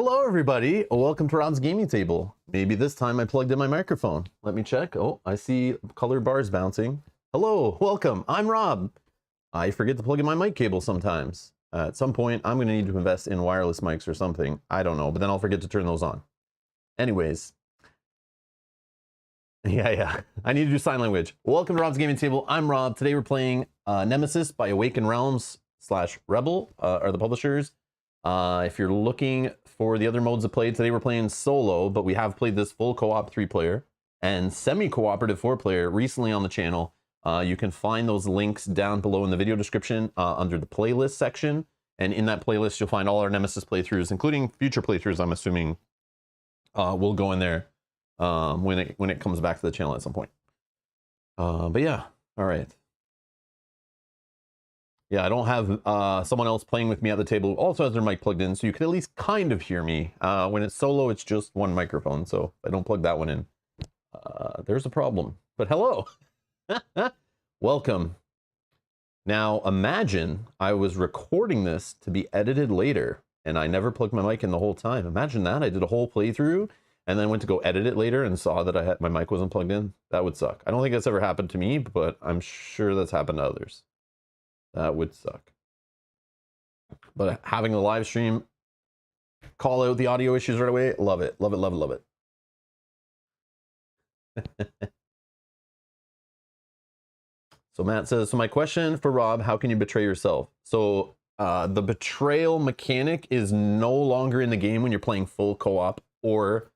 Hello, everybody. Welcome to Rob's Gaming Table. Maybe this time I plugged in my microphone. Let me check. Oh, I see colored bars bouncing. Hello, welcome. I'm Rob. I forget to plug in my mic cable sometimes. At some point, I'm going to need to invest in wireless mics or something. I don't know, but then I'll forget to turn those on. Anyways. Yeah. I need to do sign language. Welcome to Rob's Gaming Table. I'm Rob. Today we're playing Nemesis by Awakened Realms / Rebel, are the publishers. If you're looking for the other modes of play, today we're playing solo, but we have played this full co-op 3-player and semi-cooperative 4-player recently on the channel. You can find those links down below in the video description under the playlist section. And in that playlist, you'll find all our Nemesis playthroughs, including future playthroughs, I'm assuming will go in there when it comes back to the channel at some point. But yeah, all right. Yeah, I don't have someone else playing with me at the table who also has their mic plugged in, so you can at least kind of hear me. When it's solo, it's just one microphone, so if I don't plug that one in, there's a problem. But hello! Welcome. Now, imagine I was recording this to be edited later, and I never plugged my mic in the whole time. Imagine that. I did a whole playthrough, and then went to go edit it later and saw that my mic wasn't plugged in. That would suck. I don't think that's ever happened to me, but I'm sure that's happened to others. That would suck. But having a live stream, call out the audio issues right away. Love it. Love it, love it, love it. So Matt says, so my question for Rob, how can you betray yourself? So the betrayal mechanic is no longer in the game when you're playing full co-op or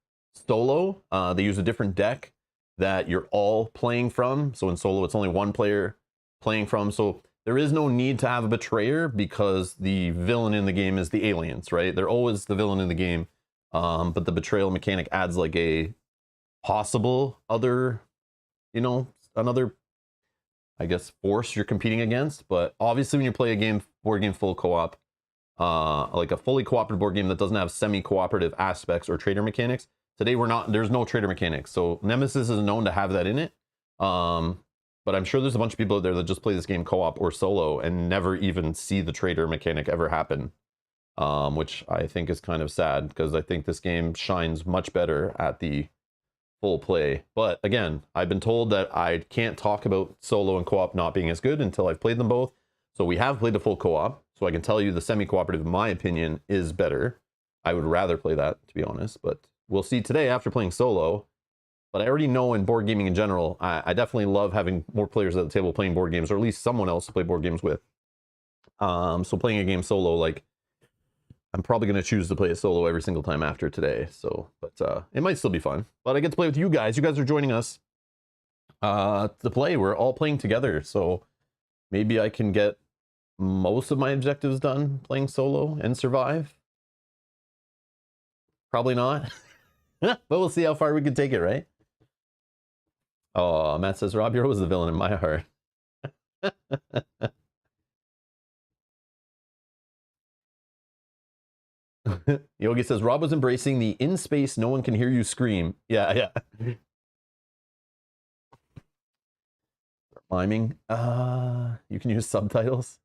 solo. They use a different deck that you're all playing from. So in solo, it's only one player playing from. So there is no need to have a betrayer because the villain in the game is the aliens, right? They're always the villain in the game. But the betrayal mechanic adds like a possible other, another, I guess, force you're competing against. But obviously when you play a board game full co-op, like a fully cooperative board game that doesn't have semi-cooperative aspects or trader mechanics, today there's no trader mechanics. So Nemesis is known to have that in it. But I'm sure there's a bunch of people out there that just play this game co-op or solo and never even see the trader mechanic ever happen, which I think is kind of sad because I think this game shines much better at the full play. But again, I've been told that I can't talk about solo and co-op not being as good until I've played them both. So we have played the full co-op, so I can tell you the semi-cooperative, in my opinion, is better. I would rather play that, to be honest, but we'll see today after playing solo. But I already know in board gaming in general, I definitely love having more players at the table playing board games, or at least someone else to play board games with. So playing a game solo, like, I'm probably going to choose to play a solo every single time after today. So, but it might still be fun. But I get to play with you guys. You guys are joining us to play. We're all playing together. So maybe I can get most of my objectives done playing solo and survive. Probably not. But we'll see how far we can take it, right? Oh, Matt says, Rob, you're always the villain in my heart. Yogi says, Rob was embracing the in space, no one can hear you scream. Yeah. Miming. You can use subtitles.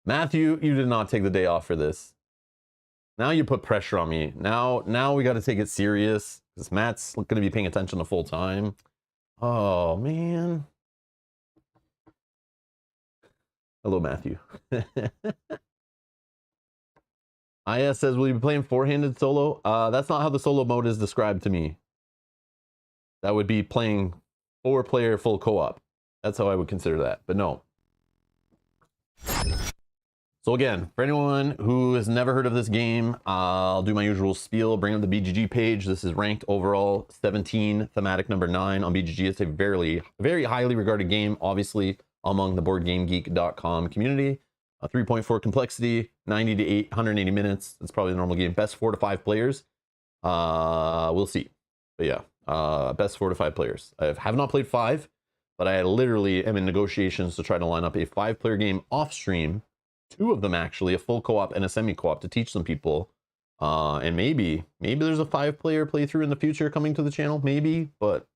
Matthew, you did not take the day off for this. Now you put pressure on me. Now we got to take it serious because Matt's going to be paying attention the full time. Oh, man. Hello, Matthew. IS says, will you be playing four-handed solo? That's not how the solo mode is described to me. That would be playing 4-player full co-op. That's how I would consider that, but no. So again, for anyone who has never heard of this game, I'll do my usual spiel, bring up the BGG page. This is ranked overall 17, thematic number 9 on BGG. It's a very, very highly regarded game, obviously, among the BoardGameGeek.com community. 3.4 complexity, 90 to 180 minutes. That's probably the normal game. Best 4 to 5 players. We'll see. But yeah, best 4 to 5 players. I have not played 5, but I literally am in negotiations to try to line up a 5-player game off stream. 2 of them actually, a full co-op and a semi-co-op to teach some people. And maybe there's a 5-player playthrough in the future coming to the channel, maybe, but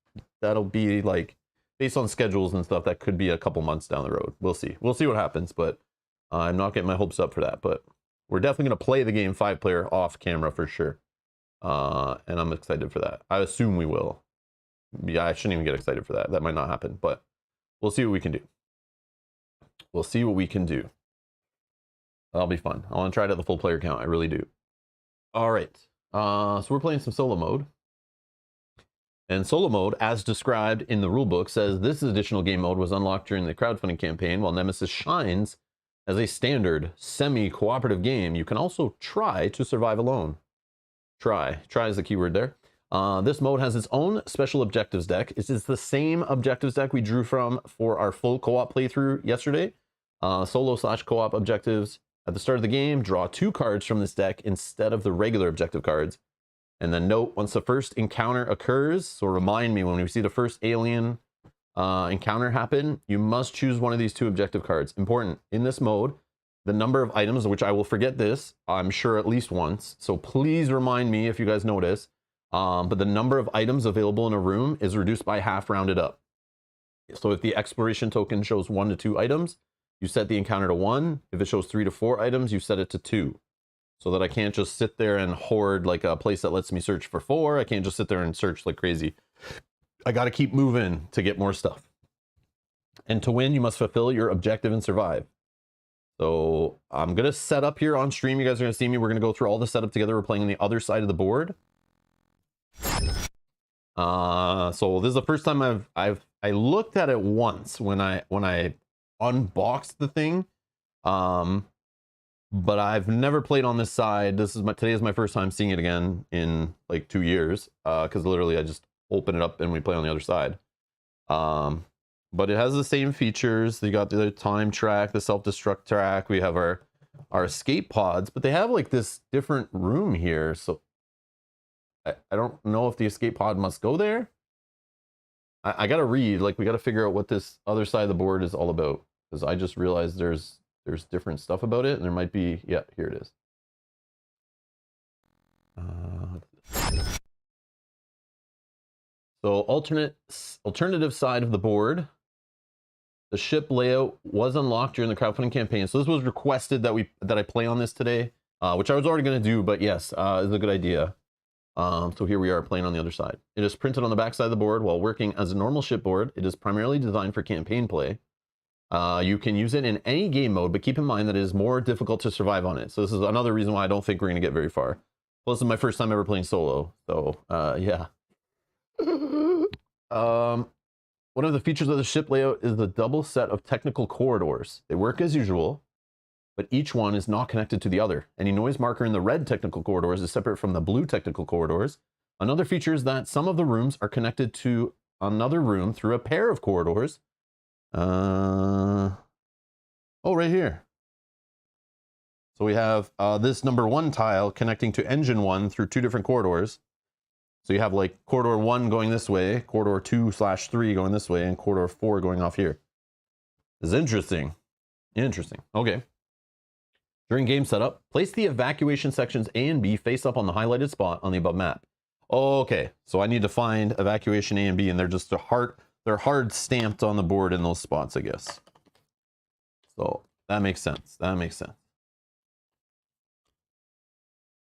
that'll be like based on schedules and stuff, that could be a couple months down the road. We'll see. We'll see what happens, but I'm not getting my hopes up for that. But we're definitely going to play the game 5-player off camera for sure. And I'm excited for that. I assume we will. Yeah, I shouldn't even get excited for that. That might not happen, but we'll see what we can do. We'll see what we can do. That'll be fun. I want to try it at the full player count. I really do. All right. So we're playing some solo mode. And solo mode, as described in the rulebook, says this additional game mode was unlocked during the crowdfunding campaign, while Nemesis shines as a standard semi-cooperative game. You can also try to survive alone. Try is the keyword there. This mode has its own special objectives deck. It is the same objectives deck we drew from for our full co-op playthrough yesterday. Solo/co-op objectives. At the start of the game, draw 2 cards from this deck instead of the regular objective cards. And then note, once the first encounter occurs, so remind me when we see the first alien encounter happen, you must choose one of these 2 objective cards. Important, in this mode, the number of items, which I will forget this, I'm sure at least once, so please remind me if you guys notice, but the number of items available in a room is reduced by half, rounded up. So if the exploration token shows 1 to 2 items, you set the encounter to 1. If it shows 3 to 4 items, you set it to 2. So that I can't just sit there and hoard like a place that lets me search for 4. I can't just sit there and search like crazy. I got to keep moving to get more stuff. And to win, you must fulfill your objective and survive. So I'm going to set up here on stream. You guys are going to see me. We're going to go through all the setup together. We're playing on the other side of the board. So this is the first time I looked at it once when I unboxed the thing. But I've never played on this side. Today is my first time seeing it again in like 2 years. Because literally I just open it up and we play on the other side. But it has the same features. You got the time track, the self-destruct track. We have our escape pods, but they have like this different room here. So I don't know if the escape pod must go there. I gotta read, like we gotta figure out what this other side of the board is all about. Because I just realized there's different stuff about it, and there might be, yeah, here it is. So alternative side of the board, the ship layout was unlocked during the crowdfunding campaign. So this was requested that I play on this today, which I was already going to do, but yes, is a good idea. So here we are playing on the other side. It is printed on the back side of the board. While working as a normal shipboard, it is primarily designed for campaign play. You can use it in any game mode, but keep in mind that it is more difficult to survive on it. So this is another reason why I don't think we're going to get very far. Plus, this is my first time ever playing solo. So, yeah. One of the features of the ship layout is the double set of technical corridors. They work as usual, but each one is not connected to the other. Any noise marker in the red technical corridors is separate from the blue technical corridors. Another feature is that some of the rooms are connected to another room through a pair of corridors. Oh, right here. So we have this number 1 tile connecting to engine 1 through 2 different corridors. So you have like corridor 1 going this way, corridor 2/3 going this way, and corridor 4 going off here. This is interesting. Interesting. Okay. During game setup, place the evacuation sections A and B face up on the highlighted spot on the above map. Okay, so I need to find evacuation A and B, and they're just they're hard stamped on the board in those spots, I guess. So that makes sense. That makes sense.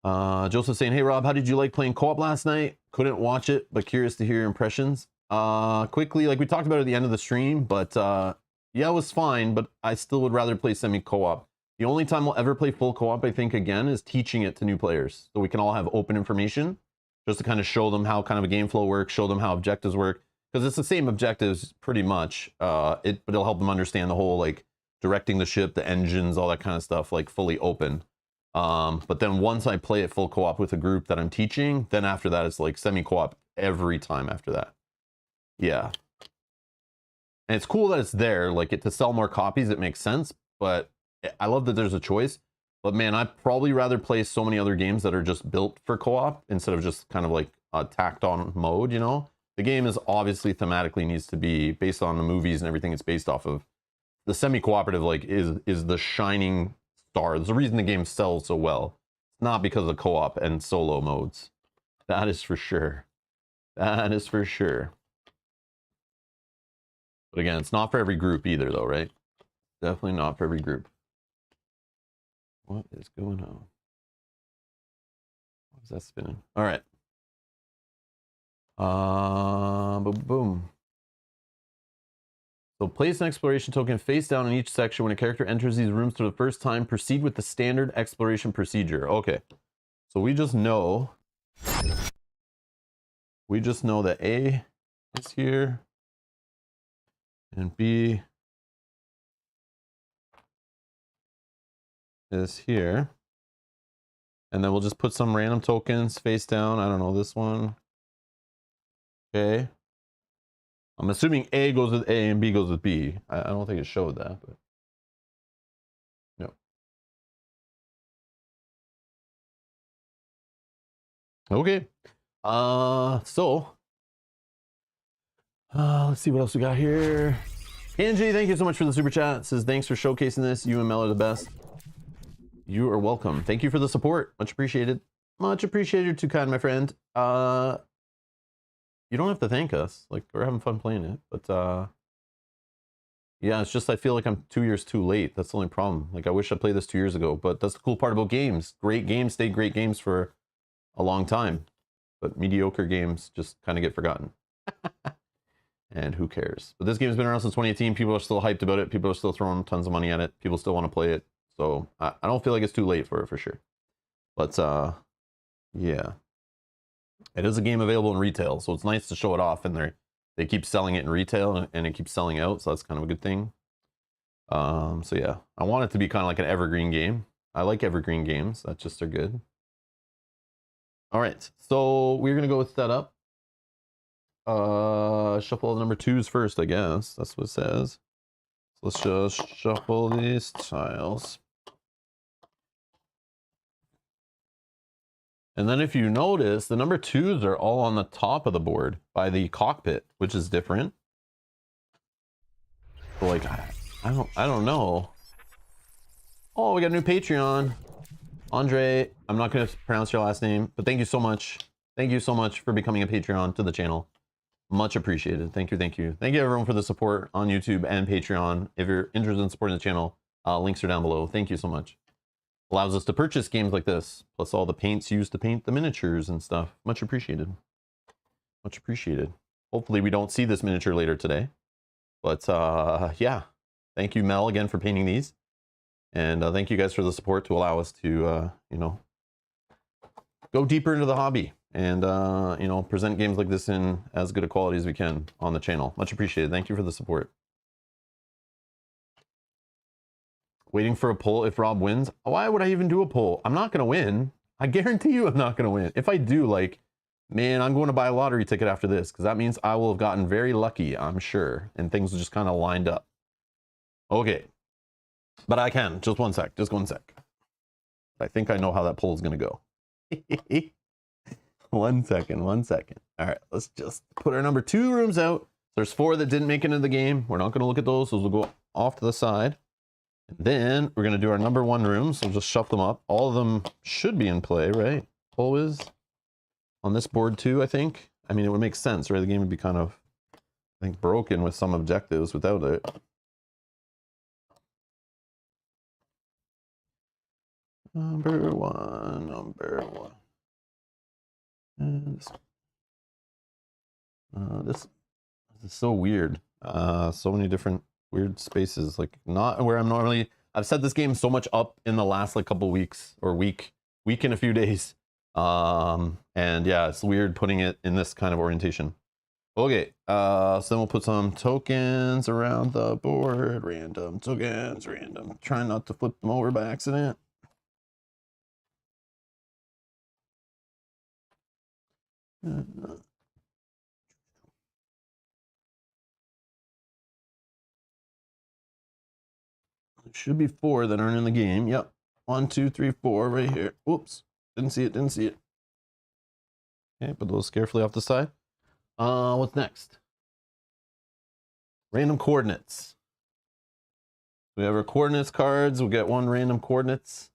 Joseph saying, hey Rob, how did you like playing co-op last night? Couldn't watch it, but curious to hear your impressions. Quickly, like we talked about at the end of the stream, but yeah, it was fine, but I still would rather play semi-co-op. The only time we'll ever play full co-op, I think, again, is teaching it to new players. So we can all have open information, just to kind of show them how kind of a game flow works, show them how objectives work. Because it's the same objectives, pretty much. But it'll help them understand the whole, like, directing the ship, the engines, all that kind of stuff, like, fully open. But then once I play it full co-op with a group that I'm teaching, then after that, it's like semi-co-op every time after that. Yeah. And it's cool that it's there. Like, to sell more copies, it makes sense. But I love that there's a choice. But man, I'd probably rather play so many other games that are just built for co-op instead of just kind of like a tacked on mode, you know? The game is obviously thematically needs to be based on the movies and everything it's based off of. The semi-cooperative like is the shining star. There's a reason the game sells so well. It's not because of co-op and solo modes. That is for sure. That is for sure. But again, it's not for every group either, though, right? Definitely not for every group. What is going on? What is that spinning? All right. Boom, boom. So place an exploration token face down in each section. When a character enters these rooms for the first time, proceed with the standard exploration procedure. Okay. So we just know that A is here and B is here. And then we'll just put some random tokens face down. I don't know, this one. Okay. I'm assuming A goes with A and B goes with B. I don't think it showed that, but no. Okay. Let's see what else we got here. Angie, thank you so much for the super chat. It says thanks for showcasing this. You and Mel are the best. You are welcome. Thank you for the support. Much appreciated. Much appreciated, too kind, my friend. You don't have to thank us. Like, we're having fun playing it, but yeah, it's just I feel like I'm 2 years too late. That's the only problem. Like, I wish I played this 2 years ago, but that's the cool part about games. Great games stay great games for a long time, but mediocre games just kind of get forgotten. And who cares? But this game's been around since 2018. People are still hyped about it. People are still throwing tons of money at it. People still want to play it. So I don't feel like it's too late for it for sure. But yeah. It is a game available in retail, so it's nice to show it off, and they keep selling it in retail, and it keeps selling out, so that's kind of a good thing. So yeah, I want it to be kind of like an evergreen game. I like evergreen games. That just are good. All right, so we're gonna go with setup. Shuffle the number 2s first, I guess. That's what it says. So let's just shuffle these tiles. And then if you notice, the number 2s are all on the top of the board by the cockpit, which is different. So like, I don't know. Oh, we got a new Patreon. Andre, I'm not going to pronounce your last name, but thank you so much. Thank you so much for becoming a Patreon to the channel. Much appreciated. Thank you, thank you. Thank you everyone for the support on YouTube and Patreon. If you're interested in supporting the channel, links are down below. Thank you so much. Allows us to purchase games like this, plus all the paints used to paint the miniatures and stuff. Much appreciated. Much appreciated. Hopefully we don't see this miniature later today. But yeah, thank you, Mel, again for painting these. And thank you guys for the support to allow us to, you know, go deeper into the hobby and, you know, present games like this in as good a quality as we can on the channel. Much appreciated. Thank you for the support. Waiting for a poll if Rob wins. Why would I even do a poll? I'm not going to win. I guarantee you I'm not going to win. If I do, like, man, I'm going to buy a lottery ticket after this, because that means I will have gotten very lucky, I'm sure, and things will just kind of lined up. Okay. But I can. Just one sec. Just one sec. I think I know how that poll is going to go. 1 second. 1 second. All right. Let's just put our number 2 rooms out. There's 4 that didn't make it into the game. We're not going to look at those. Those will go off to the side. And then we're going to do our number 1 rooms. So we'll just shuffle them up. All of them should be in play, right? Always on this board too, I think. I mean, it would make sense, right? The game would be kind of, I think, broken with some objectives without it. Number 1, number 1. And this is so weird. So many different weird spaces, like not where I'm normally. I've set this game so much up in the last like couple weeks or week and a few days. And yeah, it's weird putting it in this kind of orientation. Okay, so then we'll put some tokens around the board. Random tokens, random. Trying not to flip them over by accident. It should be 4 that aren't in the game. Yep. 1, 2, 3, 4 right here. Whoops. Didn't see it. Didn't see it. Okay, put those carefully off the side. What's next? Random coordinates. We have our coordinates cards. We'll get 1 random coordinates.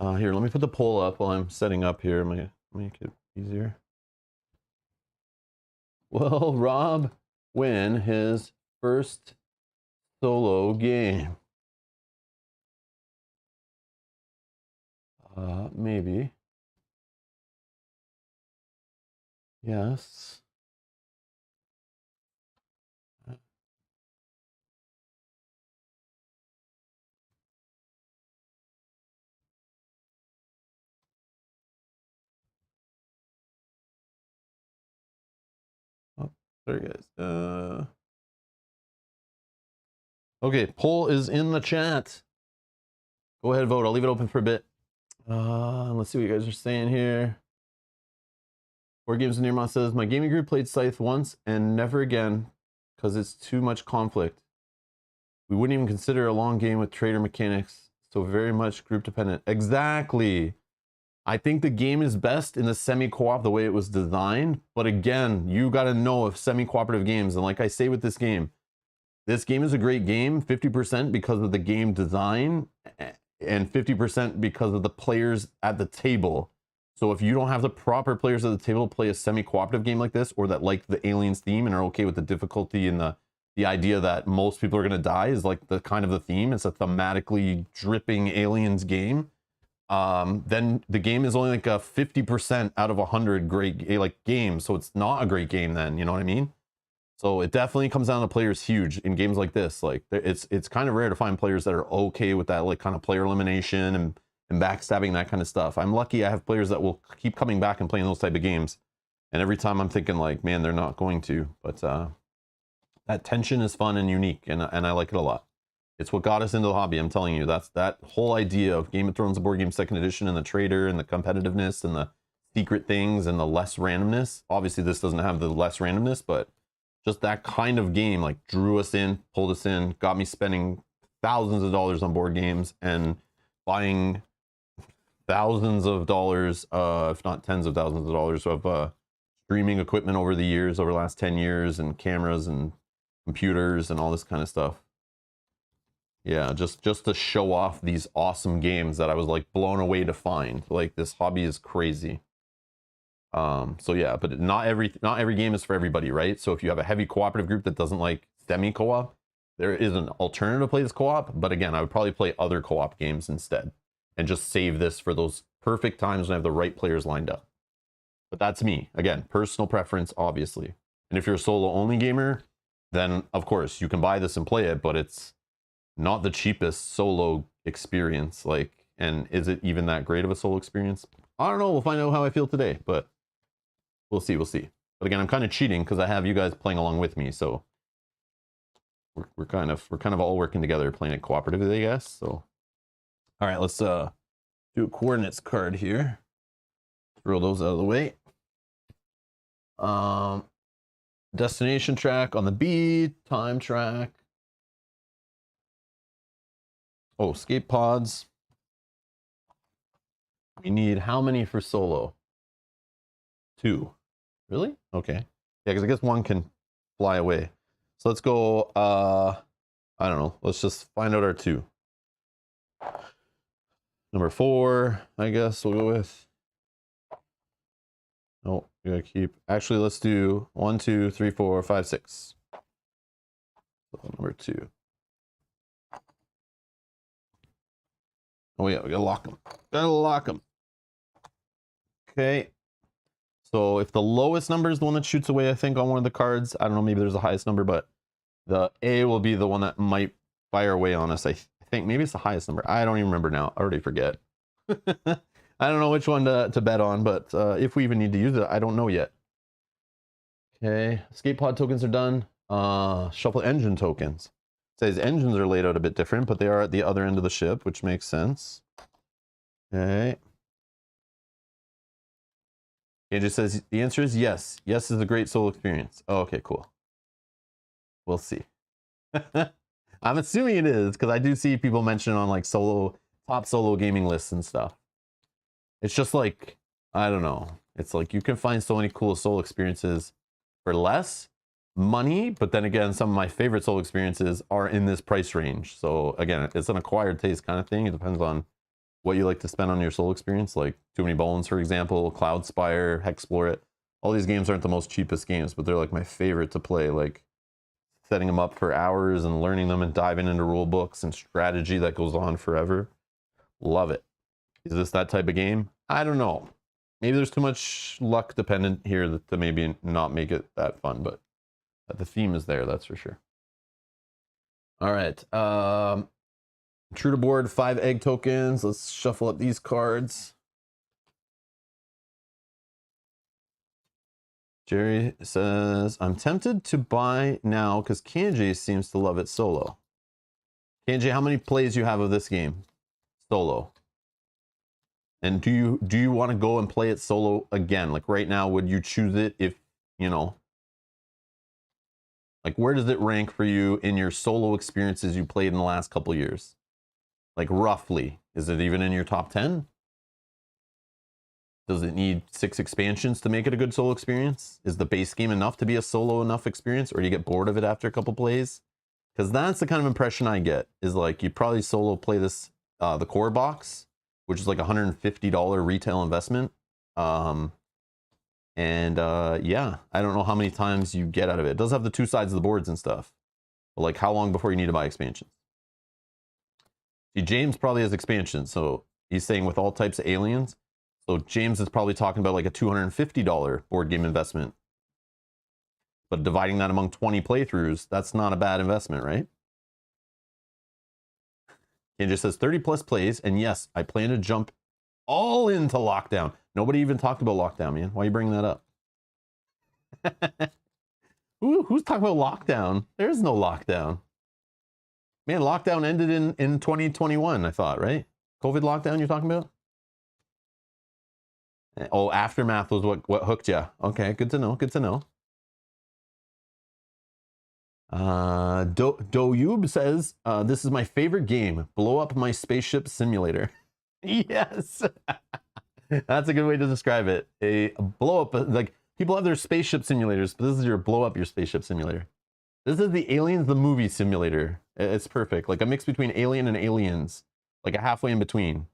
Here, let me put the poll up while I'm setting up here. Make it easier. Will Rob win his first solo game. Maybe. Yes. Oh, sorry guys. Okay, poll is in the chat. Go ahead and vote. I'll leave it open for a bit. Let's see what you guys are saying here. Board Games Near Moss says, my gaming group played Scythe once and never again because it's too much conflict. We wouldn't even consider a long game with trader mechanics, so very much group dependent. Exactly. I think the game is best in the semi-co-op the way it was designed, but again, you got to know if semi-cooperative games, and like I say with this game is a great game, 50% because of the game design and 50% because of the players at the table. So if you don't have the proper players at the table to play a semi-cooperative game like this, or that like the Aliens theme and are okay with the difficulty and the idea that most people are going to die is like the kind of the theme, it's a thematically dripping Aliens game, then the game is only like a 50% out of 100 great like games. So it's not a great game then, you know what I mean? So it definitely comes down to players huge in games like this. Like it's kind of rare to find players that are okay with that like kind of player elimination and backstabbing, that kind of stuff. I'm lucky I have players that will keep coming back and playing those type of games. And every time I'm thinking like, man, they're not going to. But that tension is fun and unique, and I like it a lot. It's what got us into the hobby. I'm telling you, that's that whole idea of Game of Thrones, the board game second edition, and the trader and the competitiveness and the secret things and the less randomness. Obviously, this doesn't have the less randomness, but just that kind of game like drew us in, pulled us in, got me spending thousands of dollars on board games and buying thousands of dollars, if not tens of thousands of dollars of streaming equipment over the years, over the last 10 years, and cameras and computers and all this kind of stuff. Yeah, just to show off these awesome games that I was like blown away to find. Like, this hobby is crazy. So yeah, but not every game is for everybody, right? So if you have a heavy cooperative group that doesn't like semi co-op, there is an alternative to play this co-op. But again, I would probably play other co-op games instead and just save this for those perfect times when I have the right players lined up. But that's me. Again, personal preference, obviously. And if you're a solo only gamer, then of course you can buy this and play it, but it's not the cheapest solo experience. Like, and is it even that great of a solo experience? I don't know. We'll find out how I feel today, but we'll see. But again, I'm kind of cheating because I have you guys playing along with me, so we're kind of all working together, playing it cooperatively, I guess. So, all right, let's do a coordinates card here. Throw those out of the way. Destination track on the B, time track. Oh, escape pods. We need how many for solo? 2. Really? Okay. Yeah, because I guess 1 can fly away. So let's go, I don't know. Let's just find out our 2. Number 4, I guess we'll go with. Oh, we gotta keep. Actually, let's do 1, 2, 3, 4, 5, 6. So number 2. Oh yeah, we gotta lock them. Gotta lock them. Okay. So if the lowest number is the one that shoots away, I think on one of the cards, I don't know, maybe there's the highest number, but the A will be the one that might fire away on us. I think maybe it's the highest number. I don't even remember now. I already forget. I don't know which one to bet on, but if we even need to use it, I don't know yet. Okay, escape pod tokens are done. Shuffle engine tokens. It says engines are laid out a bit different, but they are at the other end of the ship, which makes sense. Okay. It just says the answer is yes. Yes is a great solo experience. Oh, okay, cool. We'll see. I'm assuming it is because I do see people mention on like top solo gaming lists and stuff. It's just like, I don't know. It's like you can find so many cool solo experiences for less money, but then again, some of my favorite solo experiences are in this price range. So again, it's an acquired taste kind of thing. It depends on what you like to spend on your solo experience, like Too Many Bones, for example, Cloudspire, Hexplore It. All these games aren't the most cheapest games, but they're like my favorite to play. Like setting them up for hours and learning them and diving into rule books and strategy that goes on forever. Love it. Is this that type of game? I don't know. Maybe there's too much luck dependent here to maybe not make it that fun, but the theme is there, that's for sure. All right. True to board, 5 egg tokens. Let's shuffle up these cards. Jerry says, I'm tempted to buy now because Kanji seems to love it solo. Kanji, how many plays you have of this game? Solo. And do you want to go and play it solo again? Like right now, would you choose it if, you know, like where does it rank for you in your solo experiences you played in the last couple years? Like roughly, is it even in your top 10? Does it need 6 expansions to make it a good solo experience? Is the base game enough to be a solo enough experience, or do you get bored of it after a couple plays? Because that's the kind of impression I get, is like you probably solo play this, the core box, which is like $150 retail investment. Yeah, I don't know how many times you get out of it. It does have the 2 sides of the boards and stuff. But like how long before you need to buy expansions? See, James probably has expansions, so he's saying with all types of aliens. So James is probably talking about like a $250 board game investment. But dividing that among 20 playthroughs, that's not a bad investment, right? It just says 30 plus plays, and yes, I plan to jump all into Lockdown. Nobody even talked about Lockdown, man. Why are you bringing that up? Who's talking about Lockdown? There's no Lockdown. Man, Lockdown ended in 2021, I thought, right? COVID lockdown you're talking about? Oh, Aftermath was what hooked you. Okay, good to know, good to know. Doyub says, this is my favorite game. Blow up my spaceship simulator. Yes. That's a good way to describe it. A blow up, like people have their spaceship simulators, but this is your blow up your spaceship simulator. This is the Aliens the movie simulator. It's perfect. Like a mix between Alien and Aliens. Like a halfway in between.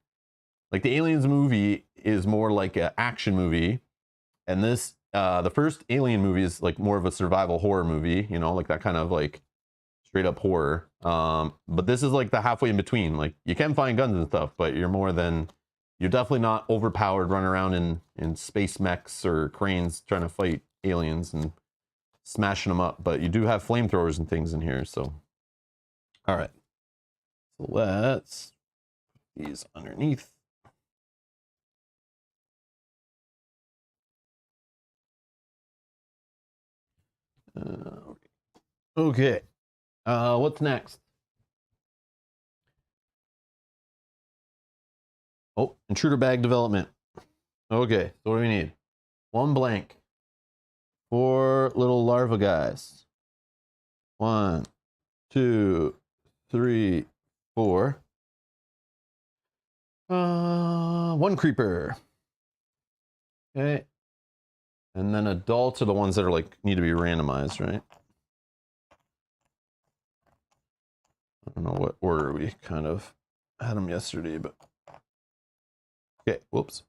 Like the Aliens movie is more like an action movie. And this, the first Alien movie is like more of a survival horror movie. You know, like that kind of like straight up horror. But this is like the halfway in between. Like you can find guns and stuff, but you're definitely not overpowered running around in space mechs or cranes trying to fight aliens and smashing them up, but you do have flamethrowers and things in here. So all right, so let's put these underneath. Okay, what's next? Oh, intruder bag development. Okay, so what do we need? 1 blank. 4 little larva guys. 1, 2, 3, 4. 1 creeper. Okay. And then adults are the ones that are like need to be randomized, right? I don't know what order we kind of had them yesterday, but okay, whoops.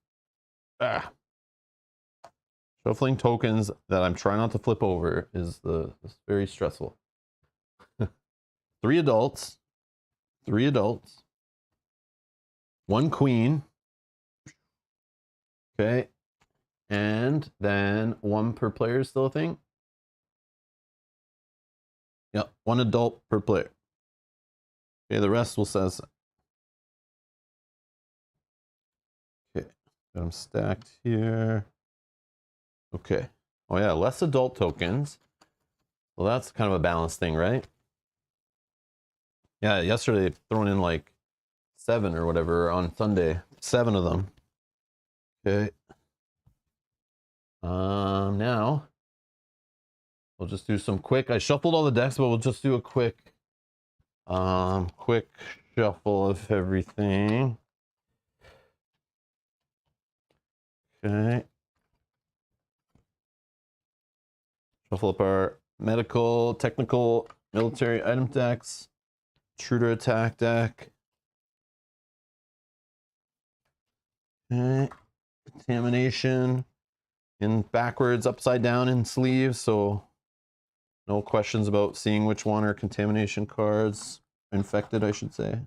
Shuffling tokens that I'm trying not to flip over is very stressful. 3 adults. 3 adults. 1 queen. Okay. And then 1 per player is still a thing. Yep, 1 adult per player. Okay, the rest will says. Okay, got them stacked here. Okay. Oh yeah, less adult tokens. Well, that's kind of a balanced thing, right? Yeah, yesterday thrown in like 7 or whatever on Sunday. 7 of them. Okay. Now we'll just do some quick. I shuffled all the decks, but we'll just do a quick shuffle of everything. Okay. Shuffle up our medical, technical, military item decks. Intruder attack deck. Okay. Contamination in backwards, upside down in sleeves, so No questions about seeing which one are contamination cards. Infected, I should say.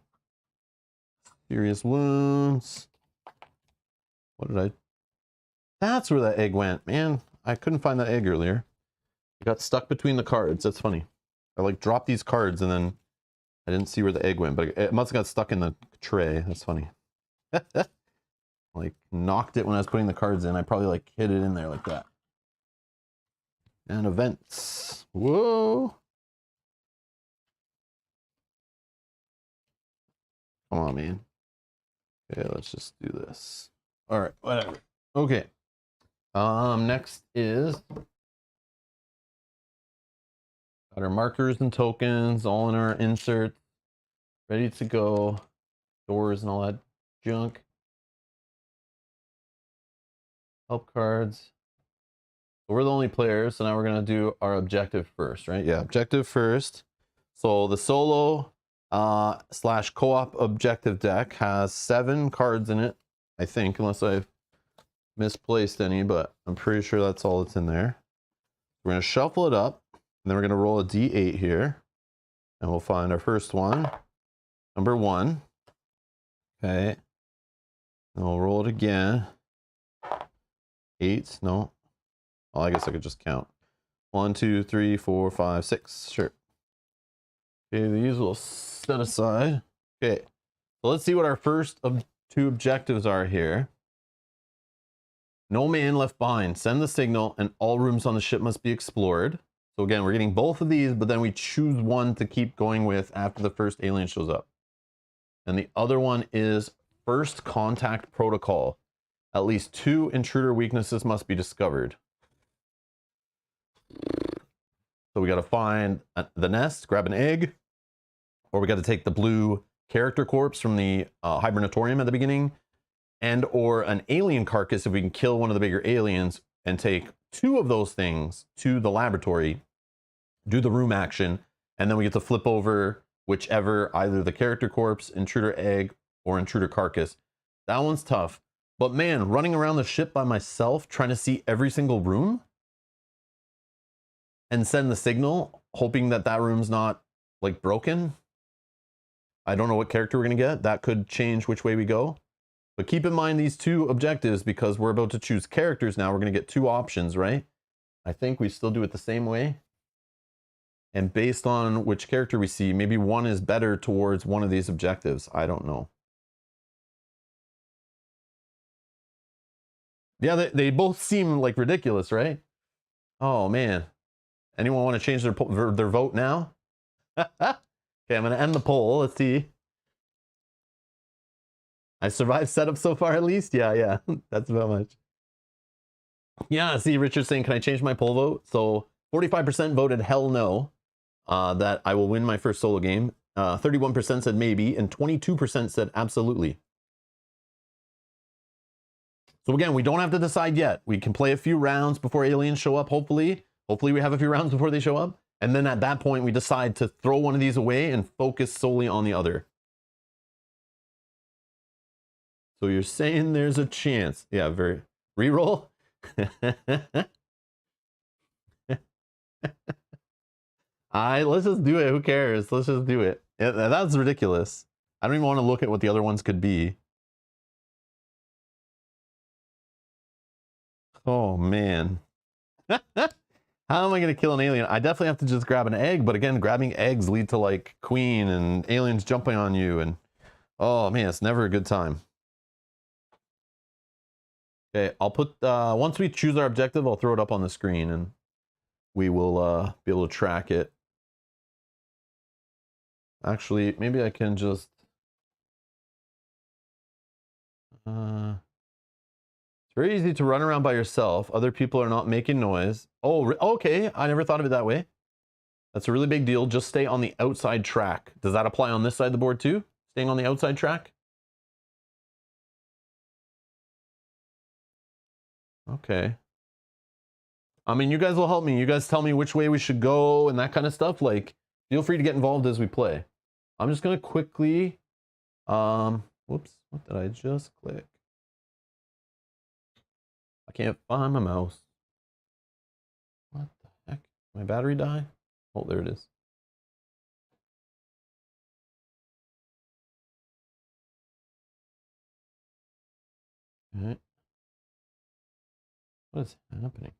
Serious wounds. What did I... That's where that egg went. Man, I couldn't find that egg earlier. It got stuck between the cards. That's funny. I like dropped these cards and then I didn't see where the egg went, but it must have got stuck in the tray. That's funny. Like knocked it when I was putting the cards in. I probably like hit it in there like that. And events. Whoa. Come on, man. Okay, let's just do this. All right, whatever. Okay. Next is got our markers and tokens all in our inserts, ready to go. Doors and all that junk. Help cards. So we're the only players, so now we're gonna do our objective first, right? Yeah, objective first. So the solo slash co-op objective deck has 7 cards in it, I think, unless I've misplaced any, but I'm pretty sure that's all that's in there. We're gonna shuffle it up, and then we're gonna roll a D8 here, and we'll find our first one, number 1. Okay, and we'll roll it again. 8, no. Oh, I guess I could just count. 1, 2, 3, 4, 5, 6. Sure. Okay, these will set aside. Okay, so let's see what our first of 2 objectives are here. No man left behind. Send the signal, and all rooms on the ship must be explored. So again, we're getting both of these, but then we choose one to keep going with after the first alien shows up. And the other one is first contact protocol. At least 2 intruder weaknesses must be discovered. So we got to find the nest, grab an egg, or we got to take the blue character corpse from the hibernatorium at the beginning, and or an alien carcass if we can kill one of the bigger aliens and take 2 of those things to the laboratory, do the room action, and then we get to flip over whichever, either the character corpse, intruder egg, or intruder carcass. That one's tough. But man, running around the ship by myself, trying to see every single room and send the signal, hoping that that room's not like broken. I don't know what character we're gonna get. That could change which way we go. But keep in mind these 2 objectives because we're about to choose characters now. We're gonna get 2 options, right? I think we still do it the same way. And based on which character we see, maybe one is better towards one of these objectives. I don't know. Yeah, they both seem like ridiculous, right? Oh man. Anyone want to change their vote now? Okay, I'm going to end the poll. Let's see. I survived setup so far at least? Yeah. That's about much. Yeah, see, Richard's saying, can I change my poll vote? So 45% voted hell no, that I will win my first solo game. 31% said maybe, and 22% said absolutely. So again, we don't have to decide yet. We can play a few rounds before aliens show up, hopefully. Hopefully we have a few rounds before they show up. And then at that point, we decide to throw one of these away and focus solely on the other. So you're saying there's a chance. Yeah, very... Reroll? Let's just do it. Who cares? Let's just do it. Yeah, that's ridiculous. I don't even want to look at what the other ones could be. Oh, man. How am I going to kill an alien? I definitely have to just grab an egg, but again, grabbing eggs lead to like queen and aliens jumping on you, and oh man, it's never a good time. Okay, I'll put, once we choose our objective, I'll throw it up on the screen and we will be able to track it. Actually, maybe I can just, it's very easy to run around by yourself. Other people are not making noise. Oh, okay. I never thought of it that way. That's a really big deal. Just stay on the outside track. Does that apply on this side of the board too? Staying on the outside track? Okay. I mean, you guys will help me. You guys tell me which way we should go and that kind of stuff. Like, feel free to get involved as we play. I'm just going to quickly, whoops, what did I just click? I can't find my mouse. What the heck? My battery die? Oh, there it is. All right. What is happening?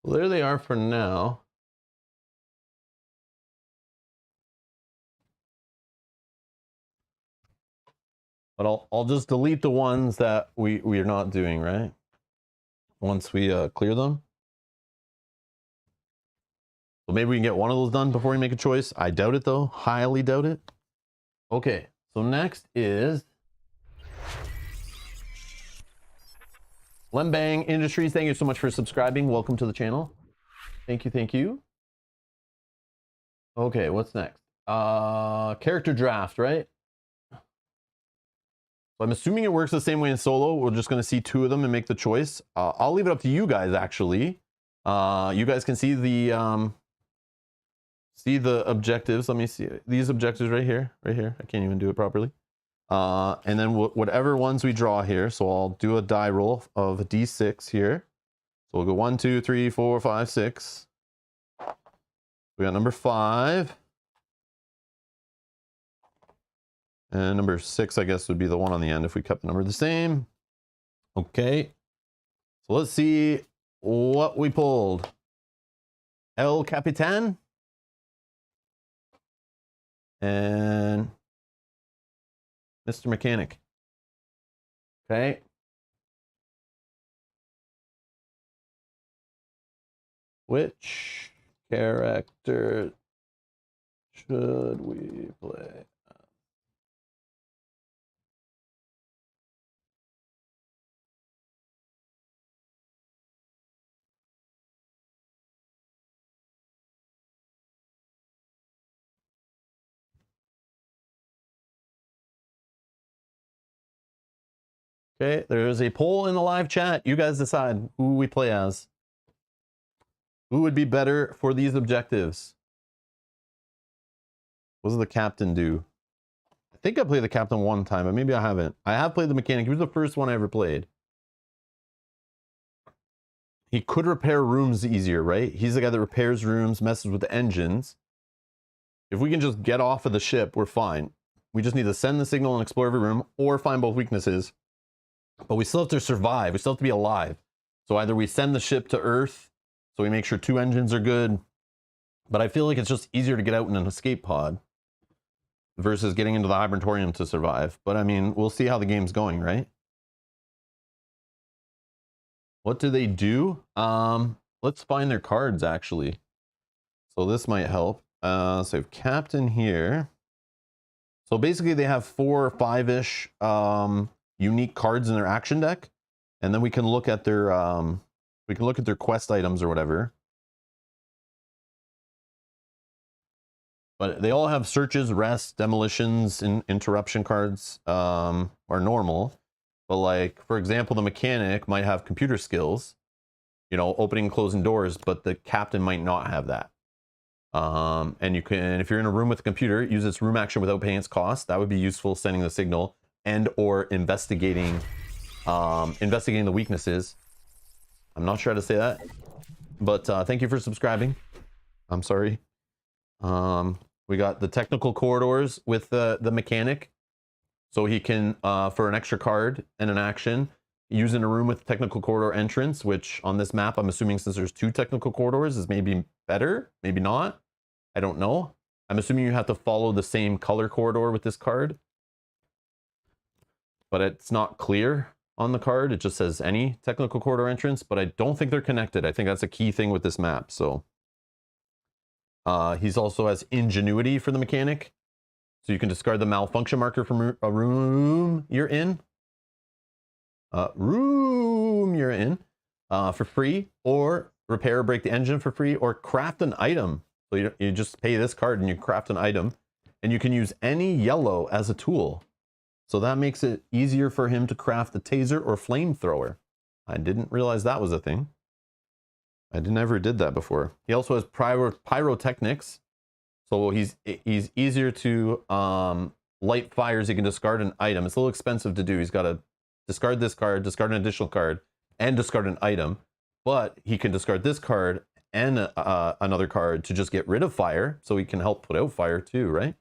Well, there they are for now. But I'll just delete the ones that we are not doing, right? Once we clear them. So maybe we can get one of those done before we make a choice. I doubt it though. Highly doubt it. Okay, so next is Lembang Industries. Thank you so much for subscribing. Welcome to the channel. Thank you, thank you. Okay, what's next? Character draft, right? So I'm assuming it works the same way in solo. We're just going to see two of them and make the choice. I'll leave it up to you guys, actually. You guys can see the objectives. Let me see these objectives right here. I can't even do it properly. And then whatever ones we draw here. So I'll do a die roll of a d6 here. So we'll go 1, 2, 3, 4, 5, 6. We got number 5. And number 6, I guess, would be the one on the end if we kept the number the same. Okay. So let's see what we pulled. El Capitan. And Mr. Mechanic. Okay. Which character should we play? Okay, there's a poll in the live chat. You guys decide who we play as. Who would be better for these objectives? What does the captain do? I think I played the captain one time, but maybe I haven't. I have played the mechanic. He was the first one I ever played. He could repair rooms easier, right? He's the guy that repairs rooms, messes with the engines. If we can just get off of the ship, we're fine. We just need to send the signal and explore every room, or find both weaknesses. But we still have to survive. We still have to be alive. So either we send the ship to Earth, so we make sure 2 engines are good. But I feel like it's just easier to get out in an escape pod versus getting into the hibernatorium to survive. But I mean, we'll see how the game's going, right? What do they do? Let's find their cards, actually. So this might help. So we have captain here. So basically they have 4 or 5-ish unique cards in their action deck, and then we can look at their quest items or whatever. But they all have searches, rests, demolitions, and interruption cards are normal. But like, for example, the mechanic might have computer skills, you know, opening and closing doors, but the captain might not have that. And you can, if you're in a room with a computer, use its room action without paying its cost. That would be useful, sending the signal and or investigating the weaknesses. I'm not sure how to say that, but thank you for subscribing. I'm sorry. We got the technical corridors with the mechanic, so he can for an extra card and an action, use in a room with technical corridor entrance, which on this map, I'm assuming since there's 2 technical corridors, is maybe better, maybe not. I don't know. I'm assuming you have to follow the same color corridor with this card, but it's not clear on the card. It just says any technical corridor entrance, but I don't think they're connected. I think that's a key thing with this map. So he's also has ingenuity for the mechanic. So you can discard the malfunction marker from a room you're in. For free, or repair or break the engine for free, or craft an item. So you just pay this card and you craft an item, and you can use any yellow as a tool. So that makes it easier for him to craft a taser or flamethrower. I didn't realize that was a thing. I never did that before. He also has pyrotechnics. So he's easier to light fires. He can discard an item. It's a little expensive to do. He's got to discard this card, discard an additional card, and discard an item. But he can discard this card and another card to just get rid of fire. So he can help put out fire too, right?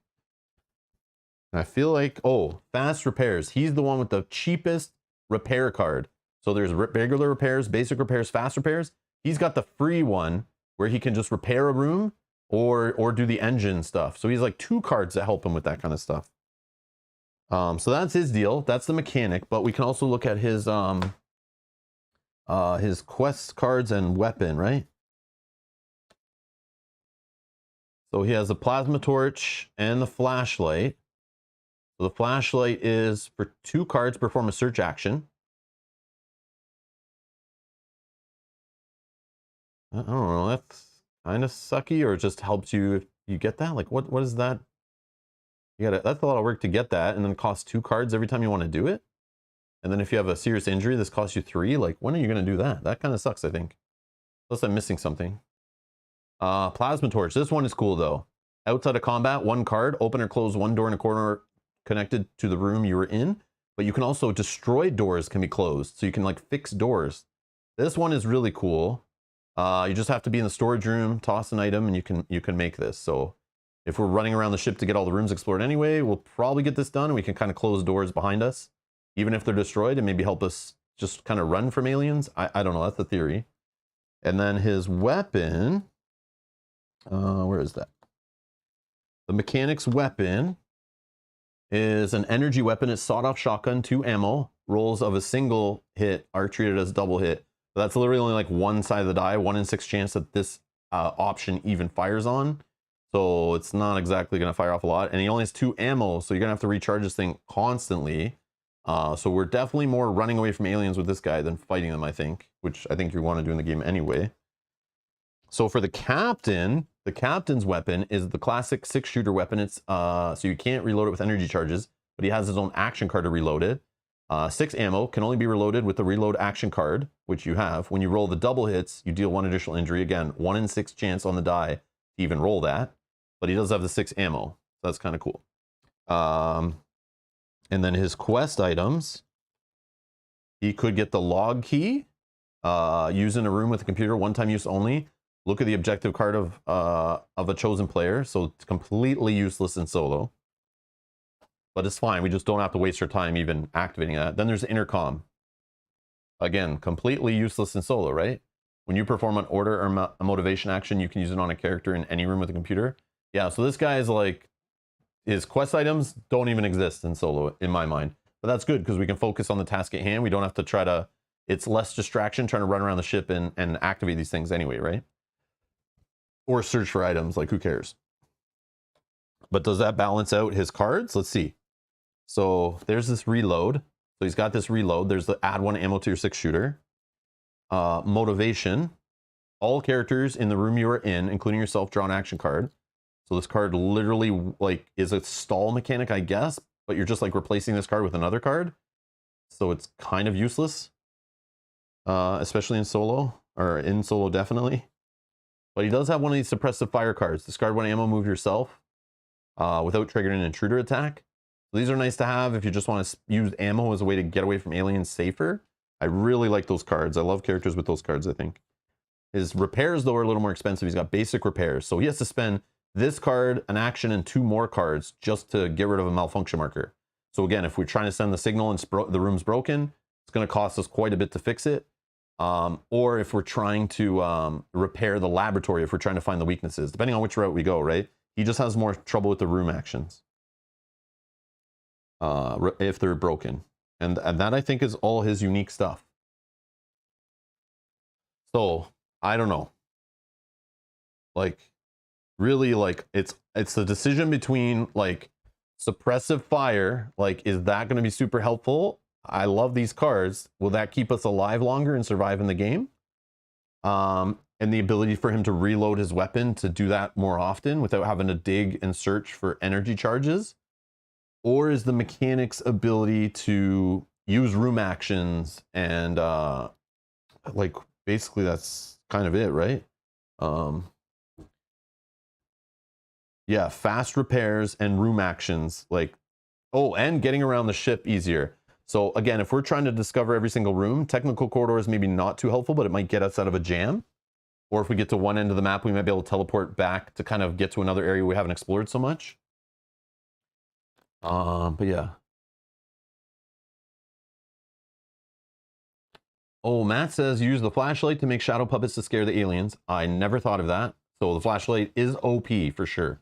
And I feel like, oh, fast repairs. He's the one with the cheapest repair card. So there's regular repairs, basic repairs, fast repairs. He's got the free one where he can just repair a room or do the engine stuff. So he's like 2 cards that help him with that kind of stuff. So that's his deal. That's the mechanic. But we can also look at his quest cards and weapon, right? So he has a plasma torch and the flashlight. So the flashlight is for 2 cards, perform a search action. I don't know, that's kind of sucky, or it just helps you if you get that? Like, what is that? That's a lot of work to get that, and then it costs 2 cards every time you want to do it. And then if you have a serious injury, this costs you 3. Like, when are you going to do that? That kind of sucks, I think. Unless I'm missing something. Plasma torch. This one is cool, though. Outside of combat, 1 card. Open or close 1 door in a corner connected to the room you were in. But you can also destroy doors can be closed. So you can, like, fix doors. This one is really cool. You just have to be in the storage room, toss an item, and you can make this. So if we're running around the ship to get all the rooms explored anyway, we'll probably get this done, and we can kind of close doors behind us, even if they're destroyed, and maybe help us just kind of run from aliens. I don't know. That's the theory. And then his weapon, where is that? The mechanic's weapon is an energy weapon. It's sawed-off shotgun, 2 ammo. Rolls of a single hit are treated as double hit. But that's literally only like 1 side of the die, 1 in 6 chance that this option even fires on. So it's not exactly going to fire off a lot. And he only has 2 ammo, so you're going to have to recharge this thing constantly. So we're definitely more running away from aliens with this guy than fighting them, I think. Which I think you want to do in the game anyway. So for the captain, the captain's weapon is the classic 6-shooter weapon. It's so you can't reload it with energy charges, but he has his own action card to reload it. 6 ammo, can only be reloaded with the reload action card, which you have. When you roll the double hits, you deal 1 additional injury. Again, 1 in 6 chance on the die to even roll that. But he does have the 6 ammo. So that's kind of cool. And then his quest items, he could get the log key, use in a room with a computer, 1-time use only. Look at the objective card of a chosen player, so it's completely useless in solo. But it's fine, we just don't have to waste our time even activating that. Then there's the intercom. Again, completely useless in solo, right? When you perform an order or a motivation action, you can use it on a character in any room with a computer. Yeah, so this guy is like, his quest items don't even exist in solo, in my mind. But that's good, because we can focus on the task at hand. We don't have to try to, it's less distraction trying to run around the ship and activate these things anyway, right? Or search for items, like who cares? But does that balance out his cards? Let's see. So there's this reload. So he's got this reload. There's the add 1 ammo to your 6-shooter. Motivation. All characters in the room you are in, including yourself, draw an action card. So this card literally like is a stall mechanic, I guess, but you're just like replacing this card with another card. So it's kind of useless, especially in solo, or in solo definitely. But he does have one of these suppressive fire cards. Discard 1 ammo, move yourself without triggering an intruder attack. So these are nice to have if you just want to use ammo as a way to get away from aliens safer. I really like those cards. I love characters with those cards, I think. His repairs, though, are a little more expensive. He's got basic repairs. So he has to spend this card, an action, and 2 more cards just to get rid of a malfunction marker. So again, if we're trying to send the signal and the room's broken, it's going to cost us quite a bit to fix it. Or if we're trying to repair the laboratory, if we're trying to find the weaknesses, depending on which route we go, right? He just has more trouble with the room actions if they're broken. And that, I think, is all his unique stuff. So, I don't know. Like, really, like, it's the decision between, like, Suppressive fire, like, is that going to be super helpful? I love these cards. Will that keep us alive longer and survive in the game? And the ability for him to reload his weapon to do that more often without having to dig and search for energy charges? Or is the mechanic's ability to use room actions and like basically that's kind of it, right? Yeah, fast repairs and room actions, like, oh, and getting around the ship easier. So again, if we're trying to discover every single room, technical corridors maybe not too helpful, but it might get us out of a jam. Or if we get to one end of the map, we might be able to teleport back to kind of get to another area we haven't explored so much. But yeah. Oh, Matt says use the flashlight to make shadow puppets to scare the aliens. I never thought of that. So the flashlight is OP for sure.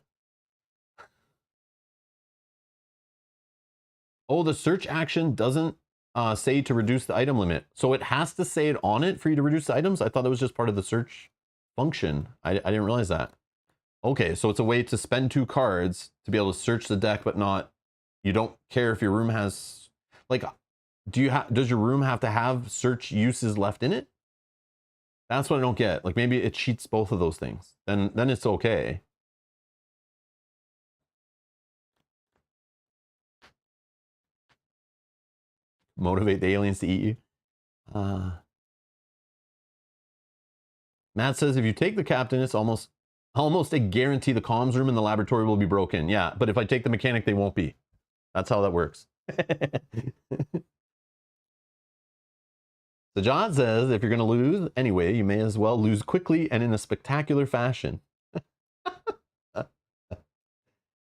Oh, the search action doesn't say to reduce the item limit. So it has to say it on it for you to reduce the items? I thought that was just part of the search function. I didn't realize that. Okay, so it's a way to spend 2 cards to be able to search the deck, but not, you don't care if your room has, like, does your room have to have search uses left in it? That's what I don't get. Like, maybe it cheats both of those things. Then it's okay. Motivate the aliens to eat you. Matt says if you take the captain, it's almost a guarantee the comms room in the laboratory will be broken. Yeah, but if I take the mechanic, they won't be. That's how that works. So John says if you're going to lose anyway, you may as well lose quickly and in a spectacular fashion.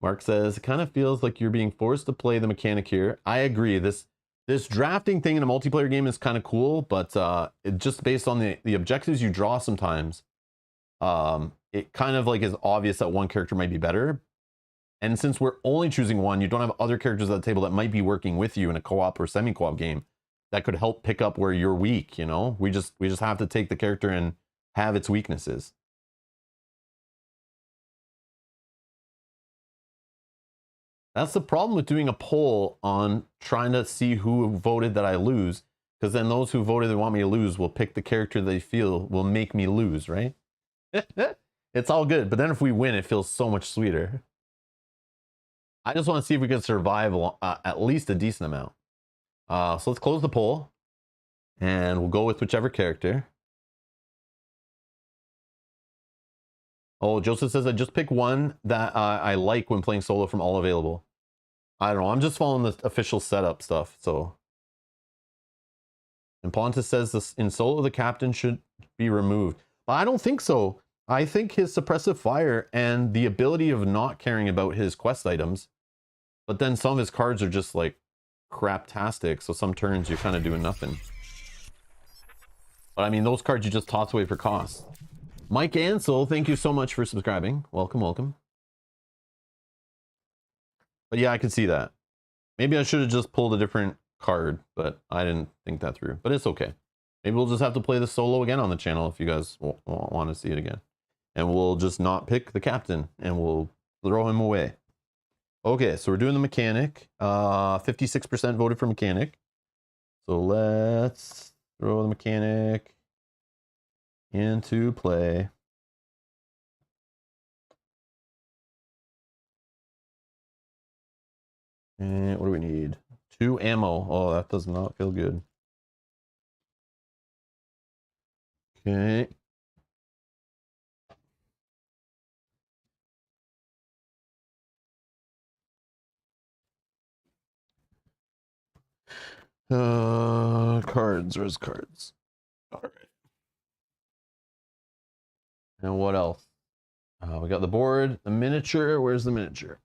Mark says it kind of feels like you're being forced to play the mechanic here. I agree. This drafting thing in a multiplayer game is kind of cool, but it just based on the objectives you draw sometimes, it kind of like is obvious that one character might be better. And since we're only choosing one, you don't have other characters at the table that might be working with you in a co-op or semi-co-op game that could help pick up where you're weak, you know? We just have to take the character and have its weaknesses. That's the problem with doing a poll on trying to see who voted that I lose, because then those who voted that want me to lose will pick the character they feel will make me lose, right? It's all good, but then if we win, it feels so much sweeter. I just want to see if we can survive at least a decent amount. So let's close the poll, and we'll go with whichever character. Oh, Joseph says I just pick one that I like when playing solo from all available. I don't know. I'm just following the official setup stuff. So, and Pontus says this in solo the captain should be removed. But I don't think so. I think his suppressive fire and the ability of not caring about his quest items, but then some of his cards are just like craptastic. So some turns you're kind of doing nothing. But I mean, those cards you just toss away for cost. Mike Ansel, thank you so much for subscribing. Welcome, welcome. But yeah, I can see that. Maybe I should have just pulled a different card, but I didn't think that through. But it's okay. Maybe we'll just have to play the solo again on the channel if you guys want to see it again. And we'll just not pick the captain and we'll throw him away. Okay, so we're doing the mechanic. 56% voted for mechanic. So let's throw the mechanic into play. And what do we need? 2 ammo. Oh, that does not feel good. Okay. Cards. Where's cards? All right. And what else? We got the board, the miniature. Where's the miniature?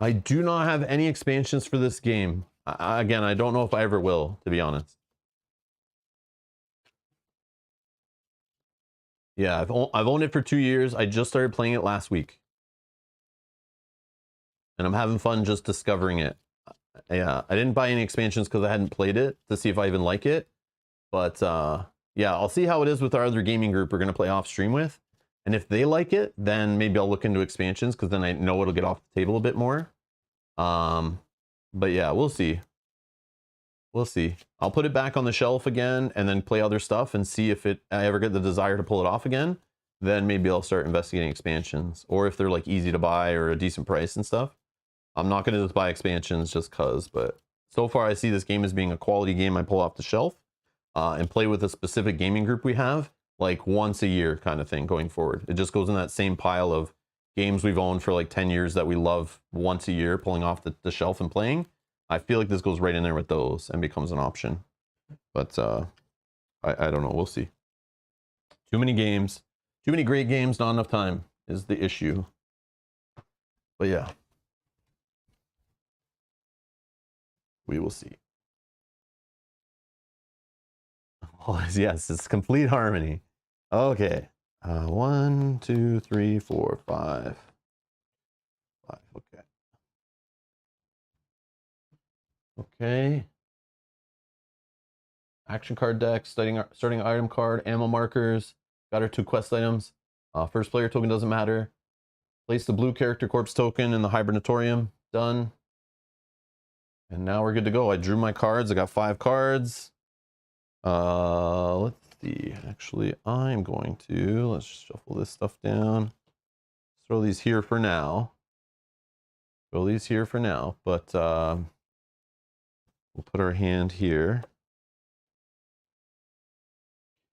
I do not have any expansions for this game. Again, I don't know if I ever will, to be honest. Yeah, I've owned it for 2 years. I just started playing it last week. And I'm having fun just discovering it. Yeah, I didn't buy any expansions because I hadn't played it to see if I even like it. But yeah, I'll see how it is with our other gaming group we're going to play off stream with. And if they like it, then maybe I'll look into expansions because then I know it'll get off the table a bit more. But yeah, we'll see. We'll see. I'll put it back on the shelf again and then play other stuff and see if I ever get the desire to pull it off again. Then maybe I'll start investigating expansions, or if they're like easy to buy or a decent price and stuff. I'm not going to just buy expansions just cause, but so far I see this game as being a quality game I pull off the shelf and play with a specific gaming group we have like once a year kind of thing going forward. It just goes in that same pile of games we've owned for like 10 years that we love once a year pulling off the shelf and playing. I feel like this goes right in there with those and becomes an option. But I don't know. We'll see. Too many games. Too many great games, not enough time is the issue. But yeah. We will see. Oh, yes, it's complete harmony. Okay. 1, 2, 3, 4, 5. 5. Okay. Okay. Action card deck, starting item card, ammo markers. Got our 2 quest items. First player token doesn't matter. Place the blue character corpse token in the hibernatorium. Done. And now we're good to go. I drew my cards. I got 5 cards. Let's see. Actually, I'm going to let's shuffle this stuff down. Throw these here for now. Throw these here for now. But we'll put our hand here.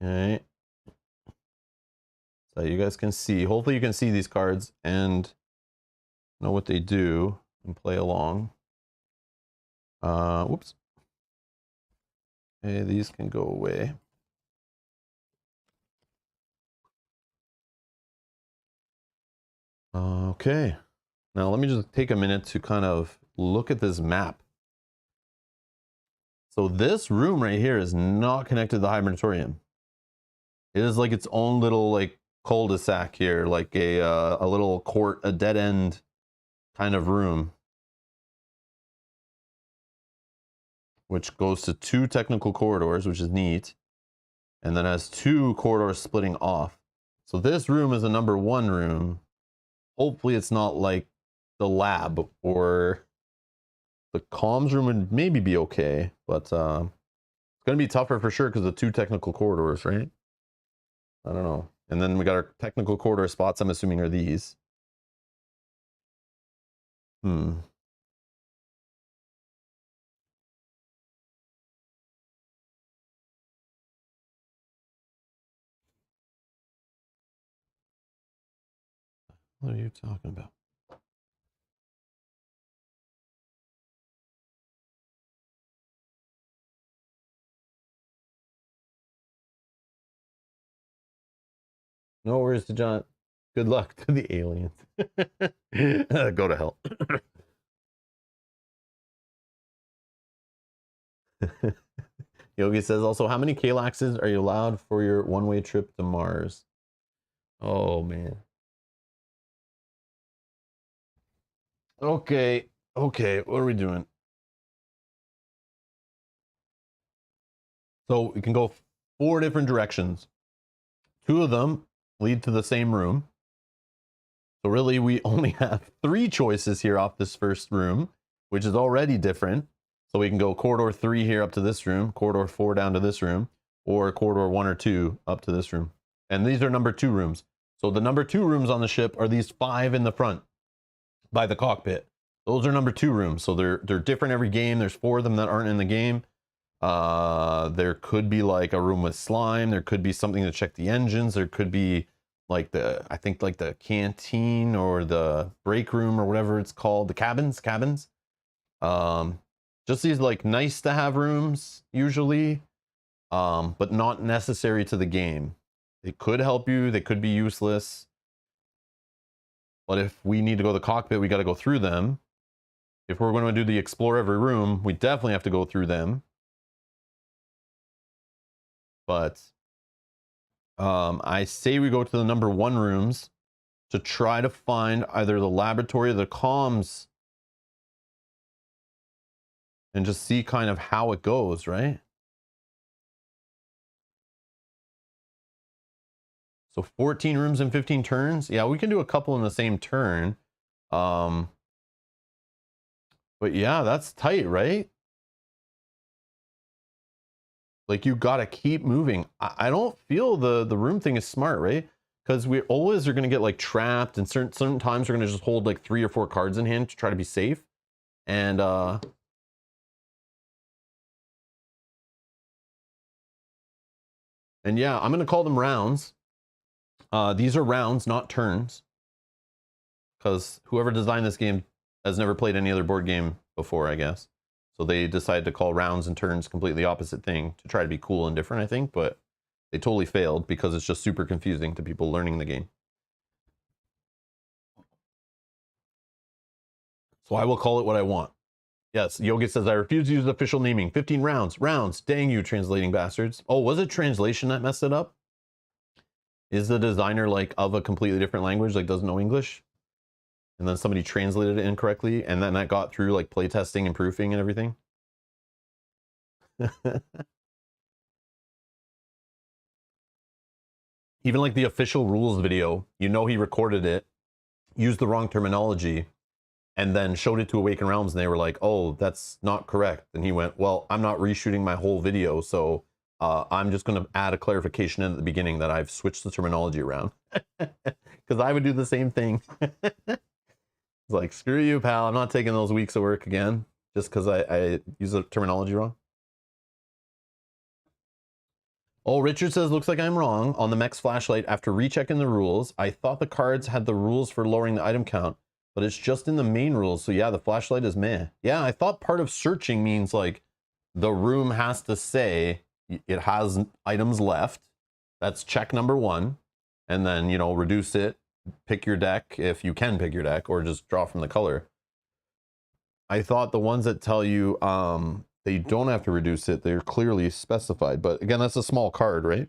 Okay. So you guys can see. Hopefully you can see these cards and know what they do and play along. Whoops. Okay, these can go away. Okay. Now let me just take a minute to kind of look at this map. So this room right here is not connected to the hibernatorium. It is like its own little like cul-de-sac here, like a little court, a dead end kind of room, which goes to 2 technical corridors, which is neat, and then has 2 corridors splitting off. So this room is a number 1 room. Hopefully it's not like the lab, or the comms room would maybe be okay, but it's going to be tougher for sure because of 2 technical corridors, right? I don't know. And then we got our technical corridor spots, I'm assuming are these. What are you talking about? No worries to John. Good luck to the aliens. Go to hell. Yogi says also, how many Kalaxes are you allowed for your one-way trip to Mars? Oh, man. Okay. Okay. What are we doing? So we can go 4 different directions. 2 of them lead to the same room. So really, we only have 3 choices here off this first room, which is already different. So we can go corridor 3 here up to this room, corridor 4 down to this room, or corridor 1 or 2 up to this room. And these are number 2 rooms. So the number 2 rooms on the ship are these 5 in the front by the cockpit. Those are number 2 rooms. So they're different every game. There's 4 of them that aren't in the game. There could be like a room with slime. There could be something to check the engines. There could be like I think like the canteen or the break room or whatever it's called. The cabins. Just these like nice to have rooms usually, but not necessary to the game. They could help you. They could be useless. But if we need to go to the cockpit, we got to go through them. If we're going to do the explore every room, we definitely have to go through them. But I say we go to the number 1 rooms to try to find either the laboratory or the comms and just see kind of how it goes, right? So 14 rooms and 15 turns. Yeah, we can do a couple in the same turn. But yeah, that's tight, right? Like you gotta keep moving. I don't feel the room thing is smart, right? Because we always are gonna get like trapped, and certain times we're gonna just hold like 3 or 4 cards in hand to try to be safe. And yeah, I'm gonna call them rounds. These are rounds, not turns. Because whoever designed this game has never played any other board game before, I guess. So they decided to call rounds and turns completely opposite thing to try to be cool and different, I think. But they totally failed because it's just super confusing to people learning the game. So I will call it what I want. Yes, Yogi says, I refuse to use official naming. 15 rounds. Rounds. Dang you, translating bastards. Oh, was it translation that messed it up? Is the designer like of a completely different language, like doesn't know English? And then somebody translated it incorrectly, and then that got through like playtesting and proofing and everything? Even like the official rules video, you know he recorded it, used the wrong terminology, and then showed it to Awaken Realms, and they were like, oh, that's not correct. And he went, well, I'm not reshooting my whole video, so I'm just going to add a clarification in at the beginning that I've switched the terminology around. Because I would do the same thing. It's like, screw you, pal. I'm not taking those weeks of work again just because I use the terminology wrong. Oh, Richard says, looks like I'm wrong. On the Mech's flashlight, after rechecking the rules, I thought the cards had the rules for lowering the item count, but it's just in the main rules. So yeah, the flashlight is meh. Yeah, I thought part of searching means like the room has to say it has items left. That's check number 1. And then, you know, reduce it, pick your deck if you can pick your deck, or just draw from the color. I thought the ones that tell you they don't have to reduce it, they're clearly specified. But again, that's a small card, right?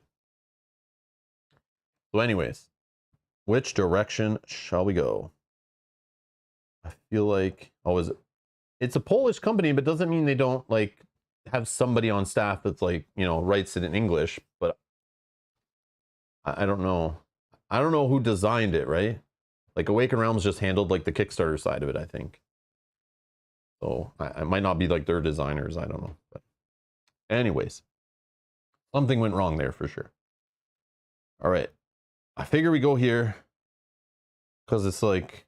So anyways, which direction shall we go? I feel like, oh, is it? It's a Polish company, but doesn't mean they don't like have somebody on staff that's like, you know, writes it in English. But I don't know. I don't know who designed it, right? Like Awaken Realms just handled like the Kickstarter side of it, I think. So I might not be like their designers. I don't know. But anyways, something went wrong there for sure. All right. I figure we go here because it's like,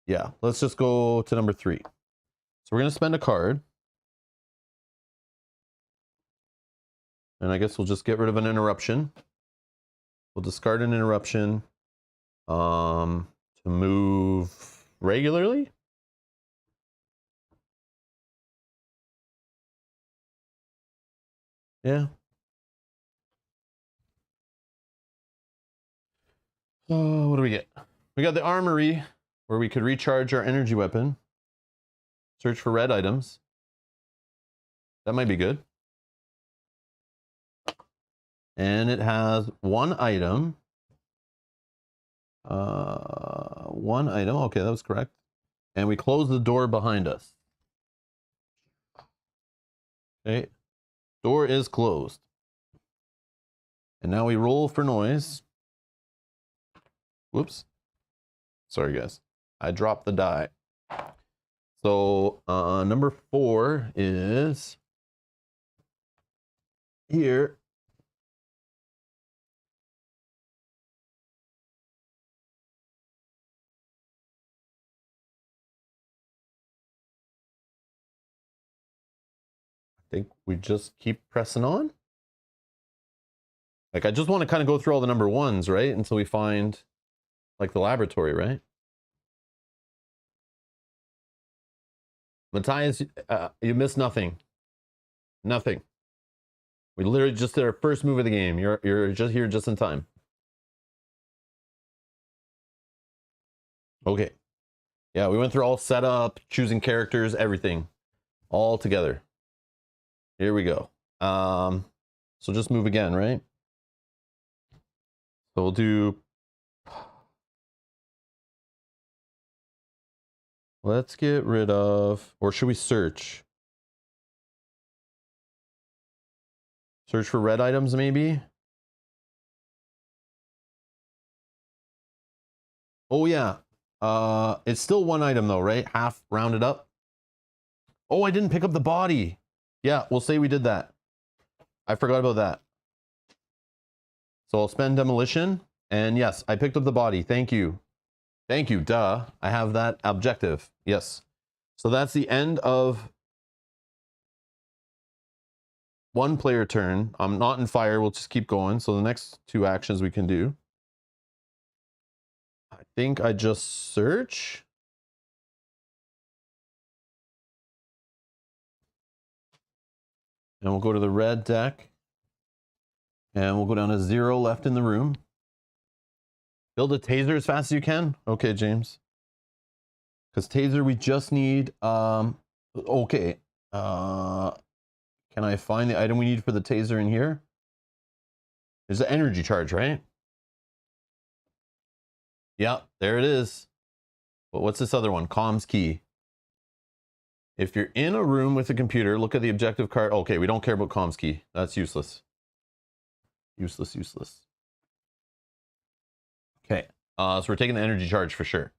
yeah, let's just go to number 3. So we're going to spend a card. And I guess we'll just get rid of an interruption. We'll discard an interruption to move regularly. Yeah. Oh, what do we get? We got the armory where we could recharge our energy weapon. Search for red items. That might be good. And it has 1 item. 1 item. Okay, that was correct. And we close the door behind us. Okay. Door is closed. And now we roll for noise. Whoops. Sorry, guys. I dropped the die. So number 4 is here. I think we just keep pressing on. Like, I just want to kind of go through all the number 1s, right? Until we find like the laboratory, right? Matthias, you missed nothing. Nothing. We literally just did our first move of the game. You're just here just in time. Okay. Yeah, we went through all setup, choosing characters, everything. All together. Here we go. So just move again, right? So we'll do... Let's get rid of... Or should we search? Search for red items, maybe? Oh, yeah. It's still one item, though, right? Half rounded up. Oh, I didn't pick up the body. Yeah, we'll say we did that. I forgot about that. So I'll spend demolition. And yes, I picked up the body. Thank you. Thank you. Duh. I have that objective. Yes. So that's the end of one player turn. I'm not in fire. We'll just keep going. So the next two actions we can do. I think I just search. And we'll go to the red deck. And we'll go down to 0 left in the room. Build a taser as fast as you can. Okay, James. Because taser, we just need... okay. Can I find the item we need for the taser in here? There's an energy charge, right? Yeah, there it is. But what's this other one? Comms key. If you're in a room with a computer, look at the objective card. Okay, we don't care about comms key. That's useless. Useless, useless. Okay, so we're taking the energy charge for sure.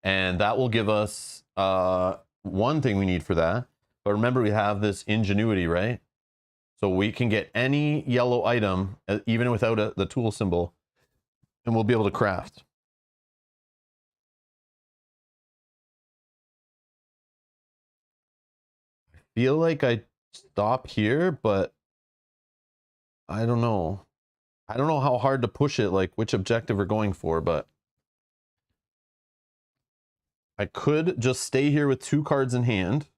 And that will give us one thing we need for that. But remember, we have this ingenuity, right? So we can get any yellow item, even without the tool symbol, and we'll be able to craft. I feel like I stop here, but I don't know. I don't know how hard to push it, like which objective we're going for, but I could just stay here with 2 cards in hand.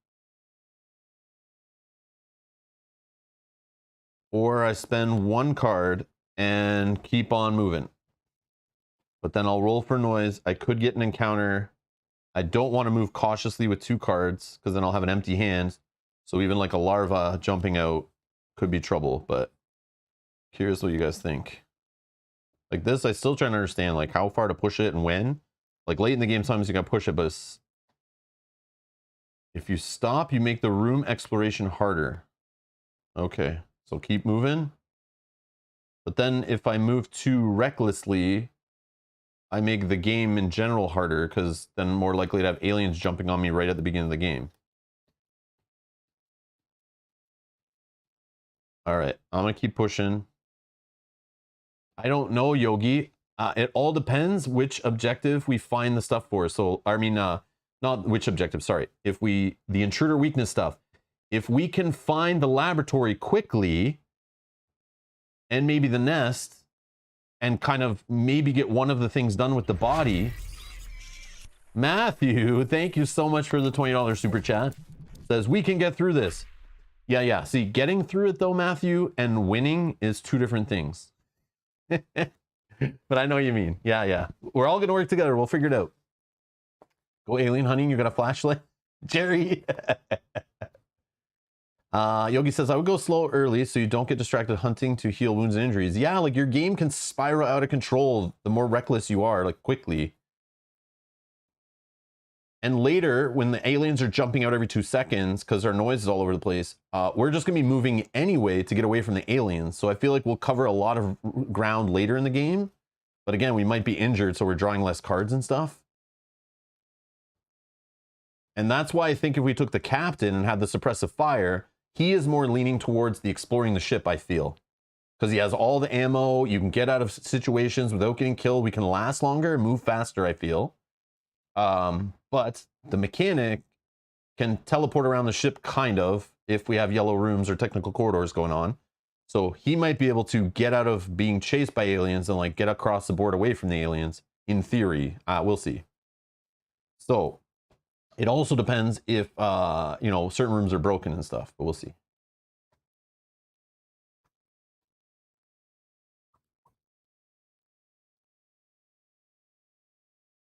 Or I spend 1 card and keep on moving. But then I'll roll for noise. I could get an encounter. I don't want to move cautiously with 2 cards because then I'll have an empty hand. So even like a larva jumping out could be trouble. But curious what you guys think. Like this, I still trying to understand like how far to push it and when. Like late in the game, sometimes you gotta push it, but if you stop, you make the room exploration harder. Okay. So keep moving. But then if I move too recklessly, I make the game in general harder because then I'm more likely to have aliens jumping on me right at the beginning of the game. All right, I'm gonna keep pushing. I don't know, Yogi. It all depends which objective we find the stuff for. So, I mean, not which objective, sorry. If the intruder weakness stuff, if we can find the laboratory quickly and maybe the nest and kind of maybe get one of the things done with the body. Matthew, thank you so much for the $20 super chat. Says we can get through this. Yeah. See, getting through it though, Matthew, and winning is 2 different things. But I know what you mean. Yeah. We're all gonna work together. We'll figure it out. Go alien hunting. You got a flashlight, Jerry? Yogi says, I would go slow early so you don't get distracted hunting to heal wounds and injuries. Yeah, like your game can spiral out of control the more reckless you are, like quickly. And later, when the aliens are jumping out every 2 seconds because our noise is all over the place, we're just going to be moving anyway to get away from the aliens. So I feel like we'll cover a lot of ground later in the game. But again, we might be injured, so we're drawing less cards and stuff. And that's why I think if we took the captain and had the suppressive fire, he is more leaning towards the exploring the ship, I feel. Because he has all the ammo, you can get out of situations without getting killed, we can last longer, move faster, I feel. But the mechanic can teleport around the ship, kind of, if we have yellow rooms or technical corridors going on. So he might be able to get out of being chased by aliens and like get across the board away from the aliens, in theory. We'll see. So it also depends if, you know, certain rooms are broken and stuff, but we'll see.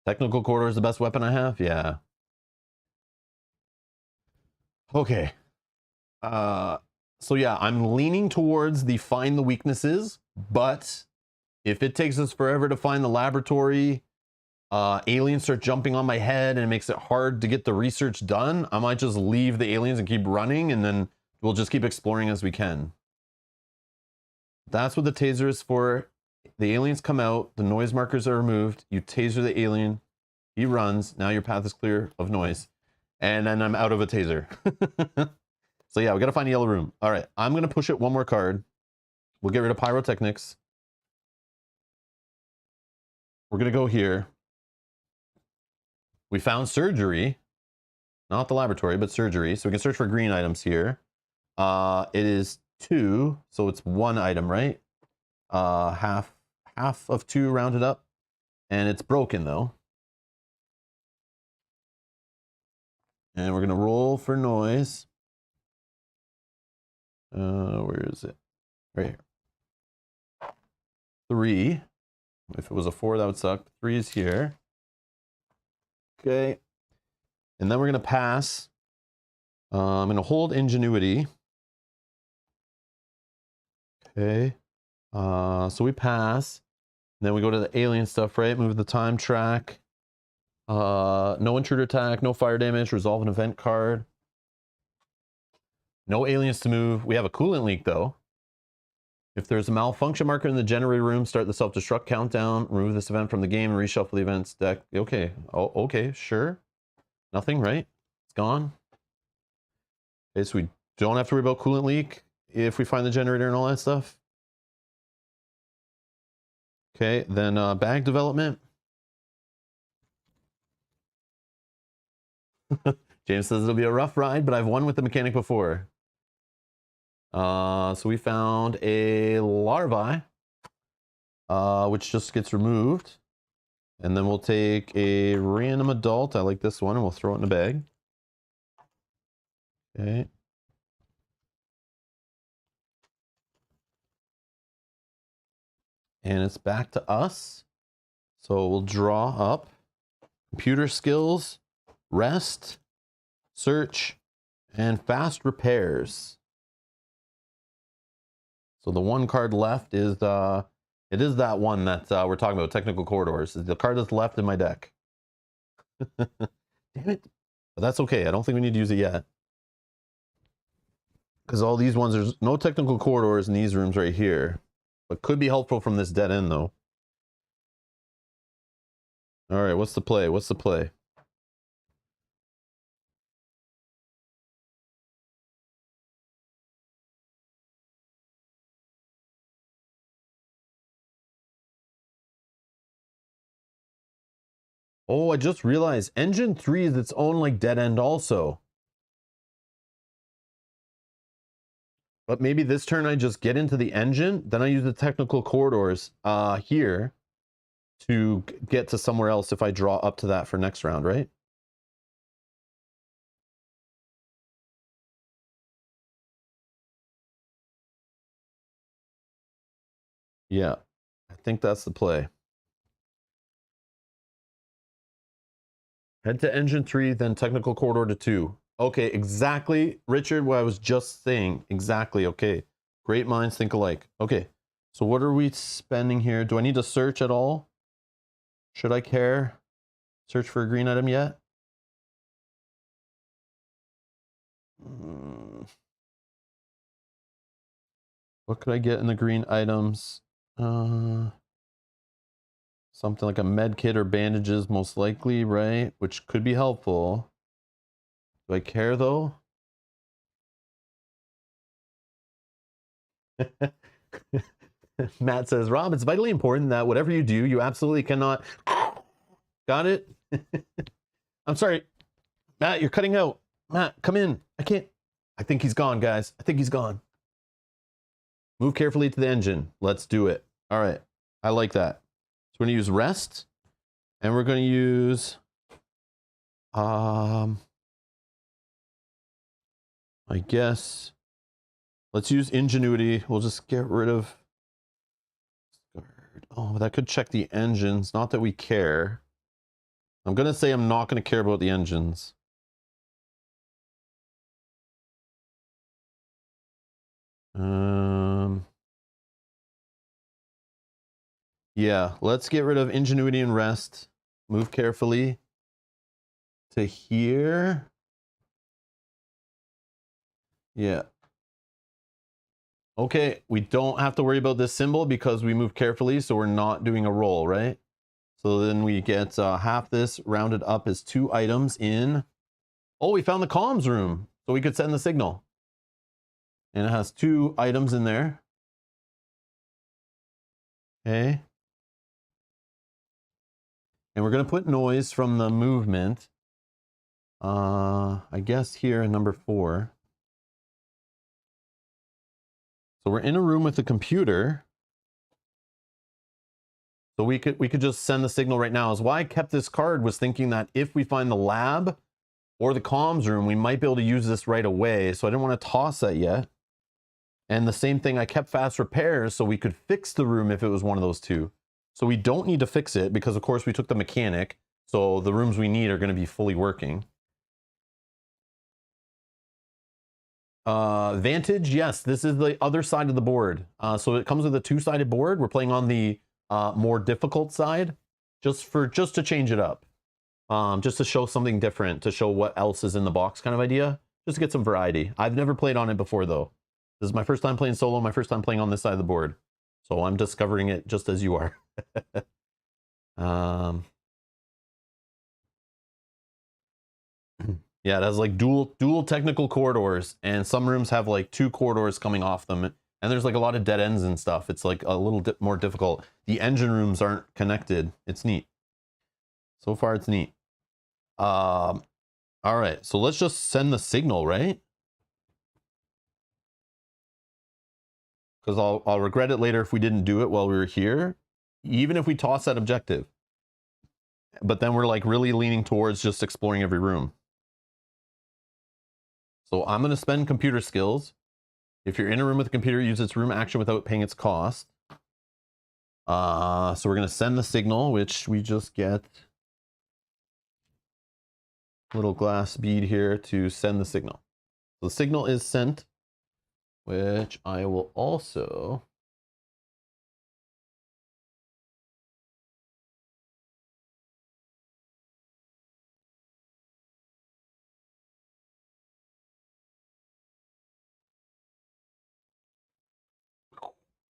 Technical corridor is the best weapon I have? Yeah. Okay. So yeah, I'm leaning towards the find the weaknesses, but If it takes us forever to find the laboratory, aliens start jumping on my head and it makes it hard to get the research done, I might just leave the aliens and keep running, and then we'll just keep exploring as we can. That's what the taser is for. The aliens come out, the noise markers are removed, you taser the alien, he runs, now your path is clear of noise, and then I'm out of a taser. So yeah, we gotta find a yellow room. All right, I'm gonna push it one more card. We'll get rid of pyrotechnics. We're gonna go here. We found surgery, not the laboratory, but surgery. So we can search for green items here. It is 2, so it's 1 item, right? Half of 2 rounded up, and it's broken though. And we're gonna roll for noise. Where is it? Right here. 3. If it was a 4, that would suck. 3 is here. Okay. And then we're gonna pass. I'm gonna hold ingenuity. Okay. So we pass. Then we go to the alien stuff, right? Move the time track. No intruder attack, no fire damage, resolve an event card. No aliens to move. We have a coolant leak though. If there's a malfunction marker in the generator room, start the self-destruct countdown, remove this event from the game, and reshuffle the events deck. Okay. Oh, okay, sure. Nothing, right? It's gone. Okay, so we don't have to worry about coolant leak if we find the generator and all that stuff. Okay, then bag development. James says it'll be a rough ride, but I've won with the mechanic before. So we found a larvae, which just gets removed. And then we'll take a random adult. I like this one, and we'll throw it in a bag. Okay. And it's back to us. So we'll draw up computer skills, rest, search, and fast repairs. So the one card left is it is that one that we're talking about, technical corridors. The card that's left in my deck. Damn it. But that's okay. I don't think we need to use it yet. Because all these ones, there's no technical corridors in these rooms right here. But could be helpful from this dead end though. All right, what's the play? What's the play? Oh, I just realized engine 3 is its own like dead end also. But maybe this turn I just get into the engine, then I use the technical corridors here to get to somewhere else if I draw up to that for next round, right? Yeah, I think that's the play. Head to engine 3, then technical corridor to 2. Okay, exactly, Richard, what I was just saying. Exactly, okay. Great minds think alike. Okay, so what are we spending here? Do I need to search at all? Should I care? Search for a green item yet? What could I get in the green items? Something like a med kit or bandages, most likely, right? Which could be helpful. Do I care though? Matt says, Rob, it's vitally important that whatever you do, you absolutely cannot. Got it? I'm sorry. Matt, you're cutting out. Matt, come in. I can't. I think he's gone, guys. I think he's gone. Move carefully to the engine. Let's do it. All right. I like that. So we're going to use rest. And we're going to use... I guess... Let's use ingenuity. We'll just get rid of... Oh, that could check the engines. Not that we care. I'm going to say I'm not going to care about the engines. Yeah, let's get rid of ingenuity and rest. Move carefully to here. Yeah. Okay, we don't have to worry about this symbol because we move carefully, so we're not doing a roll, right? So then we get half this rounded up as 2 items in. Oh, we found the comms room, so we could send the signal. And it has 2 items in there. Okay. And we're going to put noise from the movement. I guess here in number 4. So we're in a room with a computer. So we could just send the signal right now. Is why I kept this card, was thinking that if we find the lab or the comms room, we might be able to use this right away. So I didn't want to toss that yet. And the same thing, I kept fast repairs so we could fix the room if it was one of those 2. So we don't need to fix it because of course we took the mechanic. So the rooms we need are going to be fully working. Vantage, yes, this is the other side of the board. So it comes with a 2-sided board. We're playing on the more difficult side, just to change it up, just to show something different, to show what else is in the box kind of idea, just to get some variety. I've never played on it before though. This is my first time playing solo, my first time playing on this side of the board, so I'm discovering it just as you are. Yeah, it has like dual technical corridors, and some rooms have like 2 corridors coming off them, and there's like a lot of dead ends and stuff. It's like a little more difficult. The engine rooms aren't connected. It's neat. So far, it's neat. All right, so let's just send the signal, right? Because I'll regret it later if we didn't do it while we were here, even if we toss that objective. But then we're like really leaning towards just exploring every room. So I'm going to spend computer skills. If you're in a room with a computer, use its room action without paying its cost. So we're going to send the signal, which we just get a little glass bead here to send the signal. So the signal is sent, which I will also...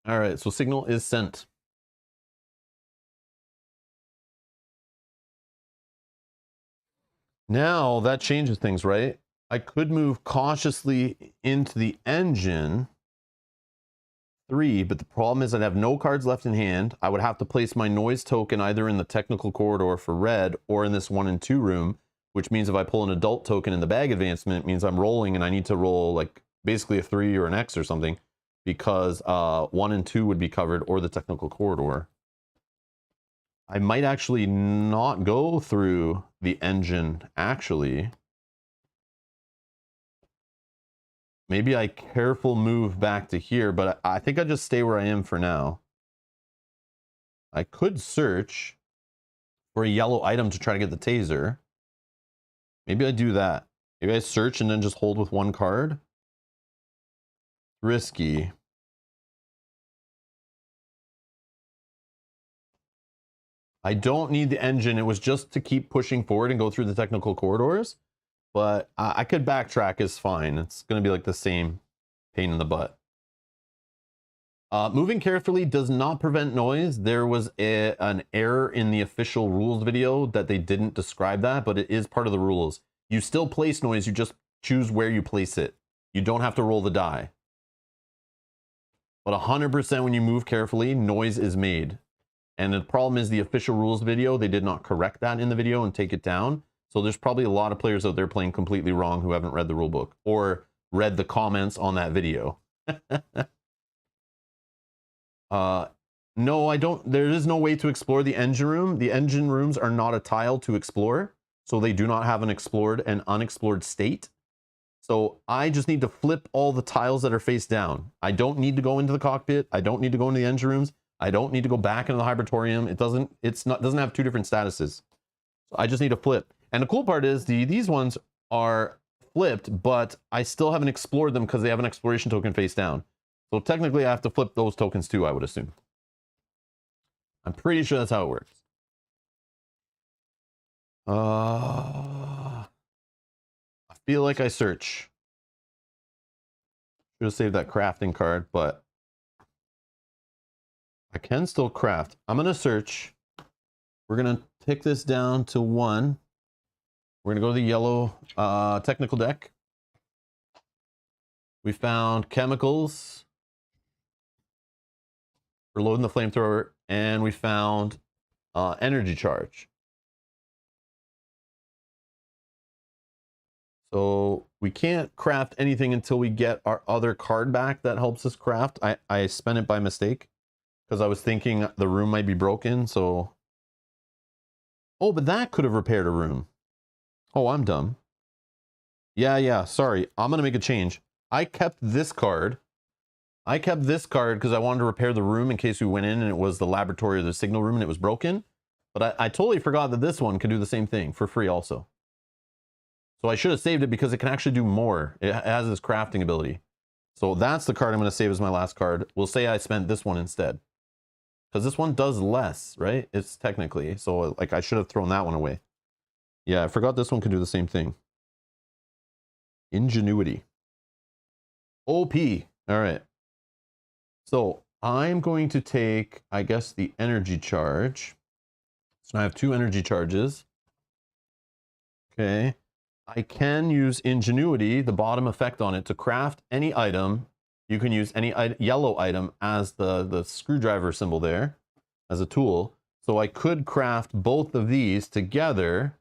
All right, so signal is sent. Now that changes things, right? I could move cautiously into the engine 3, but the problem is I'd have no cards left in hand. I would have to place my noise token either in the technical corridor for red or in this 1 and 2 room, which means if I pull an adult token in the bag advancement, it means I'm rolling and I need to roll like basically a 3 or an X or something, because 1 and 2 would be covered, or the technical corridor. I might actually not go through the engine, actually. Maybe I careful move back to here, but I think I just stay where I am for now. I could search for a yellow item to try to get the taser. Maybe I do that. Maybe I search and then just hold with 1 card. Risky. I don't need the engine. It was just to keep pushing forward and go through the technical corridors. But I could backtrack, is fine. It's going to be like the same pain in the butt. Moving carefully does not prevent noise. There was an error in the official rules video that they didn't describe that, but it is part of the rules. You still place noise, you just choose where you place it. You don't have to roll the die. But 100% when you move carefully, noise is made. And the problem is the official rules video, they did not correct that in the video and take it down. So there's probably a lot of players out there playing completely wrong who haven't read the rule book or read the comments on that video. No, I don't. There is no way to explore the engine room. The engine rooms are not a tile to explore, so they do not have an explored and unexplored state. So I just need to flip all the tiles that are face down. I don't need to go into the cockpit. I don't need to go into the engine rooms. I don't need to go back into the Hybertorium. It doesn't have 2 different statuses. So I just need to flip. And the cool part is these ones are flipped, but I still haven't explored them because they have an exploration token face down. So technically I have to flip those tokens too, I would assume. I'm pretty sure that's how it works. I feel like I search. Should have saved that crafting card, but I can still craft. I'm gonna search. We're gonna take this down to 1. We're gonna go to the yellow technical deck. We found chemicals for loading the flamethrower, and we found energy charge. So we can't craft anything until we get our other card back that helps us craft. I spent it by mistake because I was thinking the room might be broken. So, oh, but that could have repaired a room. Oh, I'm dumb. Yeah, sorry. I'm gonna make a change. I kept this card because I wanted to repair the room in case we went in and it was the laboratory or the signal room and it was broken. But I totally forgot that this one could do the same thing for free also. So I should have saved it because it can actually do more. It has this crafting ability. So that's the card I'm going to save as my last card. We'll say I spent this one instead. Because this one does less, right? It's technically. So like I should have thrown that one away. Yeah, I forgot this one can do the same thing. Ingenuity. OP. All right. So I'm going to take, I guess, the energy charge. So now I have 2 energy charges. Okay. I can use Ingenuity, the bottom effect on it, to craft any item. You can use any yellow item as the screwdriver symbol there, as a tool. So I could craft both of these together,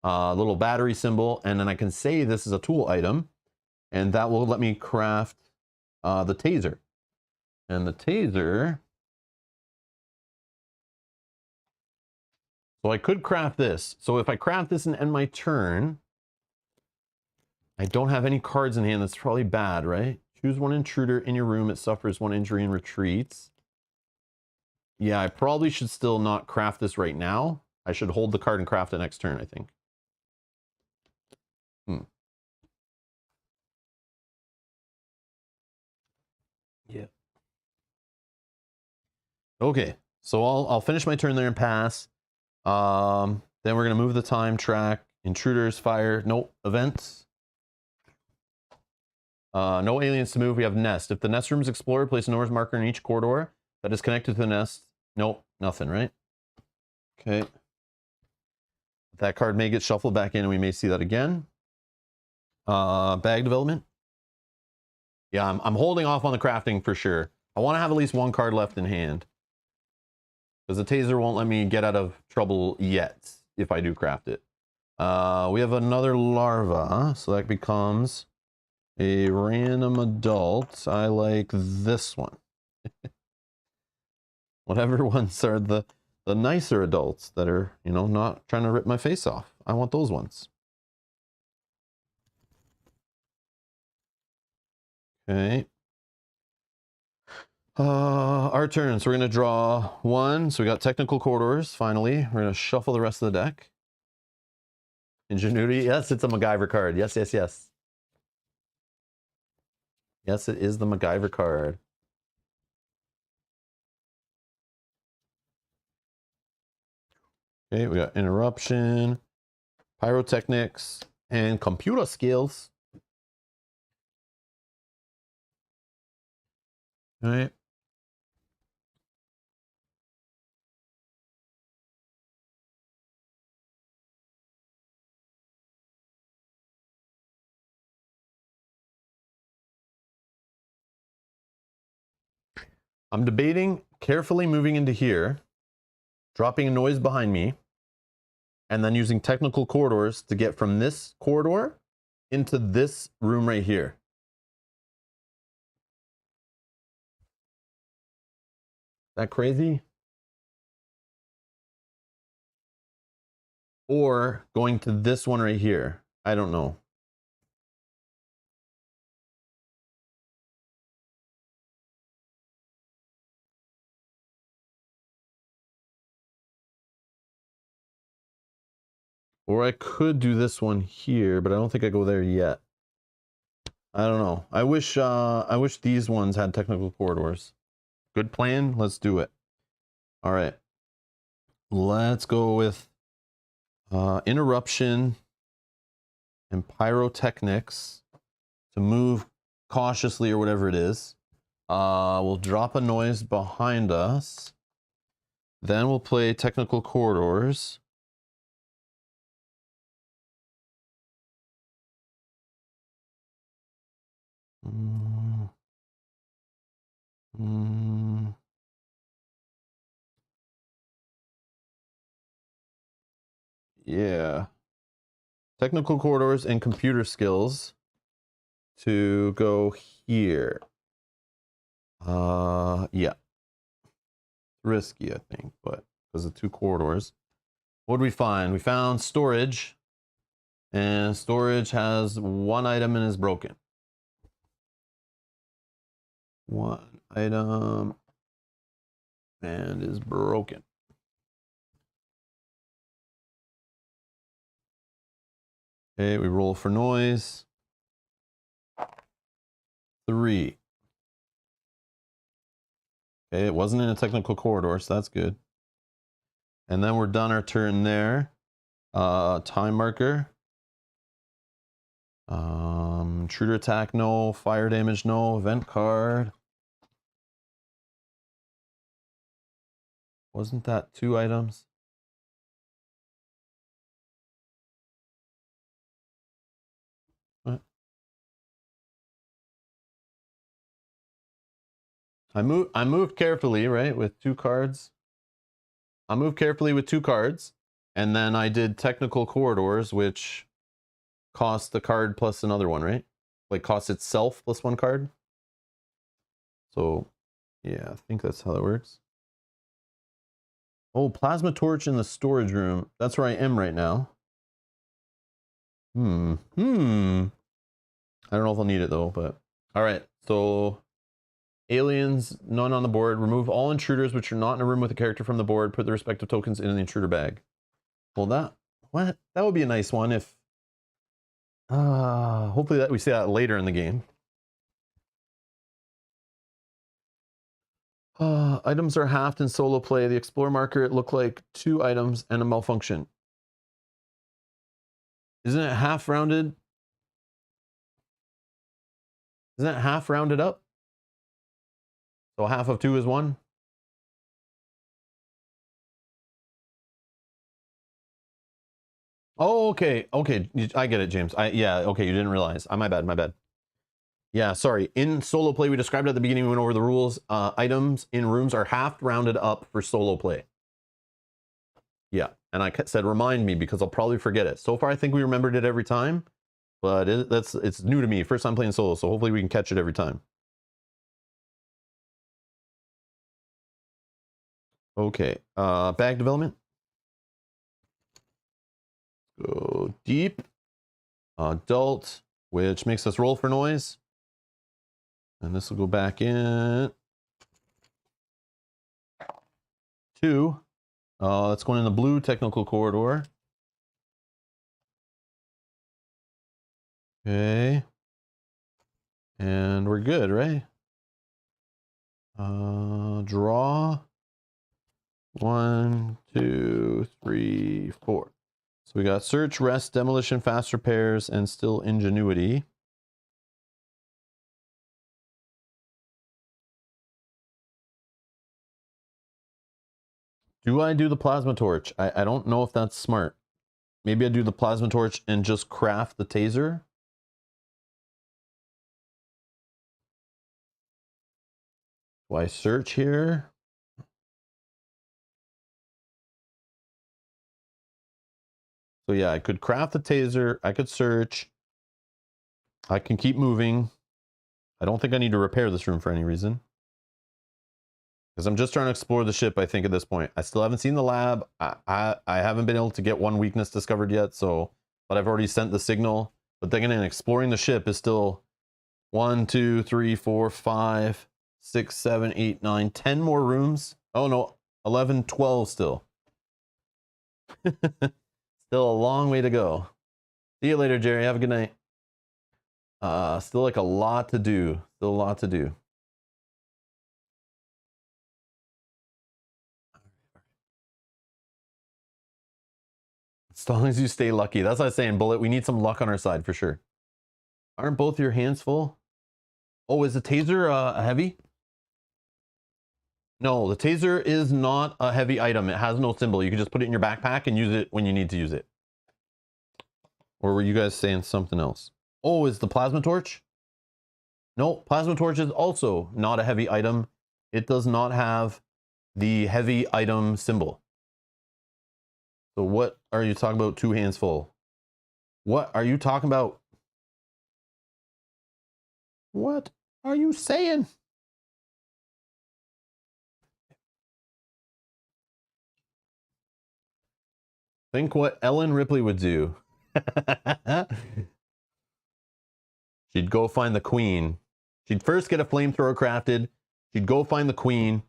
a little battery symbol, and then I can say this is a tool item, and that will let me craft the taser. And the taser... So I could craft this. So if I craft this and end my turn... I don't have any cards in hand. That's probably bad, right? Choose 1 intruder in your room. It suffers 1 injury and retreats. Yeah, I probably should still not craft this right now. I should hold the card and craft it next turn, I think. Yeah. Okay, so I'll finish my turn there and pass. Then we're going to move the time track. Intruders, fire. Nope. Events. No aliens to move. We have nest. If the nest room is explored, place a Norse marker in each corridor that is connected to the nest. Nope, nothing, right? Okay. That card may get shuffled back in and we may see that again. Bag development. Yeah, I'm holding off on the crafting for sure. I want to have at least 1 card left in hand. Because the taser won't let me get out of trouble yet if I do craft it. We have another larva, so that becomes a random adult. I like this one. Whatever ones are the nicer adults that are, you know, not trying to rip my face off. I want those ones. Okay. Our turn. So we're going to draw 1. So we got technical corridors, finally. We're going to shuffle the rest of the deck. Ingenuity. Yes, it's a MacGyver card. Yes. Yes, it is the MacGyver card. Okay, we got interruption, pyrotechnics, and computer skills. All right. I'm debating carefully moving into here, dropping a noise behind me, and then using technical corridors to get from this corridor into this room right here. That crazy? Or going to this one right here. I don't know. Or I could do this one here, but I don't think I go there yet. I don't know. I wish these ones had technical corridors. Good plan. Let's do it. All right. Let's go with interruption and pyrotechnics to move cautiously or whatever it is. We'll drop a noise behind us. Then we'll play technical corridors. Yeah. Technical corridors and computer skills to go here. Yeah. Risky, I think, but because of 2 corridors. What did we find? We found storage. And storage has 1 item and is broken. 1 item and is broken. Okay, we roll for noise. 3. Okay, it wasn't in a technical corridor, so that's good. And then we're done our turn there. Time marker. Intruder attack, no. Fire damage, no. Event card. Wasn't that 2 items? What? I moved carefully, right, with 2 cards. I moved carefully with 2 cards, and then I did technical corridors, which cost the card plus another one, right? Like cost itself plus 1 card. So, yeah, I think that's how that works. Oh, plasma torch in the storage room. That's where I am right now. I don't know if I'll need it though, but all right. So aliens, none on the board. Remove all intruders which are not in a room with a character from the board. Put the respective tokens in the intruder bag. Well, that would be a nice one if. Hopefully that we see that later in the game. Items are halved in solo play. The explore marker, it looked like 2 items and a malfunction. Isn't it half rounded? Isn't it half rounded up? So half of 2 is 1? Oh, okay. Okay. I get it, James. Yeah, okay, you didn't realize. My bad. Yeah, sorry. In solo play, we described at the beginning, we went over the rules. Items in rooms are half rounded up for solo play. Yeah, and I said remind me because I'll probably forget it. So far, I think we remembered it every time, but it's new to me. First time playing solo, so hopefully we can catch it every time. Okay, bag development. Go deep. Adult, which makes us roll for noise. And this will go back in. 2. That's going in the blue technical corridor. Okay. And we're good, right? Draw. 1, 2, 3, 4. So we got search, rest, demolition, fast repairs, and still ingenuity. Do I do the plasma torch? I don't know if that's smart. Maybe I do the plasma torch and just craft the taser. Do I search here? So yeah, I could craft the taser. I could search. I can keep moving. I don't think I need to repair this room for any reason. Because I'm just trying to explore the ship, I think, at this point. I still haven't seen the lab. I haven't been able to get 1 weakness discovered yet, so... But I've already sent the signal. But then again, exploring the ship is still 1, 2, 3, 4, 5, 6, 7, 8, 9, 10 more rooms. Oh no, 11, 12 still. Still a long way to go. See you later, Jerry. Have a good night. Still like a lot to do. Still a lot to do. As long as you stay lucky. That's what I was saying, Bullet. We need some luck on our side for sure. Aren't both your hands full? Oh, is the taser a heavy? No, the taser is not a heavy item. It has no symbol. You can just put it in your backpack and use it when you need to use it. Or were you guys saying something else? Oh, is the plasma torch? No, plasma torch is also not a heavy item. It does not have the heavy item symbol. So what are you talking about? 2 hands full. What are you talking about? What are you saying? Think what Ellen Ripley would do. She'd go find the queen. She'd first get a flamethrower crafted. She'd go find the queen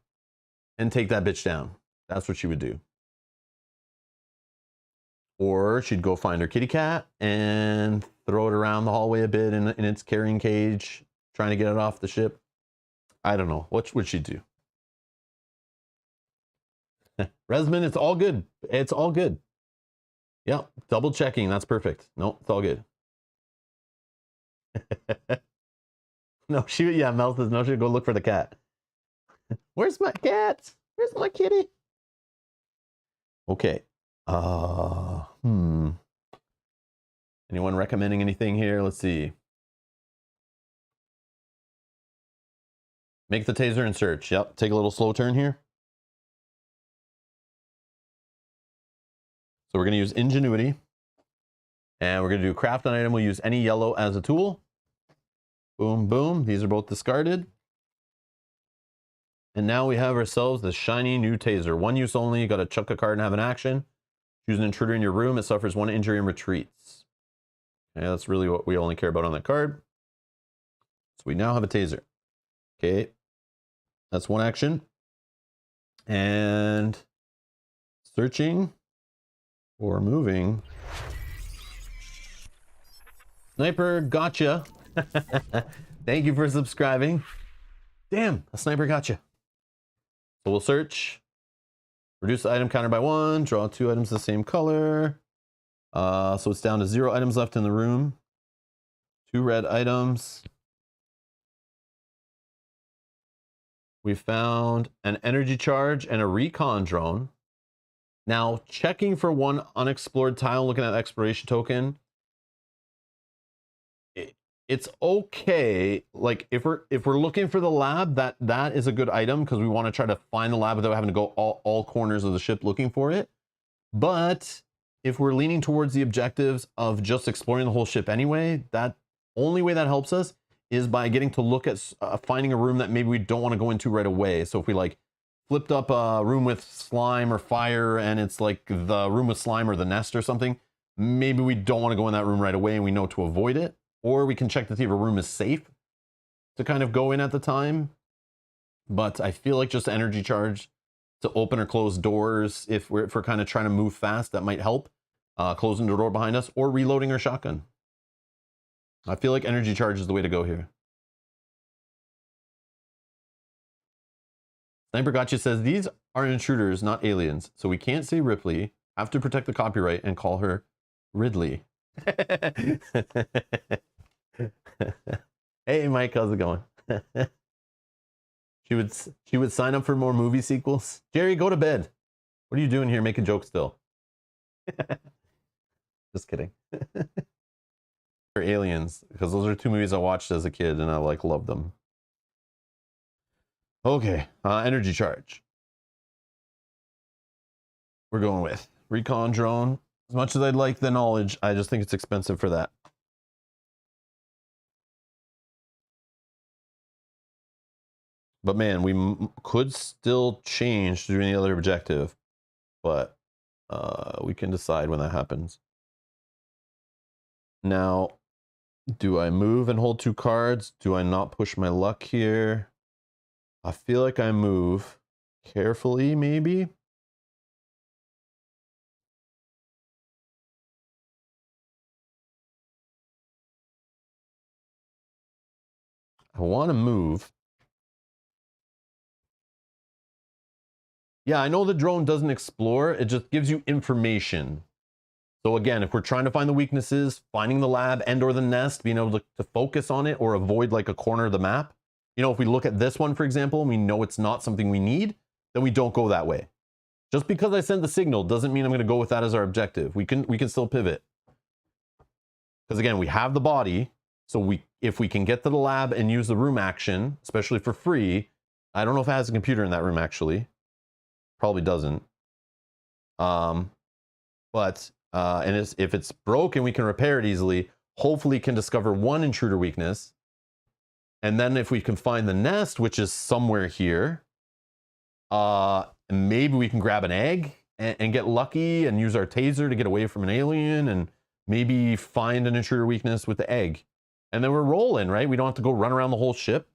and take that bitch down. That's what she would do. Or she'd go find her kitty cat and throw it around the hallway a bit in its carrying cage, trying to get it off the ship. I don't know. What would she do? Resman, it's all good. It's all good. Yep, double checking. That's perfect. No, it's all good. No, yeah, Mel says no, she'll go look for the cat. Where's my cat? Where's my kitty? Okay. Anyone recommending anything here? Let's see. Make the taser and search. Yep, take a little slow turn here. So we're going to use ingenuity. And we're going to do craft an item. We'll use any yellow as a tool. Boom, boom. These are both discarded. And now we have ourselves the shiny new taser. 1 use only. You got to chuck a card and have an action. Choose an intruder in your room. It suffers 1 injury and retreats. Okay, that's really what we only care about on that card. So we now have a taser. Okay. That's 1 action. And searching or moving. Sniper, gotcha. Thank you for subscribing. Damn, a sniper gotcha. So we'll search. Reduce the item counter by 1. Draw 2 items the same color. So it's down to 0 items left in the room. 2 red items. We found an energy charge and a recon drone. Now, checking for 1 unexplored tile, looking at exploration token. It's okay. Like if we're looking for the lab, that is a good item because we want to try to find the lab without having to go all corners of the ship looking for it. But if we're leaning towards the objectives of just exploring the whole ship anyway, that only way that helps us is by getting to look at finding a room that maybe we don't want to go into right away. So if we like flipped up a room with slime or fire and it's like the room with slime or the nest or something, maybe we don't want to go in that room right away and we know to avoid it. Or we can check to see if a room is safe to kind of go in at the time. But I feel like just energy charge to open or close doors, if we're kind of trying to move fast, that might help. Closing the door behind us or reloading our shotgun. I feel like energy charge is the way to go here. Sniper Gotcha says, these are intruders, not aliens. So we can't say Ripley, have to protect the copyright and call her Ridley. Hey Mike, how's it going? She would sign up for more movie sequels. Jerry, go to bed. What are you doing here making jokes still? Just kidding. Or Aliens, because those are 2 movies I watched as a kid and I like loved them. Okay, energy charge. We're going with recon drone. As much as I'd like the knowledge, I just think it's expensive for that. But man, we could still change to do any other objective, but we can decide when that happens. Now, do I move and hold 2 cards? Do I not push my luck here? I feel like I move carefully, maybe. I want to move. Yeah, I know the drone doesn't explore. It just gives you information. So again, if we're trying to find the weaknesses, finding the lab and or the nest, being able to focus on it or avoid like a corner of the map. You know, if we look at this one, for example, and we know it's not something we need, then we don't go that way. Just because I sent the signal doesn't mean I'm going to go with that as our objective. We can still pivot. Because again, we have the body. So if we can get to the lab and use the room action, especially for free, I don't know if it has a computer in that room actually. Probably doesn't. If it's broken, we can repair it easily. Hopefully can discover one intruder weakness. And then if we can find the nest, which is somewhere here, maybe we can grab an egg and get lucky and use our taser to get away from an alien and maybe find an intruder weakness with the egg. And then we're rolling, right? We don't have to go run around the whole ship.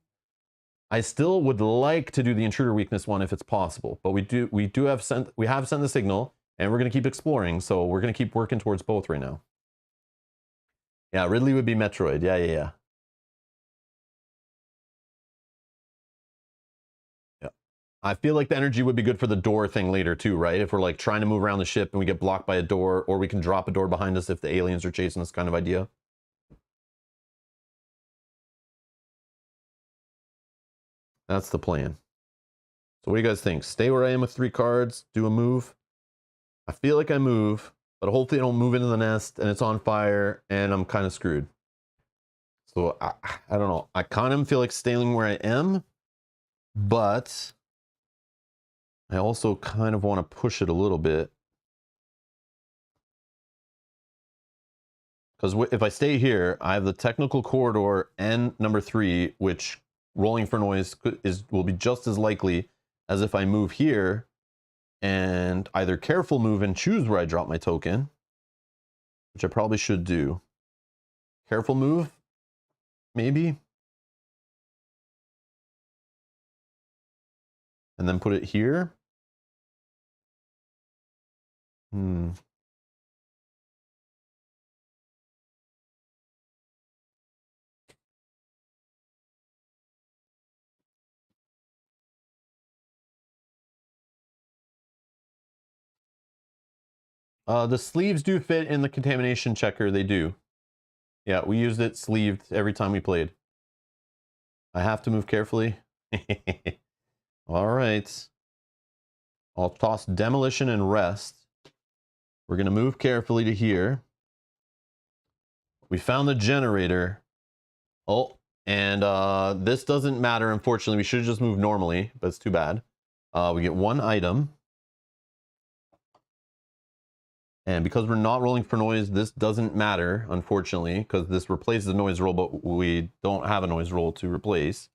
I still would like to do the intruder weakness one if it's possible, but we have sent the signal and we're going to keep exploring. So we're going to keep working towards both right now. Yeah, Ridley would be Metroid. Yeah. I feel like the energy would be good for the door thing later too, right? If we're like trying to move around the ship and we get blocked by a door, or we can drop a door behind us if the aliens are chasing us, kind of idea. That's the plan. So what do you guys think? Stay where I am with 3 cards, do a move. I feel like I move, but hopefully I don't move into the nest and it's on fire and I'm kind of screwed. So I don't know. I kind of feel like staying where I am, but I also kind of want to push it a little bit. Because if I stay here, I have the technical corridor and number 3, which rolling for noise will be just as likely as if I move here and either careful move and choose where I drop my token, which I probably should do. Careful move, maybe. And then put it here. The sleeves do fit in the contamination checker. They do. Yeah, we used it sleeved every time we played. I have to move carefully. All right. I'll toss demolition and rest. We're going to move carefully to here. We found the generator. Oh, and this doesn't matter. Unfortunately, we should have just moved normally, but it's too bad. We get 1 item. And because we're not rolling for noise, this doesn't matter, unfortunately, because this replaces the noise roll, but we don't have a noise roll to replace.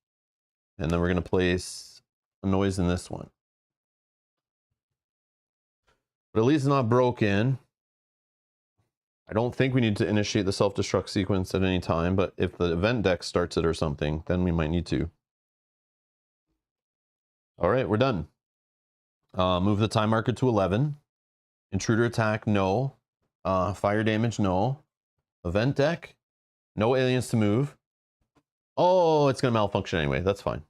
And then we're going to place a noise in this one. But at least it's not broken. I don't think we need to initiate the self-destruct sequence at any time, but if the event deck starts it or something, then we might need to. All right, we're done. Move the time marker to 11. Intruder attack, no. Fire damage, no. Event deck, no aliens to move. Oh, it's going to malfunction anyway. That's fine.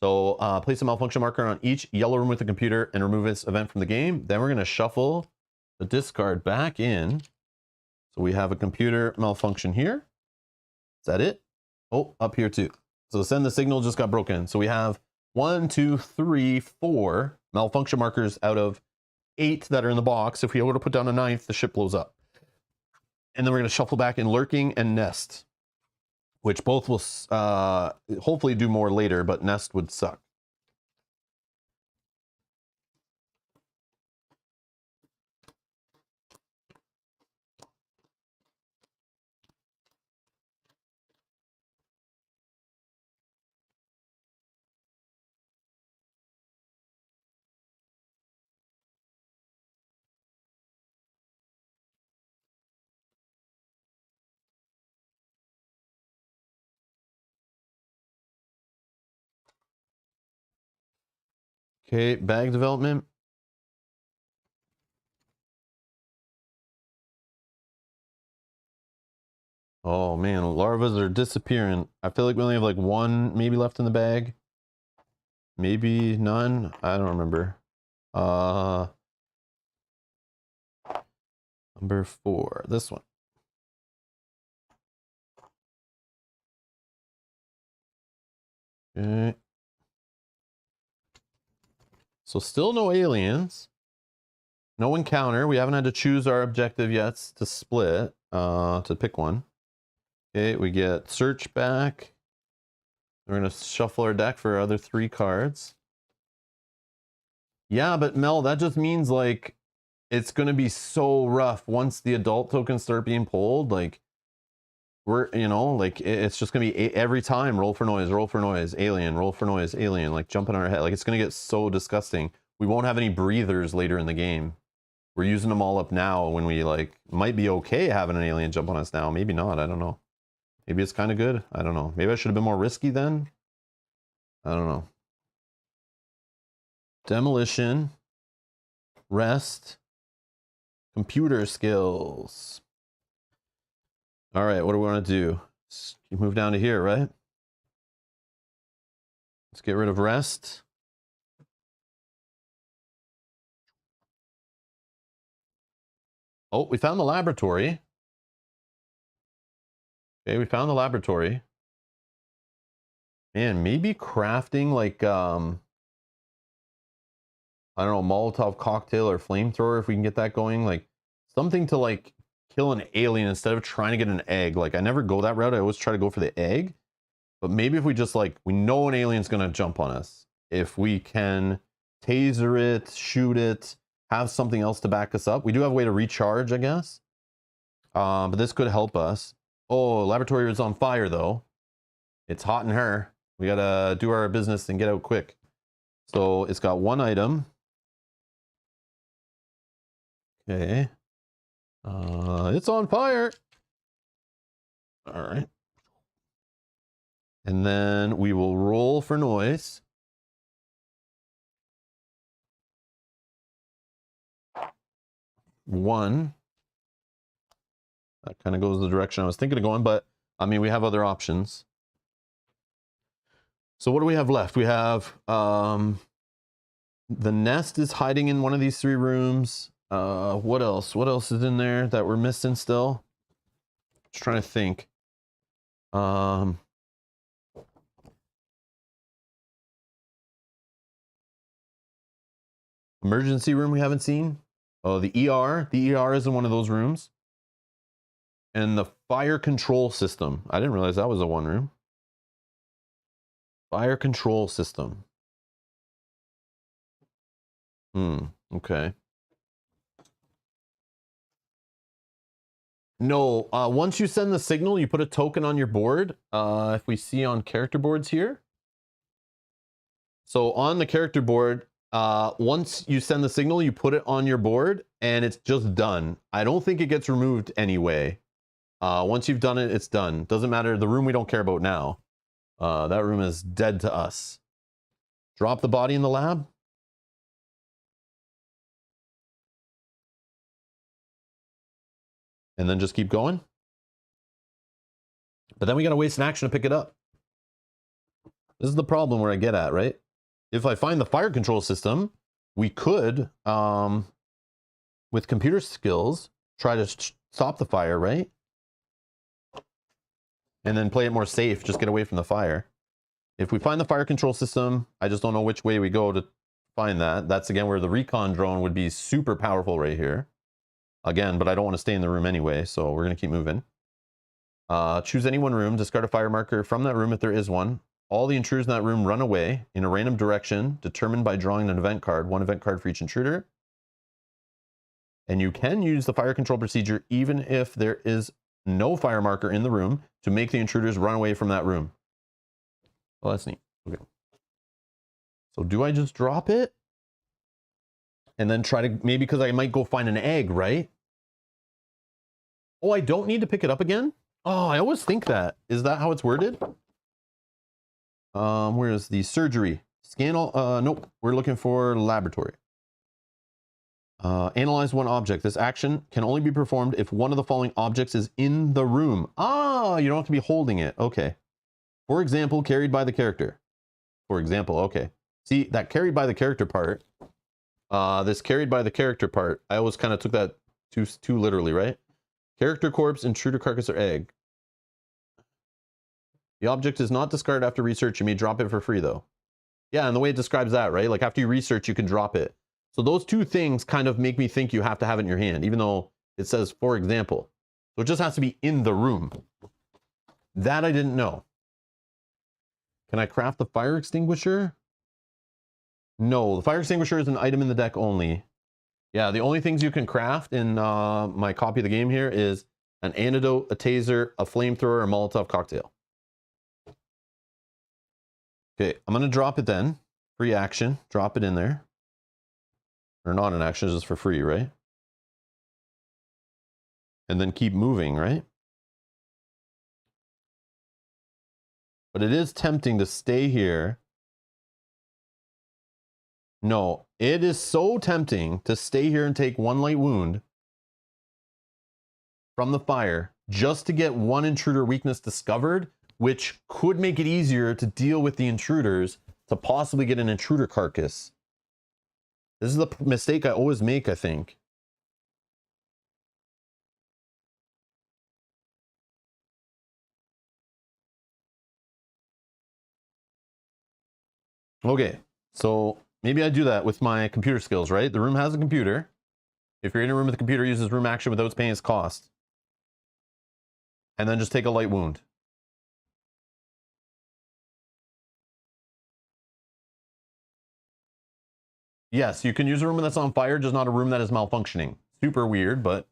So place a malfunction marker on each yellow room with the computer and remove this event from the game. Then we're going to shuffle the discard back in. So we have a computer malfunction here. Is that it? Oh, up here too. So send the signal just got broken. So we have 1, 2, 3, 4 malfunction markers out of 8 that are in the box. If we were to put down a 9th, the ship blows up. And then we're going to shuffle back in lurking and nest, which both will hopefully do more later, but nest would suck. Okay, bag development. Oh man, larvas are disappearing. I feel like we only have like 1 maybe left in the bag. Maybe none. I don't remember. Number 4, this one. Okay. So still no aliens. No encounter. We haven't had to choose our objective yet to split, to pick one. Okay, we get search back. We're going to shuffle our deck for our other 3 cards. Yeah, but Mel, that just means like it's going to be so rough once the adult tokens start being pulled. Like we're, you know, like it's just going to be every time roll for noise, alien, roll for noise, alien, like jumping our head. Like it's going to get so disgusting. We won't have any breathers later in the game. We're using them all up now when we like might be okay having an alien jump on us now. Maybe not. I don't know. Maybe it's kind of good. I don't know. Maybe I should have been more risky then. I don't know. Demolition. Rest. Computer skills. All right. What do we want to do? You move down to here, right? Let's get rid of rest. Oh, we found the laboratory. Okay, we found the laboratory. Man, maybe crafting like, I don't know, Molotov cocktail or flamethrower, if we can get that going. Like, something to, like, kill an alien instead of trying to get an egg. Like, I never go that route. I always try to go for the egg. But maybe if we just, like, we know an alien's going to jump on us. If we can taser it, shoot it, have something else to back us up. We do have a way to recharge, I guess. But this could help us. Oh, laboratory is on fire, though. It's hot in her. We gotta do our business and get out quick. So it's got 1 item. Okay. It's on fire. All right. And then we will roll for noise. One. That kind of goes the direction I was thinking of going, but I mean, we have other options. So what do we have left? We have the nest is hiding in one of these 3 rooms. What else? What else is in there that we're missing still? Just trying to think. Emergency room we haven't seen. Oh, the ER. The ER is in one of those rooms. And the fire control system. I didn't realize that was a 1 room. Fire control system. Okay. No, once you send the signal, you put a token on your board. If we see on character boards here. So on the character board, once you send the signal, you put it on your board and it's just done. I don't think it gets removed anyway. Once you've done it, it's done. Doesn't matter. The room we don't care about now. That room is dead to us. Drop the body in the lab. And then just keep going. But then we got to waste an action to pick it up. This is the problem where I get at, right? If I find the fire control system, we could, with computer skills, try to stop the fire, right? And then play it more safe, just get away from the fire. If we find the fire control system, I just don't know which way we go to find that. That's again where the recon drone would be super powerful right here. Again, but I don't want to stay in the room anyway, so we're going to keep moving. Choose any 1 room, discard a fire marker from that room if there is one. All the intruders in that room run away in a random direction, determined by drawing an event card, 1 event card for each intruder. And you can use the fire control procedure even if there is no fire marker in the room to make the intruders run away from that room. Well, that's neat. Okay. So do I just drop it? And then try to, maybe because I might go find an egg, right? Oh, I don't need to pick it up again? Oh, I always think that. Is that how it's worded? Where is the surgery? Scan all, nope. We're looking for laboratory. Analyze 1 object. This action can only be performed if one of the following objects is in the room. Ah, you don't have to be holding it. Okay. For example, carried by the character. For example, okay. See, that carried by the character part, this carried by the character part, I always kind of took that Two literally, right? Character corpse, intruder carcass, or egg. The object is not discarded after research. You may drop it for free, though. Yeah, and the way it describes that, right? Like after you research, you can drop it. So those two things kind of make me think you have to have it in your hand, even though it says, for example. So it just has to be in the room. That I didn't know. Can I craft the fire extinguisher? No, the fire extinguisher is an item in the deck only. Yeah, the only things you can craft in my copy of the game here is an antidote, a taser, a flamethrower, a Molotov cocktail. Okay, I'm going to drop it then. Free action. Drop it in there. Or not an action, just for free, right? And then keep moving, right? But it is tempting to stay here. No, it is so tempting to stay here and take one light wound from the fire just to get one intruder weakness discovered, which could make it easier to deal with the intruders to possibly get an intruder carcass. This is the mistake I always make, I think. Okay, so maybe I do that with my computer skills, right? The room has a computer. If you're in a room with a computer, uses room action without paying its cost. And then just take a light wound. Yes, you can use a room that's on fire, just not a room that is malfunctioning. Super weird, but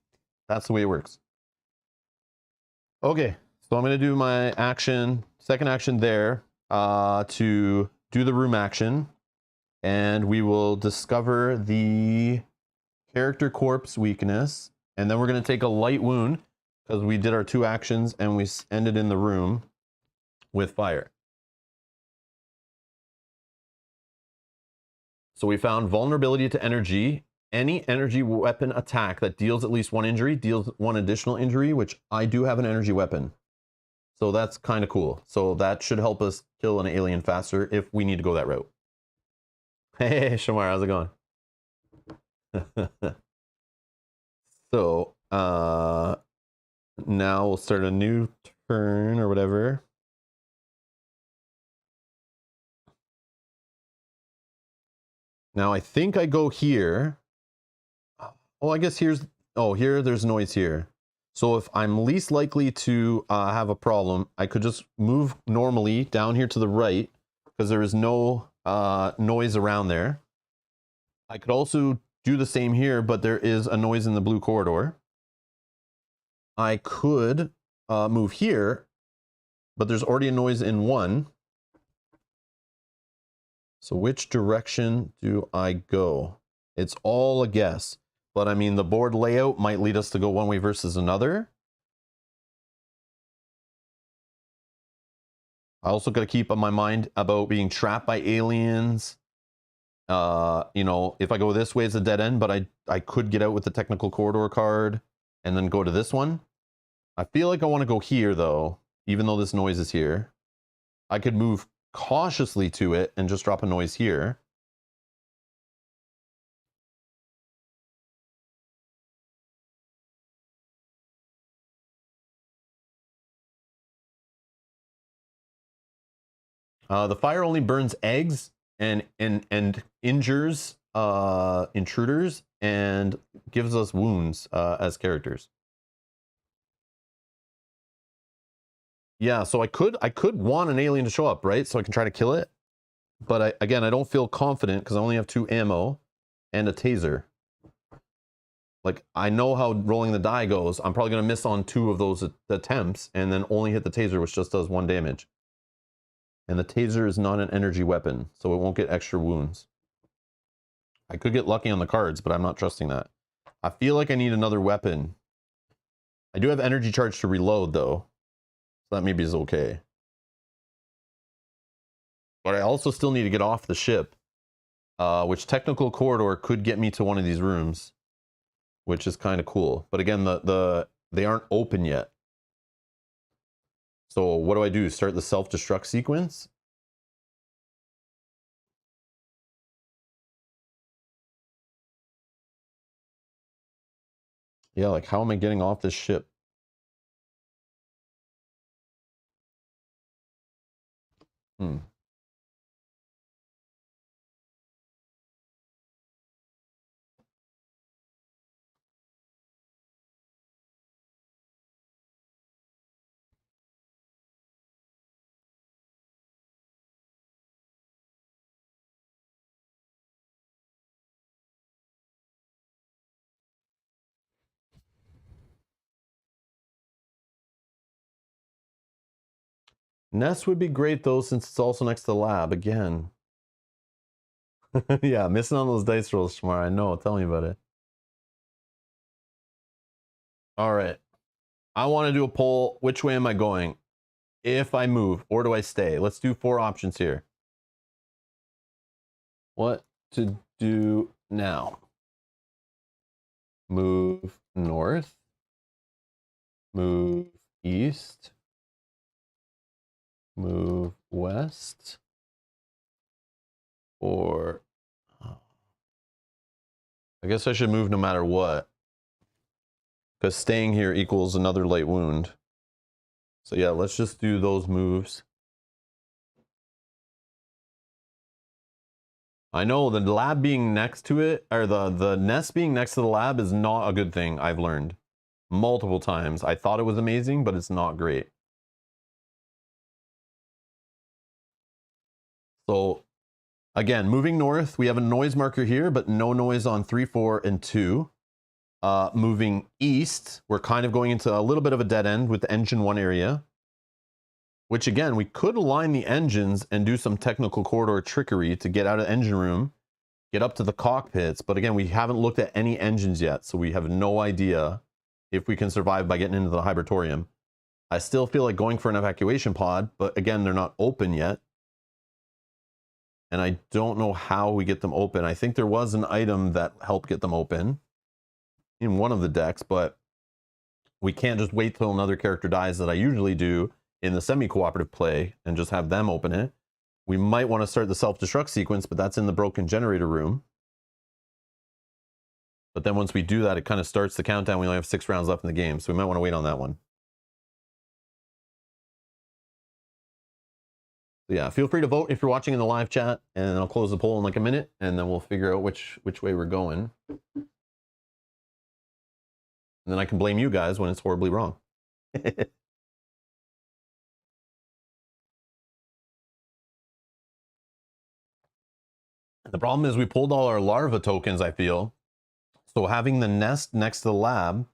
that's the way it works. Okay, so I'm going to do my action, second action there, to do the room action. And we will discover the character corpse weakness. And then we're going to take a light wound because we did our two actions and we ended in the room with fire. So we found vulnerability to energy. Any energy weapon attack that deals at least one injury deals one additional injury, which I do have an energy weapon. So that's kind of cool. So that should help us kill an alien faster if we need to go that route. Hey, Shamar, how's it going? So, now we'll start a new turn or whatever. Now I think I go here. Oh, I guess here's, oh, here there's noise here. So if I'm least likely to have a problem, I could just move normally down here to the right because there is no noise around there. I could also do the same here, but there is a noise in the blue corridor. I could move here, but there's already a noise in one. So which direction do I go? It's all a guess. But I mean, the board layout might lead us to go one way versus another. I also got to keep on my mind about being trapped by aliens. You know, if I go this way, it's a dead end, but I could get out with the technical corridor card and then go to this one. I feel like I want to go here, though, even though this noise is here. I could move cautiously to it and just drop a noise here. The fire only burns eggs and injures intruders and gives us wounds as characters. Yeah, so I could want an alien to show up, right? So I can try to kill it. But again, I don't feel confident because I only have 2 ammo and a taser. Like, I know how rolling the die goes. I'm probably going to miss on 2 of those attempts and then only hit the taser, which just does 1 damage. And the taser is not an energy weapon, so it won't get extra wounds. I could get lucky on the cards, but I'm not trusting that. I feel like I need another weapon. I do have energy charge to reload, though. So that maybe is okay. But I also still need to get off the ship. Which technical corridor could get me to one of these rooms. Which is kind of cool. But again, they aren't open yet. So what do I do? Start the self-destruct sequence? Yeah, like how am I getting off this ship? Hmm. Nest would be great though, since it's also next to the lab again. Yeah, missing on those dice rolls tomorrow. I know. Tell me about it. All right. I want to do a poll. Which way am I going? If I move, or do I stay? Let's do 4 options here. What to do now? Move north. Move east. Move west. Or I guess I should move no matter what, because staying here equals another light wound. So yeah, let's just do those moves. I know the lab being next to it, or the nest being next to the lab is not a good thing. I've learned multiple times. I thought it was amazing, but it's not great. So again, moving north, we have a noise marker here, but no noise on 3, 4, and 2. Moving east, we're kind of going into a little bit of a dead end with the engine 1 area, which again, we could align the engines and do some technical corridor trickery to get out of engine room, get up to the cockpits. But again, we haven't looked at any engines yet, so we have no idea if we can survive by getting into the Hybertorium. I still feel like going for an evacuation pod, but again, they're not open yet. And I don't know how we get them open. I think there was an item that helped get them open in one of the decks, but we can't just wait till another character dies that I usually do in the semi-cooperative play and just have them open it. We might want to start the self-destruct sequence, but that's in the broken generator room. But then once we do that, it kind of starts the countdown. We only have 6 rounds left in the game, so we might want to wait on that one. So yeah, feel free to vote if you're watching in the live chat, and I'll close the poll in like a minute, and then we'll figure out which way we're going. And then I can blame you guys when it's horribly wrong. The problem is we pulled all our larva tokens, I feel. So having the nest next to the lab,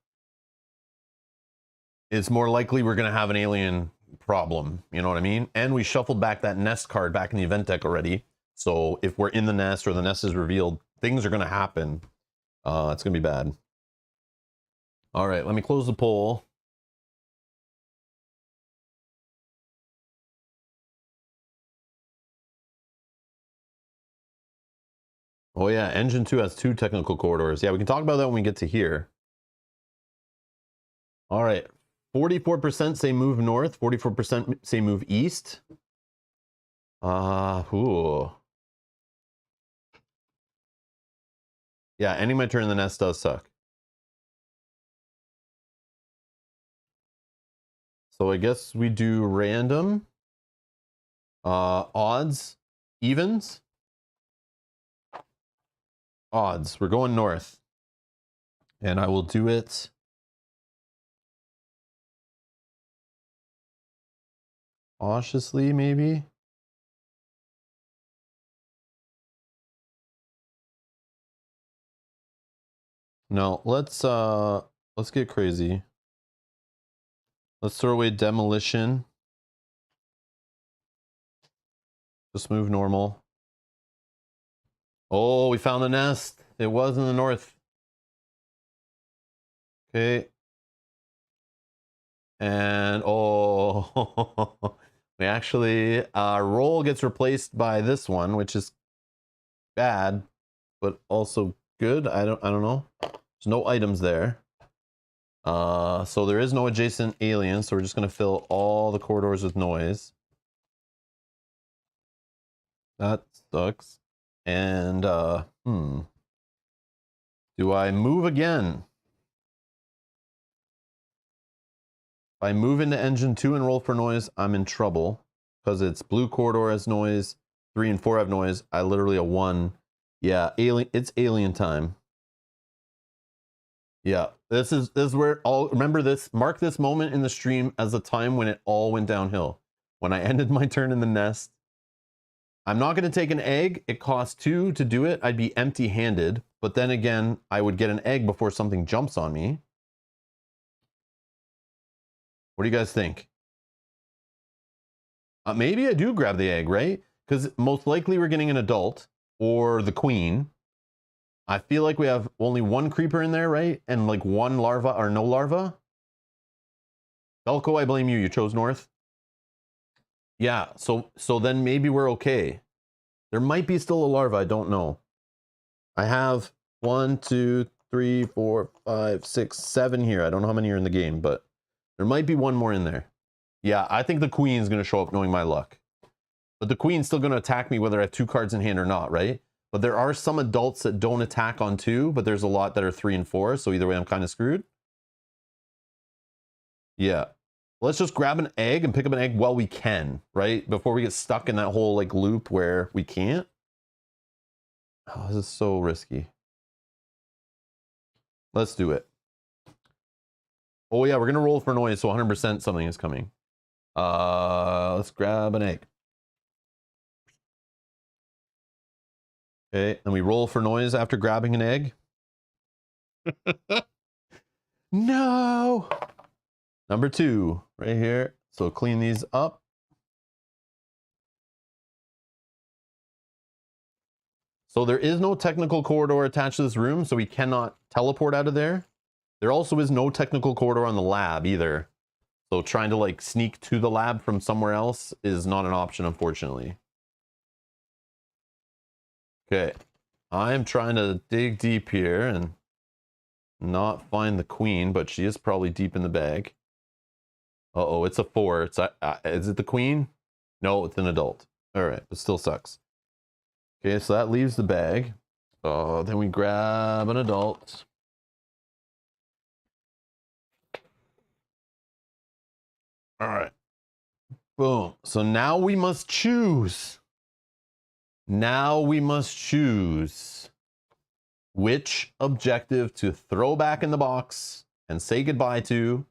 it's more likely we're going to have an alien problem. You know what I mean? And we shuffled back that nest card back in the event deck already. So if we're in the nest or the nest is revealed, things are going to happen. It's going to be bad. All right, let me close the poll. Oh yeah, engine 2 has 2 technical corridors. Yeah, we can talk about that when we get to here. All right, 44% say move north, 44% say move east. Ooh. Yeah, ending my turn in the nest does suck. So I guess we do random. Odds, evens. Odds. We're going north. And I will do it cautiously, maybe. No, let's get crazy. Let's throw away demolition. Just move normal. Oh, we found the nest. It was in the north. Okay. And oh, we actually, roll gets replaced by this one, which is bad, but also good. I don't know. There's no items there. So there is no adjacent alien, so we're just gonna fill all the corridors with noise. That sucks. And do I move again? I move into engine 2 and roll for noise, I'm in trouble. Because it's blue corridor has noise, 3 and 4 have noise. I literally a 1. Yeah, it's alien time. Yeah, this is where it all, remember this, mark this moment in the stream as the time when it all went downhill. When I ended my turn in the nest. I'm not going to take an egg. It costs 2 to do it. I'd be empty-handed. But then again, I would get an egg before something jumps on me. What do you guys think? Maybe I do grab the egg, right? Because most likely we're getting an adult or the queen. I feel like we have only 1 creeper in there, right? And like 1 larva or no larva. Belko, I blame you. You chose north. Yeah, so then maybe we're okay. There might be still a larva, I don't know. I have 1, 2, 3, 4, 5, 6, 7 here. I don't know how many are in the game, but there might be 1 more in there. Yeah, I think the queen's going to show up knowing my luck. But the queen's still going to attack me whether I have 2 cards in hand or not, right? But there are some adults that don't attack on 2, but there's a lot that are 3 and 4, so either way I'm kind of screwed. Yeah. Let's just grab an egg and pick up an egg while we can, right? Before we get stuck in that whole like loop where we can't. Oh, this is so risky. Let's do it. Oh yeah, we're gonna roll for noise, so 100% something is coming. Let's grab an egg. Okay, and we roll for noise after grabbing an egg. No! Number 2, right here. So clean these up. So there is no technical corridor attached to this room, so we cannot teleport out of there. There also is no technical corridor on the lab either. So trying to like sneak to the lab from somewhere else is not an option, unfortunately. Okay, I'm trying to dig deep here and not find the queen, but she is probably deep in the bag. Uh-oh, it's a 4. It's is it the queen? No, it's an adult. All right, but still sucks. Okay, so that leaves the bag. Then we grab an adult. All right. Boom. So now we must choose. Now we must choose which objective to throw back in the box and say goodbye to,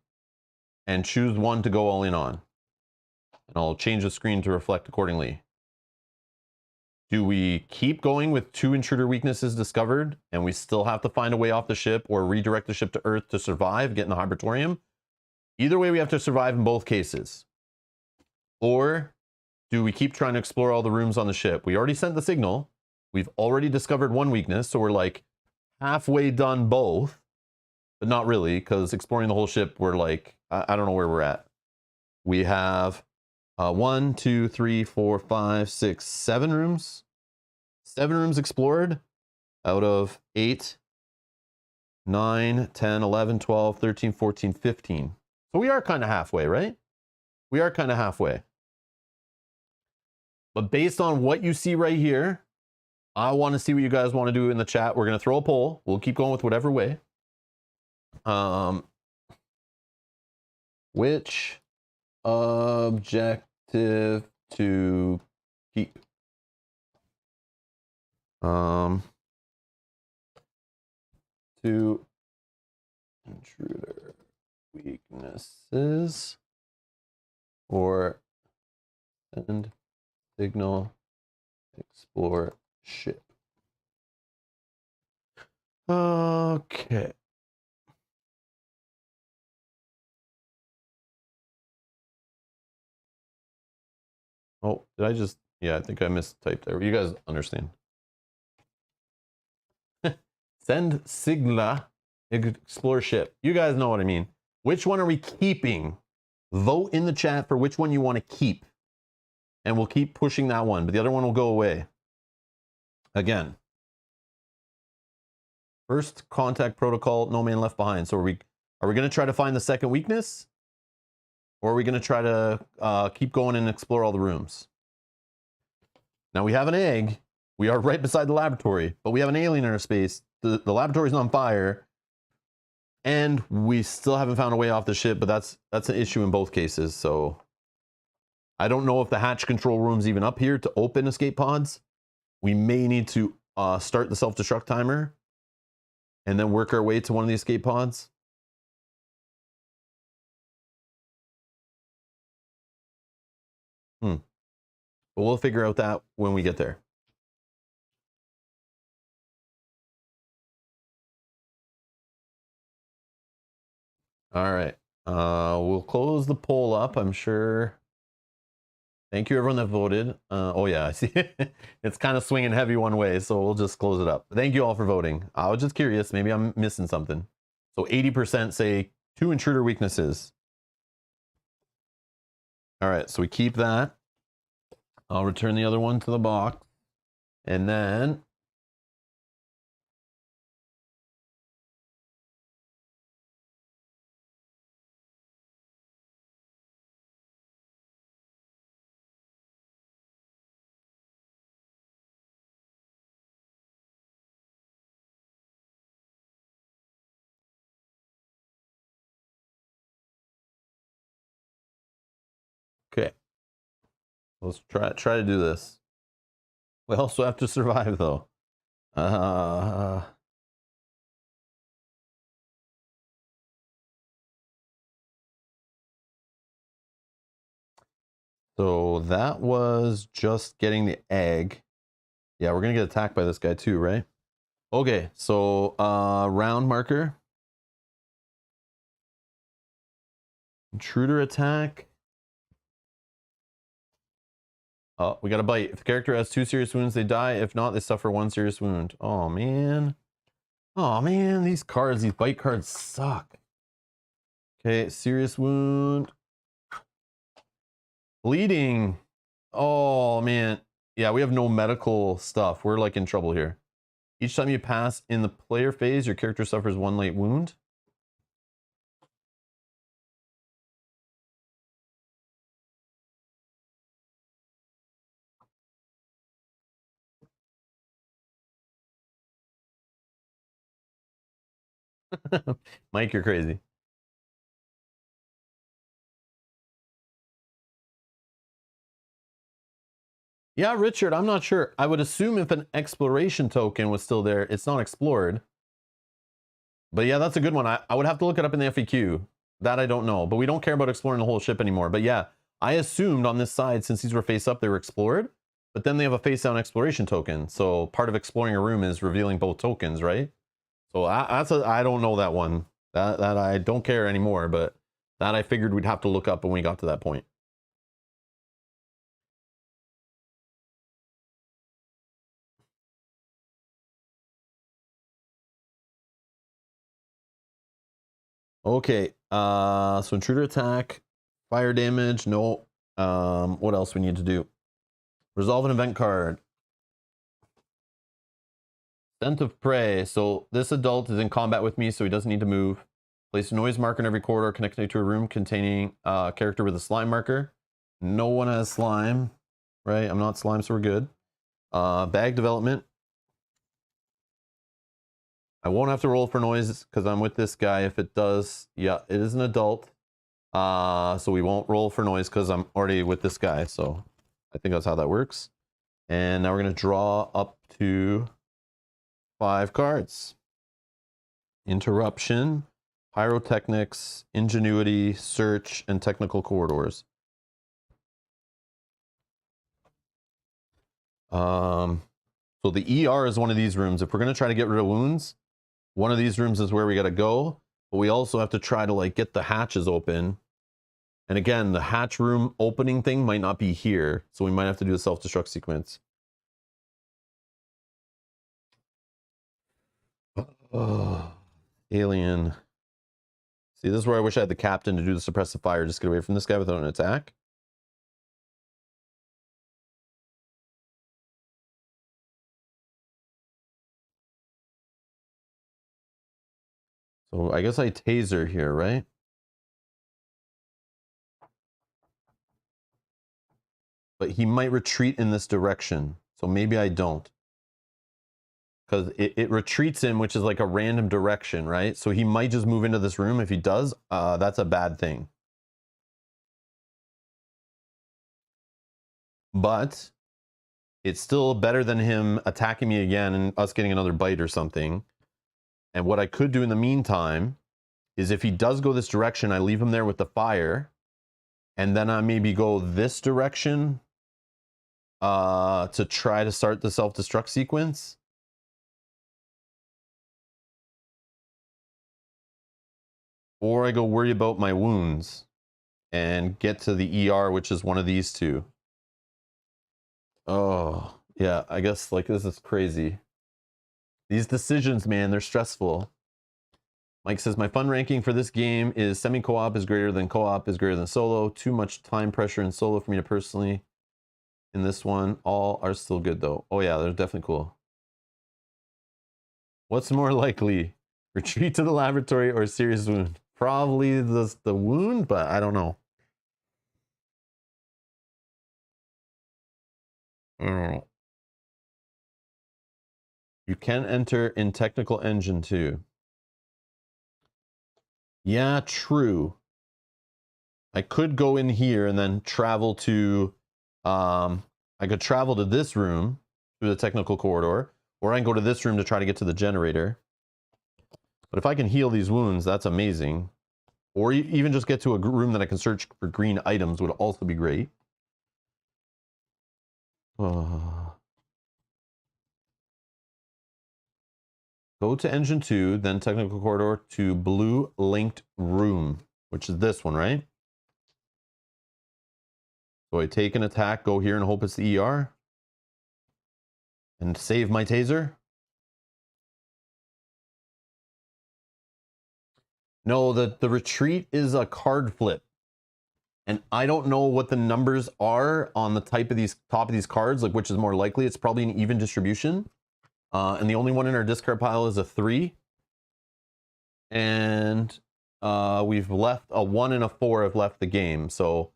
and choose one to go all in on. And I'll change the screen to reflect accordingly. Do we keep going with 2 intruder weaknesses discovered and we still have to find a way off the ship or redirect the ship to Earth to survive, get in the Hypertorium? Either way, we have to survive in both cases. Or do we keep trying to explore all the rooms on the ship? We already sent the signal. We've already discovered 1 weakness, so we're like halfway done both. But not really, because exploring the whole ship, we're like, I don't know where we're at. We have 1, 2, 3, 4, 5, 6, 7 rooms. 7 rooms explored out of 8, 9, 10, 11, 12, 13, 14, 15. So we are kind of halfway, right? We are kind of halfway. But based on what you see right here, I want to see what you guys want to do in the chat. We're going to throw a poll. We'll keep going with whatever way. Which objective to keep? To intruder weaknesses or send signal explore ship. Okay. Oh, did I just, yeah, I think I mistyped there. You guys understand. Send signal explore ship. You guys know what I mean. Which one are we keeping? Vote in the chat for which one you want to keep. And we'll keep pushing that one, but the other one will go away. Again. First contact protocol, no man left behind. So are we going to try to find the second weakness? Or are we going to try to keep going and explore all the rooms? Now we have an egg. We are right beside the laboratory, but we have an alien in our space. The laboratory's on fire. And we still haven't found a way off the ship, but that's an issue in both cases. So I don't know if the hatch control room's even up here to open escape pods. We may need to start the self-destruct timer and then work our way to one of the escape pods. But we'll figure out that when we get there. All right. We'll close the poll up, I'm sure. Thank you, everyone that voted. Oh, yeah, I see. It's kind of swinging heavy one way, so we'll just close it up. Thank you all for voting. I was just curious. Maybe I'm missing something. So 80% say 2 intruder weaknesses. All right, so we keep that. I'll return the other one to the box. And then... Okay. Let's try to do this. We also have to survive, though. So that was just getting the egg. Yeah, we're gonna get attacked by this guy too, right? Okay, so round marker. Intruder attack. Oh, we got a bite. If the character has 2 serious wounds, they die. If not, they suffer 1 serious wound. Oh man. Oh man, these cards, these bite cards suck. Okay, serious wound. Bleeding. Oh man. Yeah, we have no medical stuff. We're like in trouble here. Each time you pass in the player phase, your character suffers 1 light wound. Mike, you're crazy. Yeah, Richard, I'm not sure. I would assume if an exploration token was still there, it's not explored. But yeah, that's a good one. I would have to look it up in the FAQ. That I don't know. But we don't care about exploring the whole ship anymore. But yeah, I assumed on this side, since these were face up, they were explored. But then they have a face down exploration token. So part of exploring a room is revealing both tokens, right? So I don't know that one. That I don't care anymore. But that I figured we'd have to look up when we got to that point. Okay, so intruder attack, fire damage, no. What else we need to do? Resolve an event card. Scent of prey. So this adult is in combat with me, so he doesn't need to move. Place a noise marker in every corridor connected to a room containing a character with a slime marker. No one has slime, right? I'm not slime, so we're good. Bag development. I won't have to roll for noise because I'm with this guy. If it does, yeah, it is an adult. So we won't roll for noise because I'm already with this guy. So I think that's how that works. And now we're going to draw up to 5 cards. Interruption, pyrotechnics, ingenuity, search, and technical corridors. So the ER is one of these rooms. If we're going to try to get rid of wounds, one of these rooms is where we got to go. But we also have to try to like get the hatches open. And again, the hatch room opening thing might not be here. So we might have to do a self-destruct sequence. Oh, alien. See, this is where I wish I had the captain to do the suppressive fire. Just get away from this guy without an attack. So I guess I taser here, right? But he might retreat in this direction. So maybe I don't. because it retreats him, which is like a random direction, right? So he might just move into this room. If he does, that's a bad thing. But it's still better than him attacking me again and us getting another bite or something. And what I could do in the meantime is if he does go this direction, I leave him there with the fire. And then I maybe go this direction to try to start the self-destruct sequence. Or I go worry about my wounds and get to the ER, which is one of these two. Oh, yeah, I guess like this is crazy. These decisions, man, they're stressful. Mike says, my fun ranking for this game is semi-co-op is greater than co-op is greater than solo. Too much time pressure in solo for me to personally. In this one, all are still good though. Oh yeah, they're definitely cool. What's more likely? Retreat to the laboratory or serious wound? Probably the wound, but I don't know. I don't know. You can enter in technical engine too. Yeah, true. I could go in here and then travel to, I could travel to this room through the technical corridor, or I can go to this room to try to get to the generator. But if I can heal these wounds, that's amazing. Or even just get to a room that I can search for green items would also be great. Go to engine 2, then technical corridor to blue linked room, which is this one, right? So I take an attack, go here and hope it's the ER. And save my taser. No, the retreat is a card flip. And I don't know what the numbers are on the top of these cards, like which is more likely. It's probably an even distribution. And the only one in our discard pile is a 3. And we've left a 1 and a 4 have left the game. So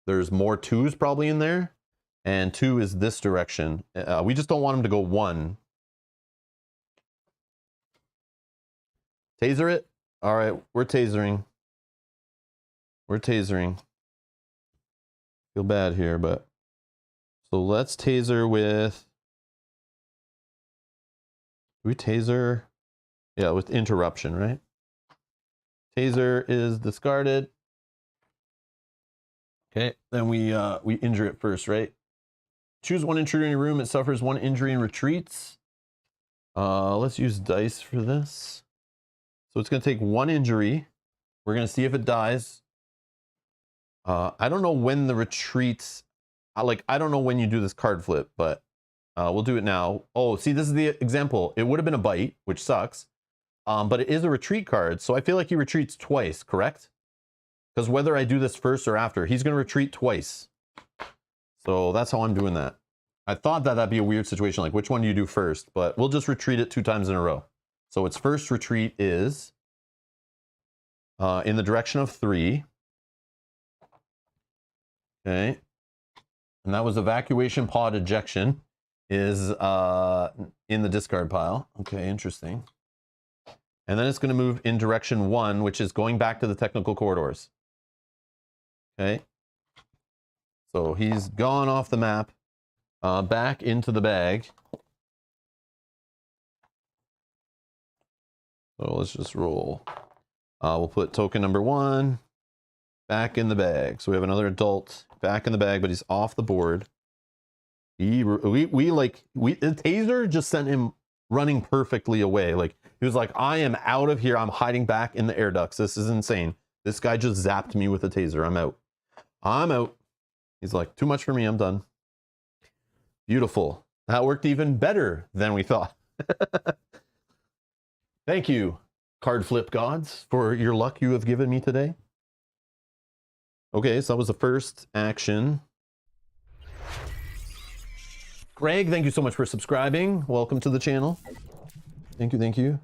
there's more 2s probably in there. And 2 is this direction. We just don't want him to go 1. Taser it? All right, we're tasering. We're tasering. Feel bad here, but... So let's taser with... We taser... Yeah, with interruption, right? Taser is discarded. Okay, then we injure it first, right? Choose one intruder in your room. It suffers 1 injury and retreats. Let's use dice for this. So it's going to take 1 injury. We're going to see if it dies. I don't know when the retreats... I don't know when you do this card flip, but we'll do it now. Oh, see, this is the example. It would have been a bite, which sucks. But it is a retreat card, so I feel like he retreats twice, correct? Because whether I do this first or after, he's going to retreat twice. So that's how I'm doing that. I thought that that'd be a weird situation, like which one do you do first? But we'll just retreat it 2 times in a row. So its first retreat is in the direction of 3. Okay. And that was evacuation pod ejection is in the discard pile. Okay, interesting. And then it's going to move in direction 1, which is going back to the technical corridors. Okay. So he's gone off the map, back into the bag. So let's just roll. We'll put token number 1 back in the bag. So we have another adult back in the bag, but he's off the board. The taser just sent him running perfectly away. Like he was like, I am out of here. I'm hiding back in the air ducts. This is insane. This guy just zapped me with a taser. I'm out. I'm out. He's like, too much for me. I'm done. Beautiful. That worked even better than we thought. Thank you, card flip gods, for your luck you have given me today. Okay, so that was the first action. Greg, thank you so much for subscribing. Welcome to the channel. Thank you, thank you.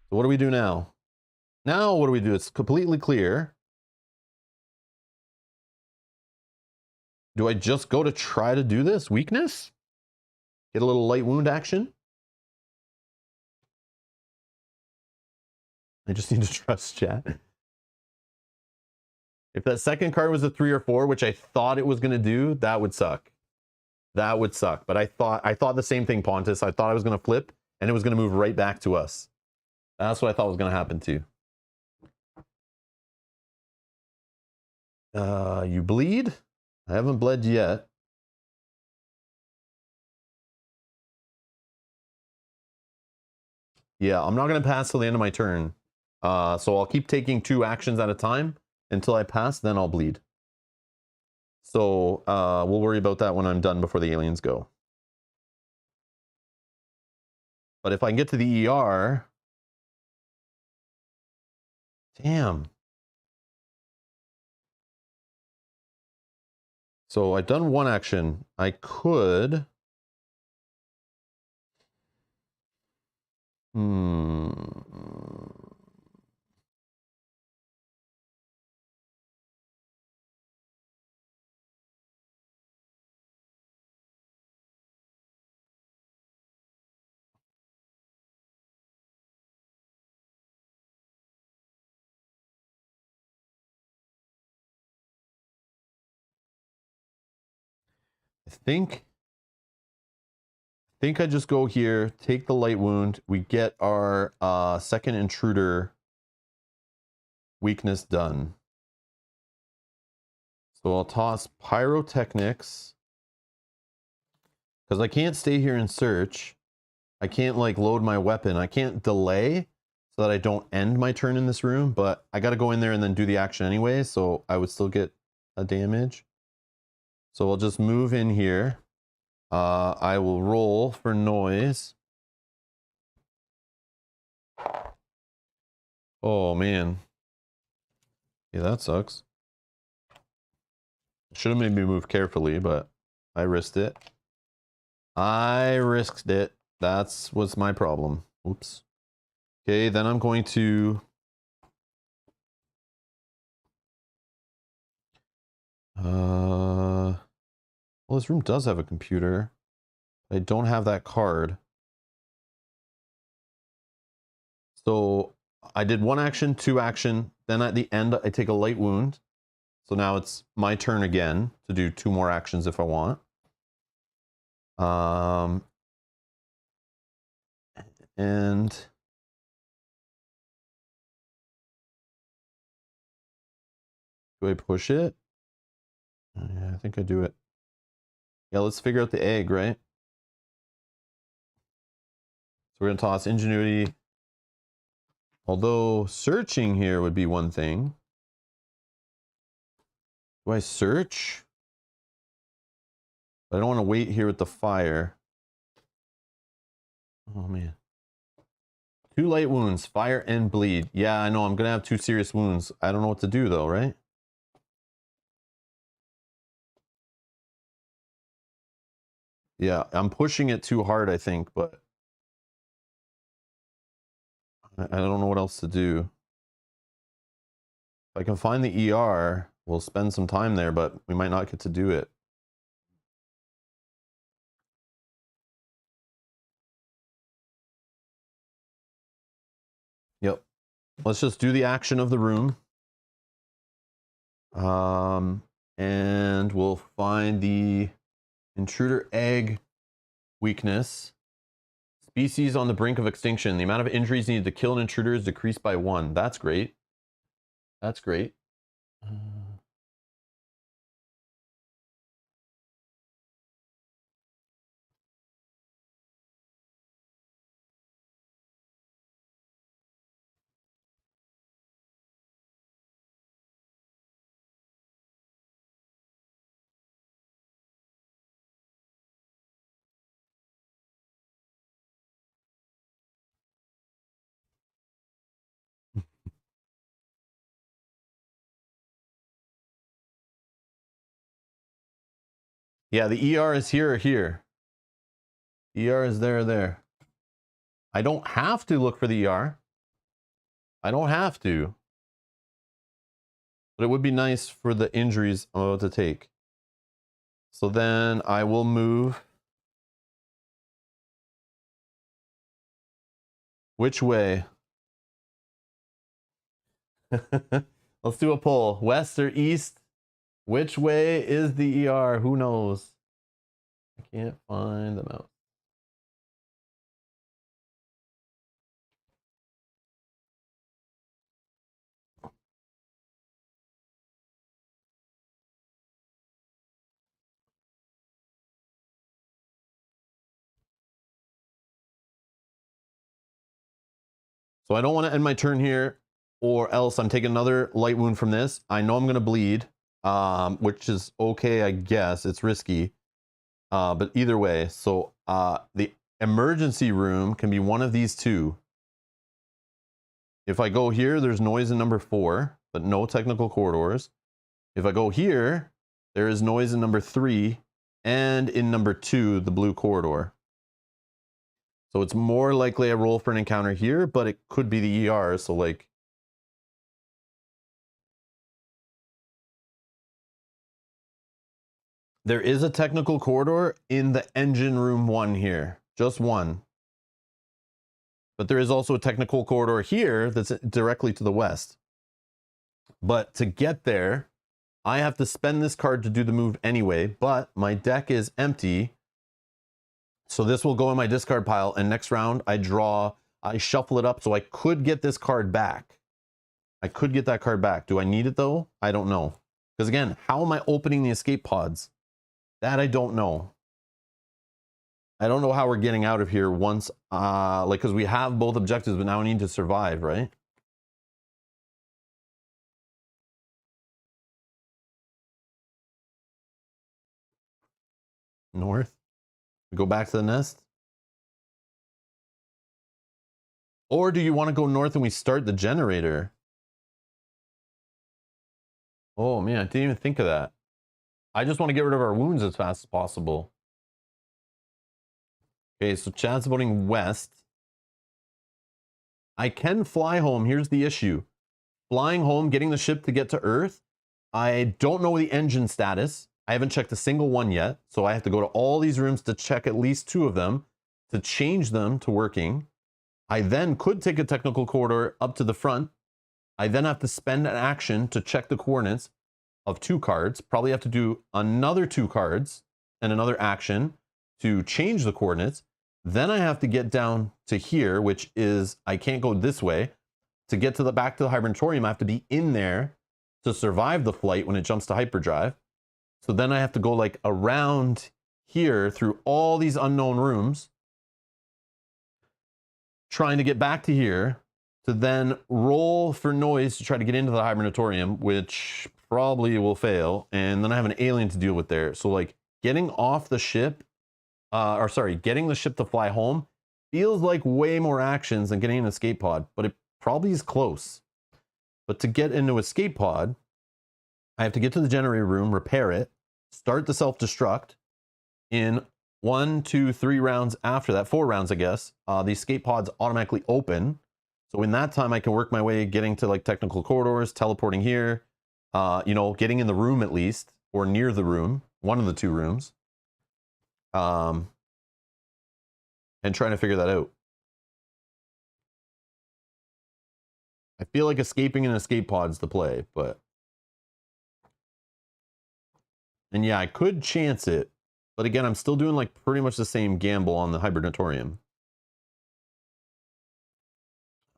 So what do we do now? Now what do we do? It's completely clear. Do I just go to try to do this? Weakness? Get a little light wound action? I just need to trust chat. If that second card was a 3 or 4, which I thought it was going to do, that would suck. That would suck. But I thought the same thing, Pontus. I thought I was going to flip and it was going to move right back to us. That's what I thought was going to happen too. You bleed? I haven't bled yet. Yeah, I'm not going to pass till the end of my turn. So I'll keep taking 2 actions at a time until I pass, then I'll bleed. So we'll worry about that when I'm done before the aliens go. But if I can get to the ER... Damn. So I've done 1 action. I could... I think I just go here, take the light wound. We get our second intruder weakness done. So I'll toss pyrotechnics. Because I can't stay here and search. I can't like load my weapon. I can't delay so that I don't end my turn in this room. But I got to go in there and then do the action anyway. So I would still get a damage. So I'll just move in here. I will roll for noise. Oh, man. Yeah, that sucks. Should have made me move carefully, but I risked it. I risked it. That's what's my problem. Oops. Okay, then I'm going to... Well, this room does have a computer. I don't have that card. So I did 1 action, 2 action. Then at the end, I take a light wound. So now it's my turn again to do 2 more actions if I want. And do I push it? Yeah, I think I do it. Yeah, let's figure out the egg, right? So we're going to toss ingenuity. Although searching here would be one thing. Do I search? I don't want to wait here with the fire. Oh, man. 2 light wounds, fire and bleed. Yeah, I know. I'm going to have 2 serious wounds. I don't know what to do, though, right? Yeah, I'm pushing it too hard, I think, but I don't know what else to do. If I can find the ER, we'll spend some time there, but we might not get to do it. Yep. Let's just do the action of the room. And we'll find the intruder egg weakness. Species on the brink of extinction. The amount of injuries needed to kill an intruder is decreased by 1. That's great. That's great. Yeah, the ER is here or here. ER is there or there. I don't have to look for the ER. I don't have to. But it would be nice for the injuries I'm about to take. So then I will move. Which way? Let's do a poll. West or east? Which way is the ER? Who knows? I can't find the mouse. So I don't want to end my turn here, or else I'm taking another light wound from this. I know I'm going to bleed, which is okay, I guess. It's risky. But either way, so the emergency room can be one of these two. If I go here, there's noise in number 4, but no technical corridors. If I go here, there is noise in number 3 and in number 2, the blue corridor. So it's more likely I roll for an encounter here, but it could be the ER. So like, there is a technical corridor in the engine room 1 here, just one. But there is also a technical corridor here that's directly to the west. But to get there, I have to spend this card to do the move anyway, but my deck is empty. So this will go in my discard pile, and next round I shuffle it up so I could get this card back. I could get that card back. Do I need it though? I don't know. Because again, how am I opening the escape pods? That I don't know. I don't know how we're getting out of here once, like, because we have both objectives, but now we need to survive, right? North. Go back to the nest. Or do you want to go north and we start the generator? Oh man, I didn't even think of that. I just want to get rid of our wounds as fast as possible. Okay, so Chad's voting west. I can fly home. Here's the issue. Flying home, getting the ship to get to Earth. I don't know the engine status. I haven't checked a single one yet. So I have to go to all these rooms to check at least 2 of them to change them to working. I then could take a technical corridor up to the front. I then have to spend an action to check the coordinates of 2 cards. Probably have to do another 2 cards and another action to change the coordinates. Then I have to get down to here, which is, I can't go this way. To get to the back to the hibernatorium, I have to be in there to survive the flight when it jumps to hyperdrive. So then I have to go like around here through all these unknown rooms, trying to get back to here, to then roll for noise to try to get into the hibernatorium, which probably will fail. And then I have an alien to deal with there. So like getting off the ship, getting the ship to fly home feels like way more actions than getting an escape pod, but it probably is close. But to get into escape pod, I have to get to the generator room, repair it, start the self-destruct. In 1, 2, 3 rounds after that, 4 rounds, I guess, the escape pods automatically open. So in that time, I can work my way getting to like technical corridors, teleporting here, getting in the room at least, or near the room, one of the 2 rooms, and trying to figure that out. I feel like escaping an escape pod's the play, but... And yeah, I could chance it, but again, I'm still doing like pretty much the same gamble on the hibernatorium.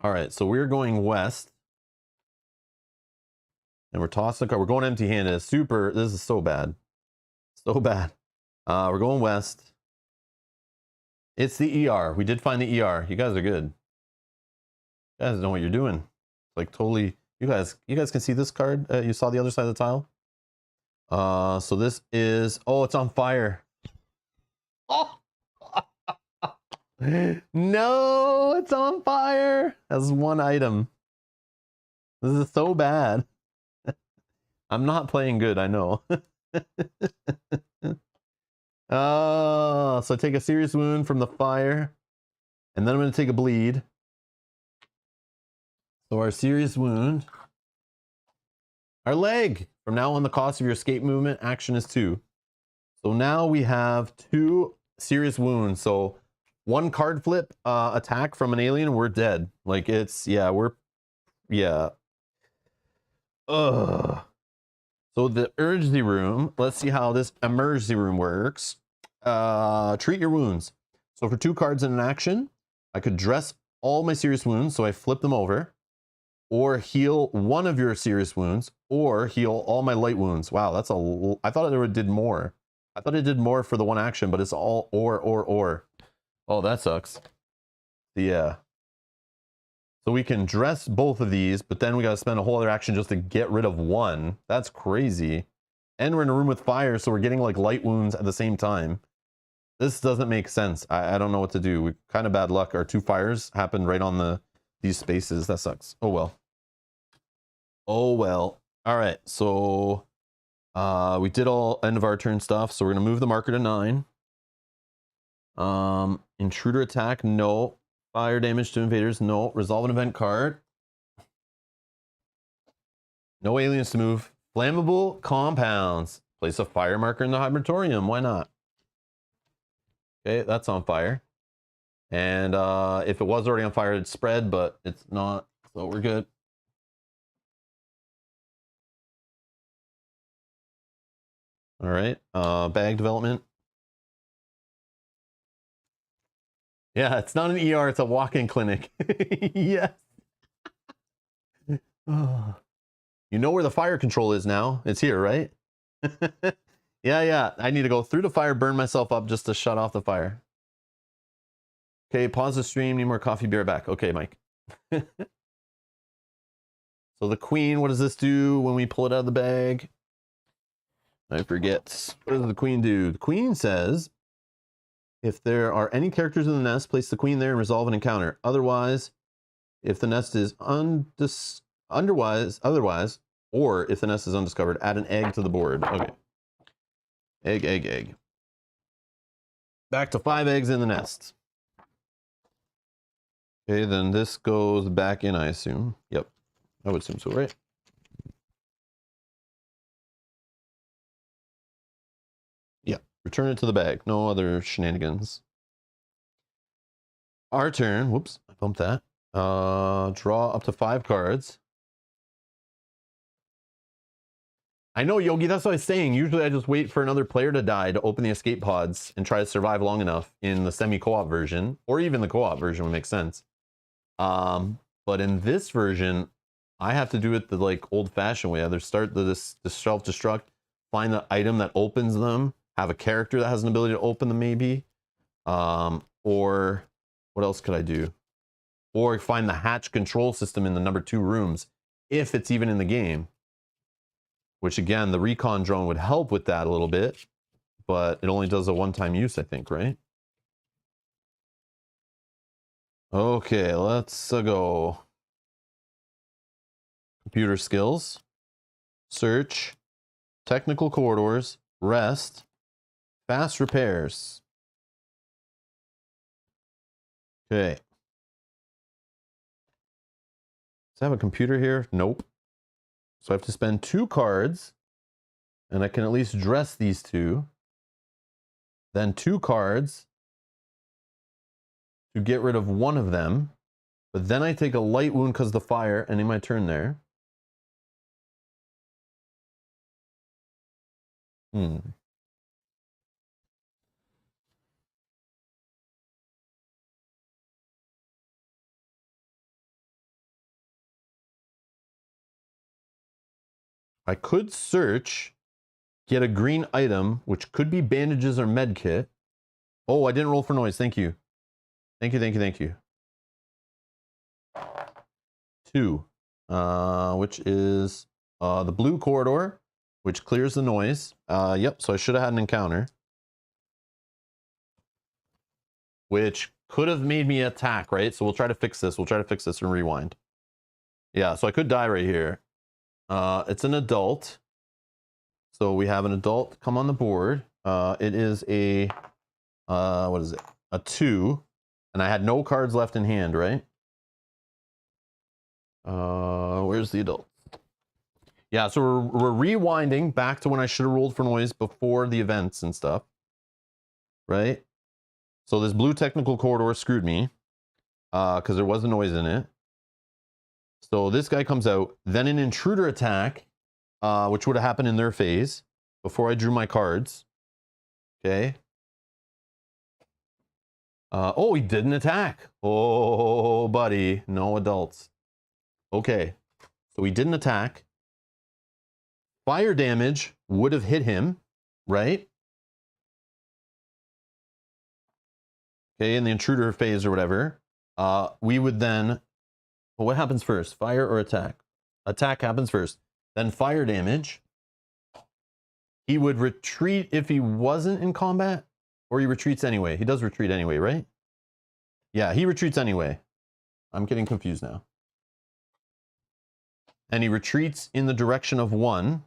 All right, so we're going west. And we're tossing the car. We're going empty-handed. This is so bad. So bad. We're going west. It's the ER. We did find the ER. You guys are good. You guys know what you're doing. Like totally, you guys can see this card. You saw the other side of the tile. So this is, oh, it's on fire. Oh, no, it's on fire. That's 1 item. This is so bad. I'm not playing good, I know. So take a serious wound from the fire, and then I'm going to take a bleed. So our serious wound, our leg. From now on, the cost of your escape movement action is 2. So now we have 2 serious wounds. So 1 card flip attack from an alien, we're dead. Like it's, yeah. Ugh. So the urgency room, let's see how this emergency room works. Treat your wounds. So for 2 cards in an action, I could dress all my serious wounds, so I flip them over, or heal one of your serious wounds, or heal all my light wounds. Wow, that's I thought it did more. I thought it did more for the 1 action, but it's all or. Oh, that sucks. Yeah. So we can dress both of these, but then we got to spend a whole other action just to get rid of 1. That's crazy. And we're in a room with fire, so we're getting like light wounds at the same time. This doesn't make sense. I don't know what to do. We kind of bad luck. Our 2 fires happened right on these spaces. That sucks. Oh well. Oh well. All right. So we did all end of our turn stuff. So we're gonna move the marker to 9. Intruder attack, no. Fire damage to invaders, no. Resolve an event card. No aliens to move. Flammable compounds. Place a fire marker in the hibernatorium. Why not? Okay, that's on fire. And if it was already on fire, it'd spread, but it's not. So we're good. All right. Bag development. Yeah, it's not an ER, it's a walk-in clinic. Yes. Oh. You know where the fire control is now. It's here, right? Yeah. I need to go through the fire, burn myself up just to shut off the fire. Okay, pause the stream. Need more coffee, beer back. Okay, Mike. So the queen, what does this do when we pull it out of the bag? I forget. What does the queen do? The queen says, if there are any characters in the nest, place the queen there and resolve an encounter. Otherwise, if the nest is otherwise, or if the nest is undiscovered, add an egg to the board. Okay. Egg. Back to 5 eggs in the nest. Okay, then this goes back in, I assume. Yep. I would assume so, right? Yeah. Return it to the bag. No other shenanigans. Our turn. Whoops. I bumped that. Draw up to 5 cards. I know, Yogi, that's what I was saying. Usually I just wait for another player to die to open the escape pods and try to survive long enough in the semi-co-op version, or even the co-op version would make sense. But in this version, I have to do it the like old-fashioned way. Either start the self-destruct, find the item that opens them, have a character that has an ability to open them maybe, or what else could I do? Or find the hatch control system in the number 2 rooms, if it's even in the game. Which again, the recon drone would help with that a little bit, but it only does a 1-time use, I think, right? Okay, let's go. Computer skills, search, technical corridors, rest, fast repairs. Okay. Does I have a computer here? Nope. So I have to spend 2 cards, and I can at least dress these 2. Then 2 cards to get rid of 1 of them. But then I take a light wound because of the fire, ending my turn there. I could search, get a green item, which could be bandages or med kit. Oh, I didn't roll for noise. Thank you. Thank you. 2, which is the blue corridor, which clears the noise. Yep, so I should have had an encounter. Which could have made me attack, right? So we'll try to fix this. And rewind. Yeah, so I could die right here. It's an adult. So we have an adult come on the board. It is a, what is it? A 2. And I had no cards left in hand, right? Where's the adult? Yeah, so we're rewinding back to when I should have rolled for noise before the events and stuff. Right? So this blue technical corridor screwed me. Because there was a noise in it. So this guy comes out, then an intruder attack, which would have happened in their phase before I drew my cards. Okay. Oh, he didn't attack. Oh, buddy. No adults. Okay. So he didn't attack. Fire damage would have hit him, right? Okay, in the intruder phase or whatever. We would then... Well, what happens first? Fire or attack? Attack happens first. Then fire damage. He would retreat if he wasn't in combat? Or he retreats anyway? He does retreat anyway, right? Yeah, he retreats anyway. I'm getting confused now. And he retreats in the direction of 1.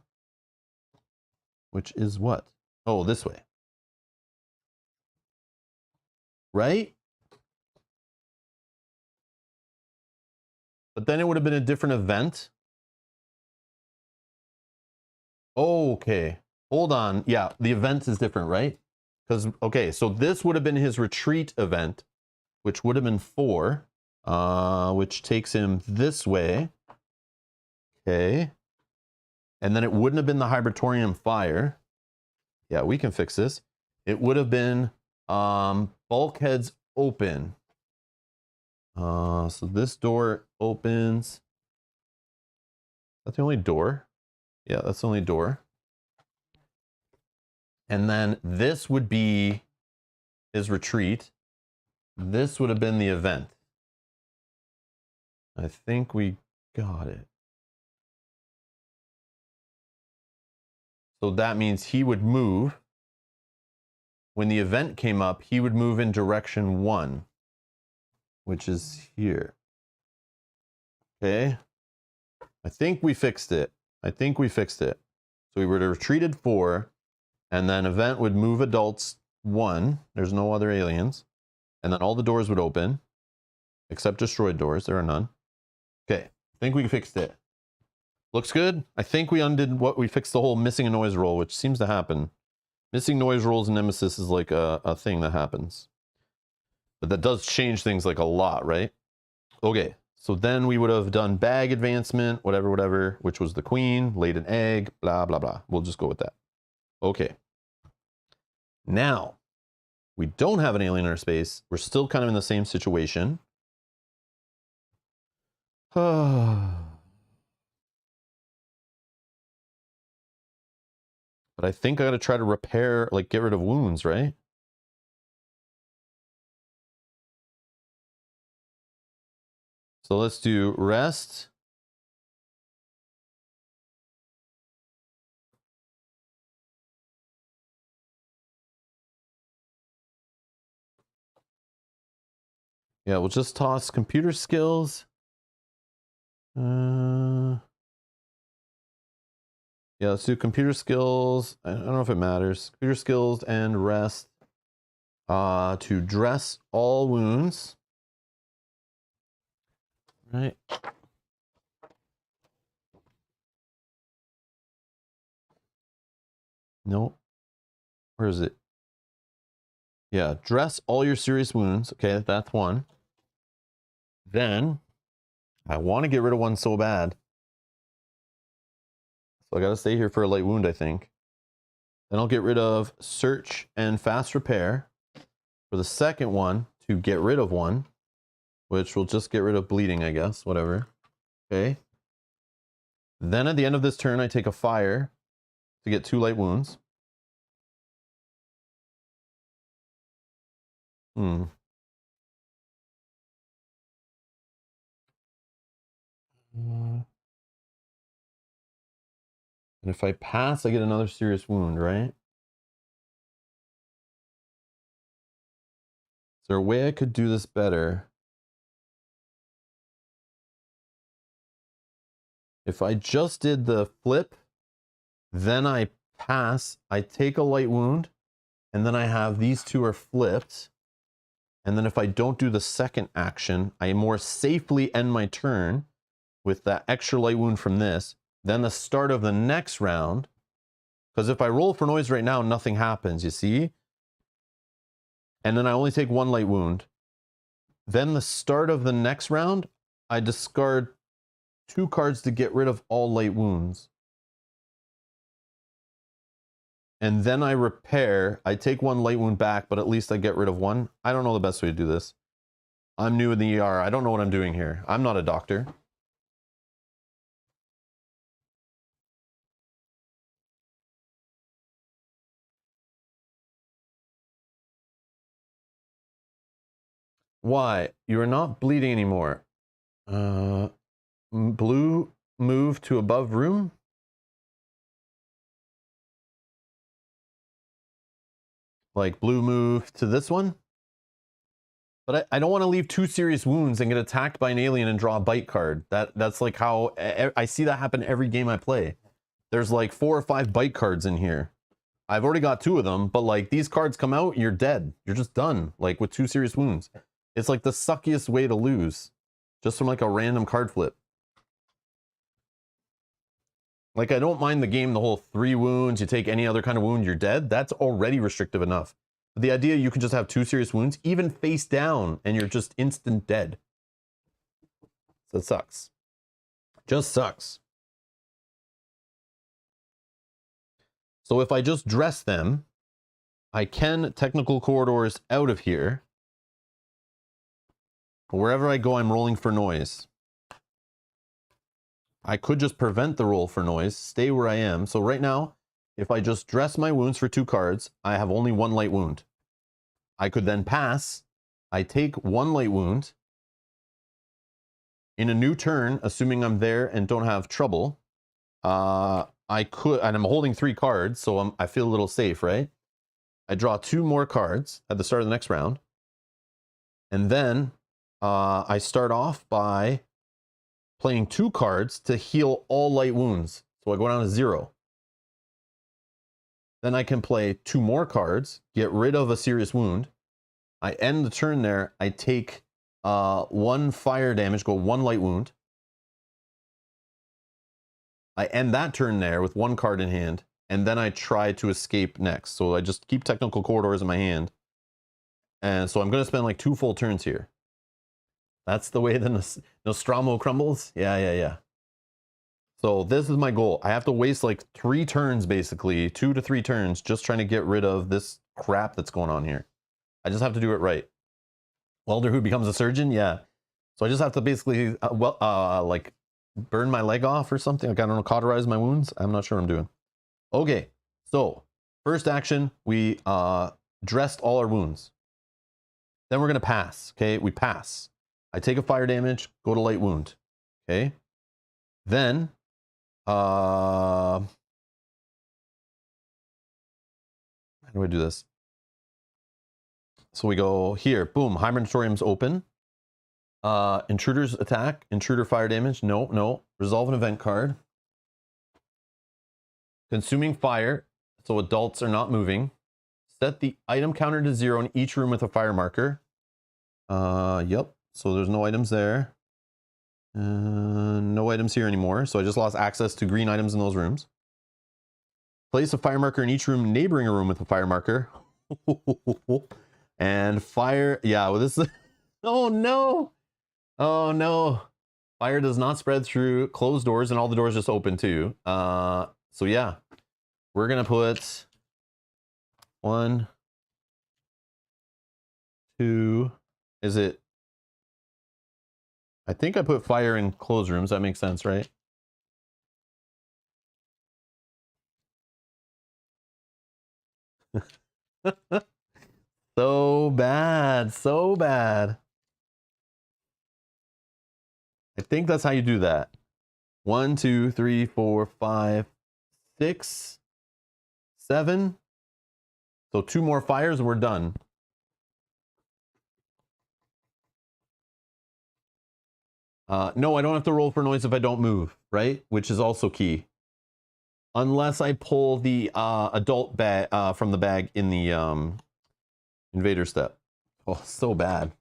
Which is what? Oh, this way. Right? But then it would have been a different event. Okay. Hold on. Yeah, the event is different, right? Because, okay, so this would have been his retreat event, which would have been 4, which takes him this way. Okay. And then it wouldn't have been the Hybertorium fire. Yeah, we can fix this. It would have been bulkheads open. So this door opens. That's the only door. Yeah, that's the only door. And then this would be his retreat. This would have been the event. I think we got it. So that means he would move. When the event came up, he would move in direction 1, which is here. Okay. I think we fixed it. I think we fixed it. So we would have retreated 4, and then event would move adults 1. There's no other aliens. And then all the doors would open, except destroyed doors. There are none. Okay. I think we fixed it. Looks good. I think we undid what we fixed the whole missing a noise roll, which seems to happen. Missing noise rolls in Nemesis is like a thing that happens. But that does change things like a lot, right? Okay, so then we would have done bag advancement, whatever, which was the queen, laid an egg, blah, blah, blah. We'll just go with that. Okay. Now, we don't have an alien in our space. We're still kind of in the same situation. But I think I got to try to repair, like get rid of wounds, right? So let's do rest. Yeah, we'll just toss computer skills. Yeah, let's do computer skills. I don't know if it matters. Computer skills and rest. To dress all wounds. Right. Nope. Where is it? Yeah, dress all your serious wounds. Okay, that's 1. Then, I want to get rid of 1 so bad. So I got to stay here for a light wound, I think. Then I'll get rid of search and fast repair for the second one to get rid of 1, which will just get rid of bleeding, I guess, whatever. Okay. Then at the end of this turn, I take a fire to get 2 light wounds. And if I pass, I get another serious wound, right? Is there a way I could do this better? If I just did the flip, then I pass, I take a light wound, and then I have these 2 are flipped. And then if I don't do the second action, I more safely end my turn with that extra light wound from this. Then the start of the next round, because if I roll for noise right now, nothing happens, you see? And then I only take 1 light wound. Then the start of the next round, I discard 2 cards to get rid of all light wounds. And then I repair. I take 1 light wound back, but at least I get rid of 1. I don't know the best way to do this. I'm new in the ER. I don't know what I'm doing here. I'm not a doctor. Why? You are not bleeding anymore. Blue move to above room? Like blue move to this one? But I don't want to leave 2 serious wounds and get attacked by an alien and draw a bite card. That's like how I see that happen every game I play. There's like 4 or 5 bite cards in here. I've already got 2 of them, but like these cards come out, you're dead. You're just done, like with 2 serious wounds. It's like the suckiest way to lose, just from like a random card flip. Like, I don't mind the game, the whole 3 wounds, you take any other kind of wound, you're dead. That's already restrictive enough. But the idea you can just have 2 serious wounds, even face down, and you're just instant dead. So it sucks. Just sucks. So if I just dress them, I can technical corridors out of here. But wherever I go, I'm rolling for noise. I could just prevent the roll for noise, stay where I am. So right now, if I just dress my wounds for 2 cards, I have only 1 light wound. I could then pass. I take 1 light wound. In a new turn, assuming I'm there and don't have trouble, I could, and I'm holding 3 cards, so I feel a little safe, right? I draw 2 more cards at the start of the next round. And then I start off by playing 2 cards to heal all light wounds. So I go down to 0. Then I can play 2 more cards, get rid of a serious wound. I end the turn there. I take 1 fire damage, go 1 light wound. I end that turn there with 1 card in hand, and then I try to escape next. So I just keep technical corridors in my hand. And so I'm going to spend like 2 full turns here. That's the way the Nostromo crumbles. Yeah. So this is my goal. I have to waste like 3 turns, basically, 2 to 3 turns, just trying to get rid of this crap that's going on here. I just have to do it right. Welder who becomes a surgeon? Yeah. So I just have to basically, like, burn my leg off or something. Like, I don't know, cauterize my wounds. I'm not sure what I'm doing. Okay. So first action, we dressed all our wounds. Then we're going to pass. Okay. We pass. I take a fire damage, go to light wound. Okay. Then, how do I do this? So we go here, boom, Hybernatorium's open. Intruders attack, intruder fire damage. No. Resolve an event card. Consuming fire, so adults are not moving. Set the item counter to 0 in each room with a fire marker. Yep. So there's no items there. No items here anymore. So I just lost access to green items in those rooms. Place a fire marker in each room neighboring a room with a fire marker. And fire. Yeah, well, this is. Oh no. Oh no. Fire does not spread through closed doors, and all the doors just open too. So yeah, we're gonna put 1, 2. Is it? I think I put fire in closed rooms. That makes sense, right? So bad, so bad. I think that's how you do that. 1, 2, 3, 4, 5, 6, 7. So 2 more fires and we're done. No, I don't have to roll for noise if I don't move, right? Which is also key. Unless I pull the adult bag from the bag in the invader step. Oh, so bad.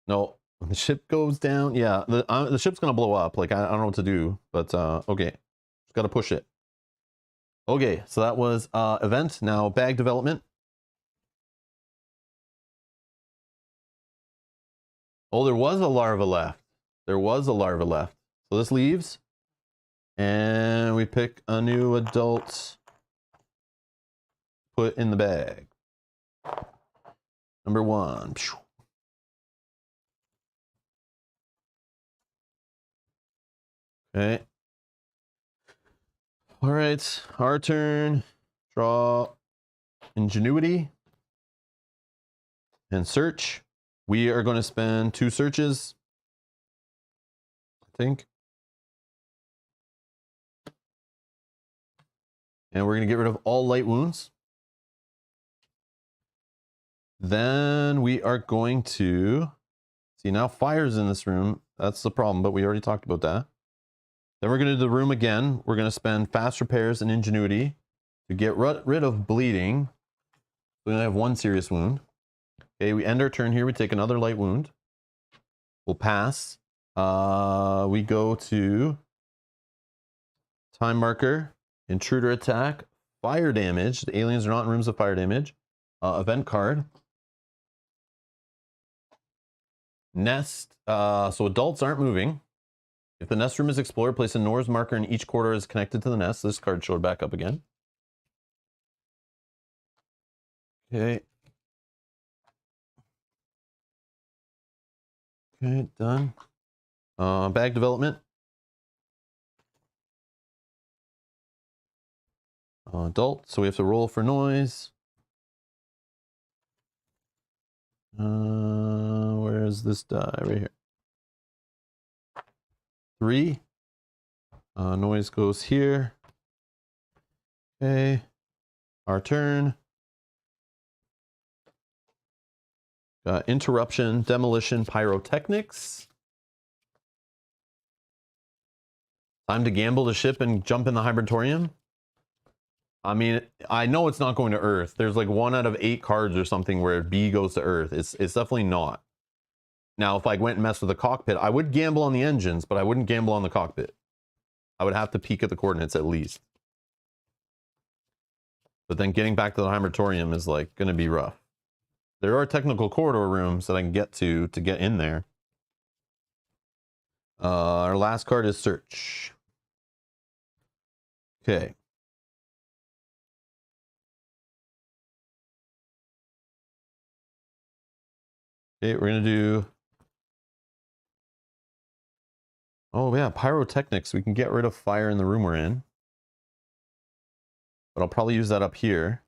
No, the ship goes down. Yeah, the ship's gonna blow up. Like, I don't know what to do, but okay, just gotta push it. Okay, so that was event. Now bag development. Oh, there was a larva left. There was a larva left. So this leaves. And we pick a new adult. Put in the bag. Number 1. Okay. All right. Our turn. Draw Ingenuity. And search. We are going to spend 2 searches. I think. And we're going to get rid of all light wounds. Then we are going to see now fire's in this room. That's the problem, but we already talked about that. Then we're going to do the room again. We're going to spend fast repairs and ingenuity to get rid of bleeding. We only have 1 serious wound. Okay, we end our turn here. We take another light wound. We'll pass. We go to time marker, intruder attack, fire damage. The aliens are not in rooms of fire damage. Event card. Nest. So adults aren't moving. If the nest room is explored, place a Norse marker in each corridor is connected to the nest. This card showed back up again. Okay. Okay, done. Bag development. Adult, so we have to roll for noise. Where is this die? Right here. 3. Noise goes here. Okay. Our turn. Interruption, demolition, pyrotechnics. Time to gamble the ship and jump in the hibernatorium. I mean, I know it's not going to Earth. There's like 1 out of 8 cards or something where B goes to Earth. It's definitely not. Now, if I went and messed with the cockpit, I would gamble on the engines, but I wouldn't gamble on the cockpit. I would have to peek at the coordinates at least. But then getting back to the hibernatorium is like going to be rough. There are technical corridor rooms that I can get to get in there. Our last card is search. Okay. Okay, we're going to do... Oh yeah, pyrotechnics. We can get rid of fire in the room we're in. But I'll probably use that up here.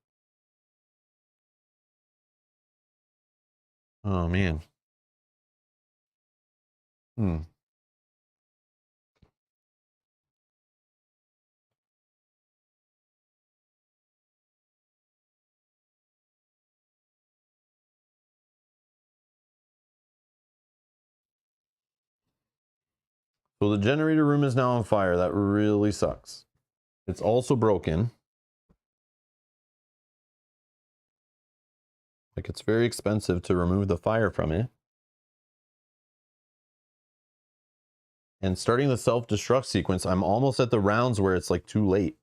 Oh man. So the generator room is now on fire. That really sucks. It's also broken. Like, it's very expensive to remove the fire from it. And starting the self-destruct sequence, I'm almost at the rounds where it's like too late.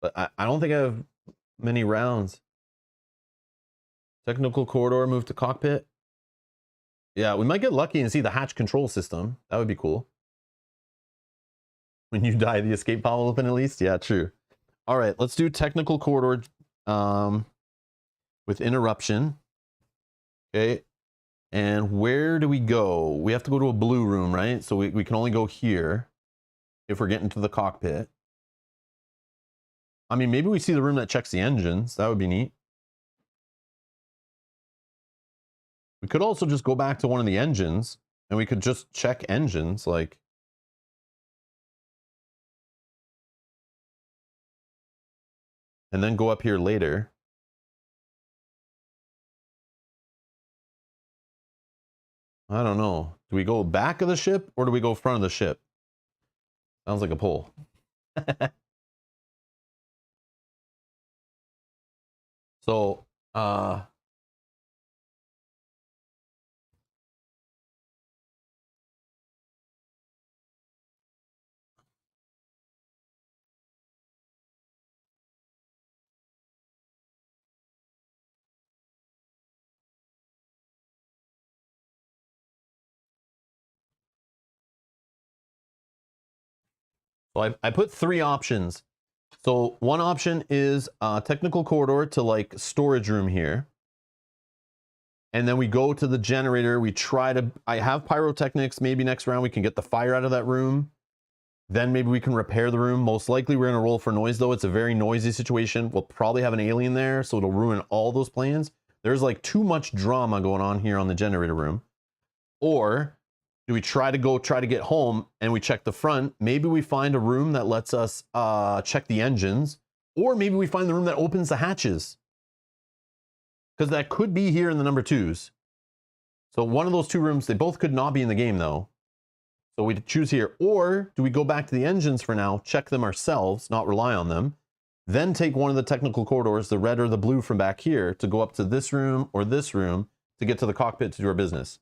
But I don't think I have many rounds. Technical corridor, move to cockpit. Yeah, we might get lucky and see the hatch control system. That would be cool. When you die, the escape pod will open at least. Yeah, true. All right, let's do technical corridor with interruption. Okay. And where do we go? We have to go to a blue room, right? So we can only go here if we're getting to the cockpit. I mean, maybe we see the room that checks the engines. That would be neat. We could also just go back to one of the engines and we could just check engines, like. And then go up here later. I don't know. Do we go back of the ship or do we go front of the ship? Sounds like a poll. So, So I put 3 options. So one option is a technical corridor to like storage room here. And then we go to the generator. We try to, I have pyrotechnics. Maybe next round we can get the fire out of that room. Then maybe we can repair the room. Most likely we're going to roll for noise though. It's a very noisy situation. We'll probably have an alien there, so it'll ruin all those plans. There's like too much drama going on here on the generator room. Or do we try to get home and we check the front? Maybe we find a room that lets us check the engines. Or maybe we find the room that opens the hatches. Because that could be here in the number 2s. So one of those 2 rooms, they both could not be in the game though. So we choose here. Or do we go back to the engines for now, check them ourselves, not rely on them, then take one of the technical corridors, the red or the blue from back here, to go up to this room or this room to get to the cockpit to do our business.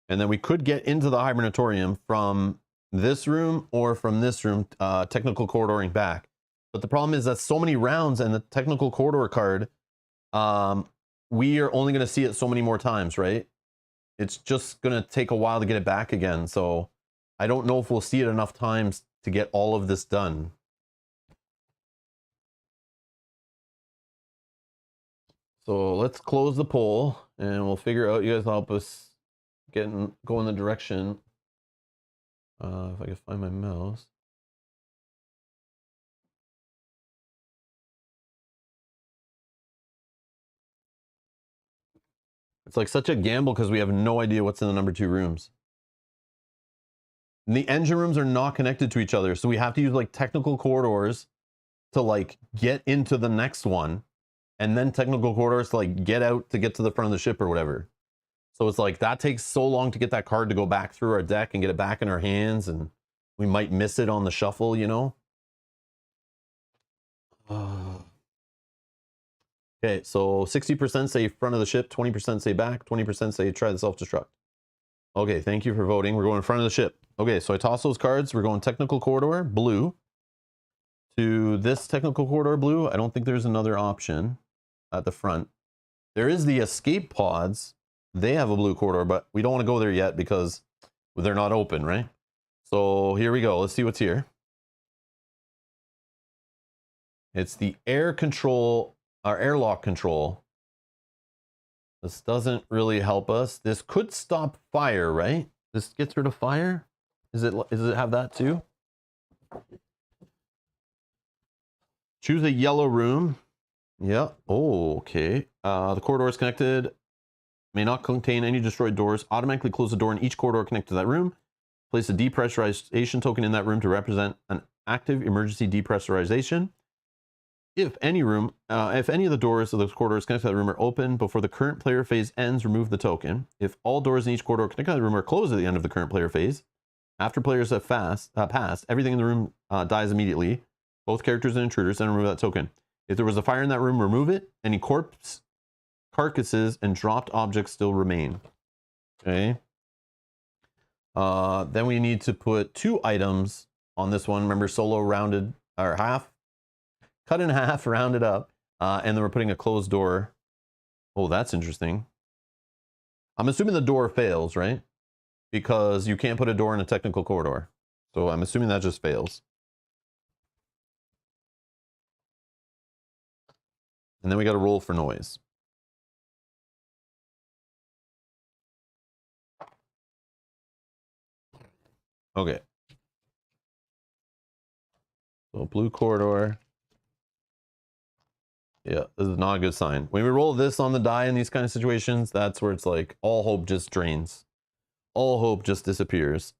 And then we could get into the hibernatorium from this room or from this room, technical corridoring back. But the problem is that's so many rounds, and the technical corridor card, we are only going to see it so many more times, right? It's just going to take a while to get it back again. So I don't know if we'll see it enough times to get all of this done. So let's close the poll and we'll figure out, you guys help us go in the direction. If I can find my mouse. It's like such a gamble because we have no idea what's in the number 2 rooms. And the engine rooms are not connected to each other. So we have to use like technical corridors to like get into the next one. And then technical corridors to like get out to get to the front of the ship or whatever. So it's like that takes so long to get that card to go back through our deck and get it back in our hands. And we might miss it on the shuffle, you know? Okay, so 60% say front of the ship, 20% say back, 20% say try the self-destruct. Okay, thank you for voting. We're going in front of the ship. Okay, so I toss those cards. We're going technical corridor, blue, to this technical corridor, blue. I don't think there's another option at the front. There is the escape pods. They have a blue corridor, but we don't want to go there yet because they're not open, right? So here we go. Let's see what's here. It's the air control, our airlock control. This doesn't really help us. This could stop fire, right? This gets rid of fire? Does it have that too? Choose a yellow room. Yeah. Oh, okay. The corridor is connected. May not contain any destroyed doors. Automatically close the door in each corridor connected to that room. Place a depressurization token in that room to represent an active emergency depressurization. If any of the doors of those corridors connected to that room are open before the current player phase ends, remove the token. If all doors in each corridor connected to the room are closed at the end of the current player phase, after players have passed, everything in the room dies immediately. Both characters and intruders, then remove that token. If there was a fire in that room, remove it. Any corpse, carcasses, and dropped objects still remain. Okay. Then we need to put 2 items on this one. Remember, solo rounded, or half. Cut in half, rounded up. And then we're putting a closed door. Oh, that's interesting. I'm assuming the door fails, right? Because you can't put a door in a technical corridor. So I'm assuming that just fails. And then we got to roll for noise. Okay. So blue corridor. Yeah, this is not a good sign. When we roll this on the die in these kind of situations, that's where it's like all hope just drains. All hope just disappears.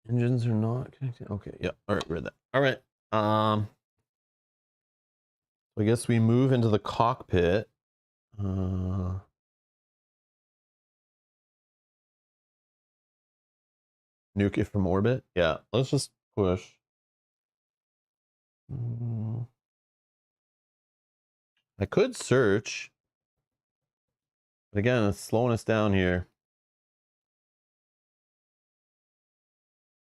Engines are not connected. Okay, yeah. All right, read that. All right. I guess we move into the cockpit. Nuke it from orbit. Yeah, let's just push. I could search. But again, it's slowing us down here.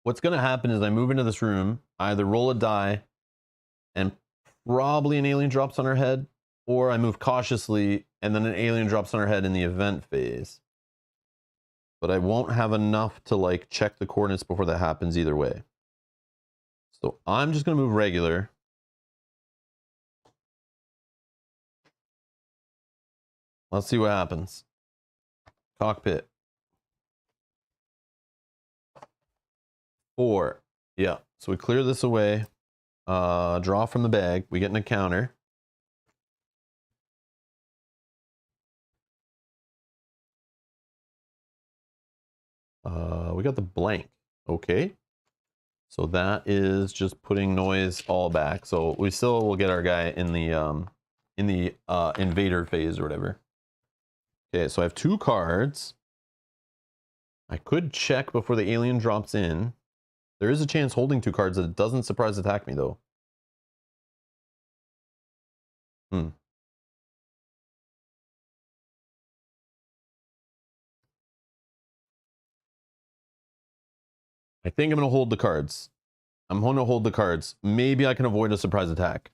What's going to happen is I move into this room, I either roll a die and probably an alien drops on our head, or I move cautiously and then an alien drops on our head in the event phase. But I won't have enough to like check the coordinates before that happens either way. So I'm just going to move regular. Let's see what happens. Cockpit. 4. Yeah. So we clear this away. Draw from the bag. We get an encounter. We got the blank. Okay. So that is just putting noise all back. So we still will get our guy in the invader phase or whatever. Okay, so I have 2 cards. I could check before the alien drops in. There is a chance holding 2 cards that it doesn't surprise attack me though. I think I'm going to hold the cards. I'm going to hold the cards. Maybe I can avoid a surprise attack.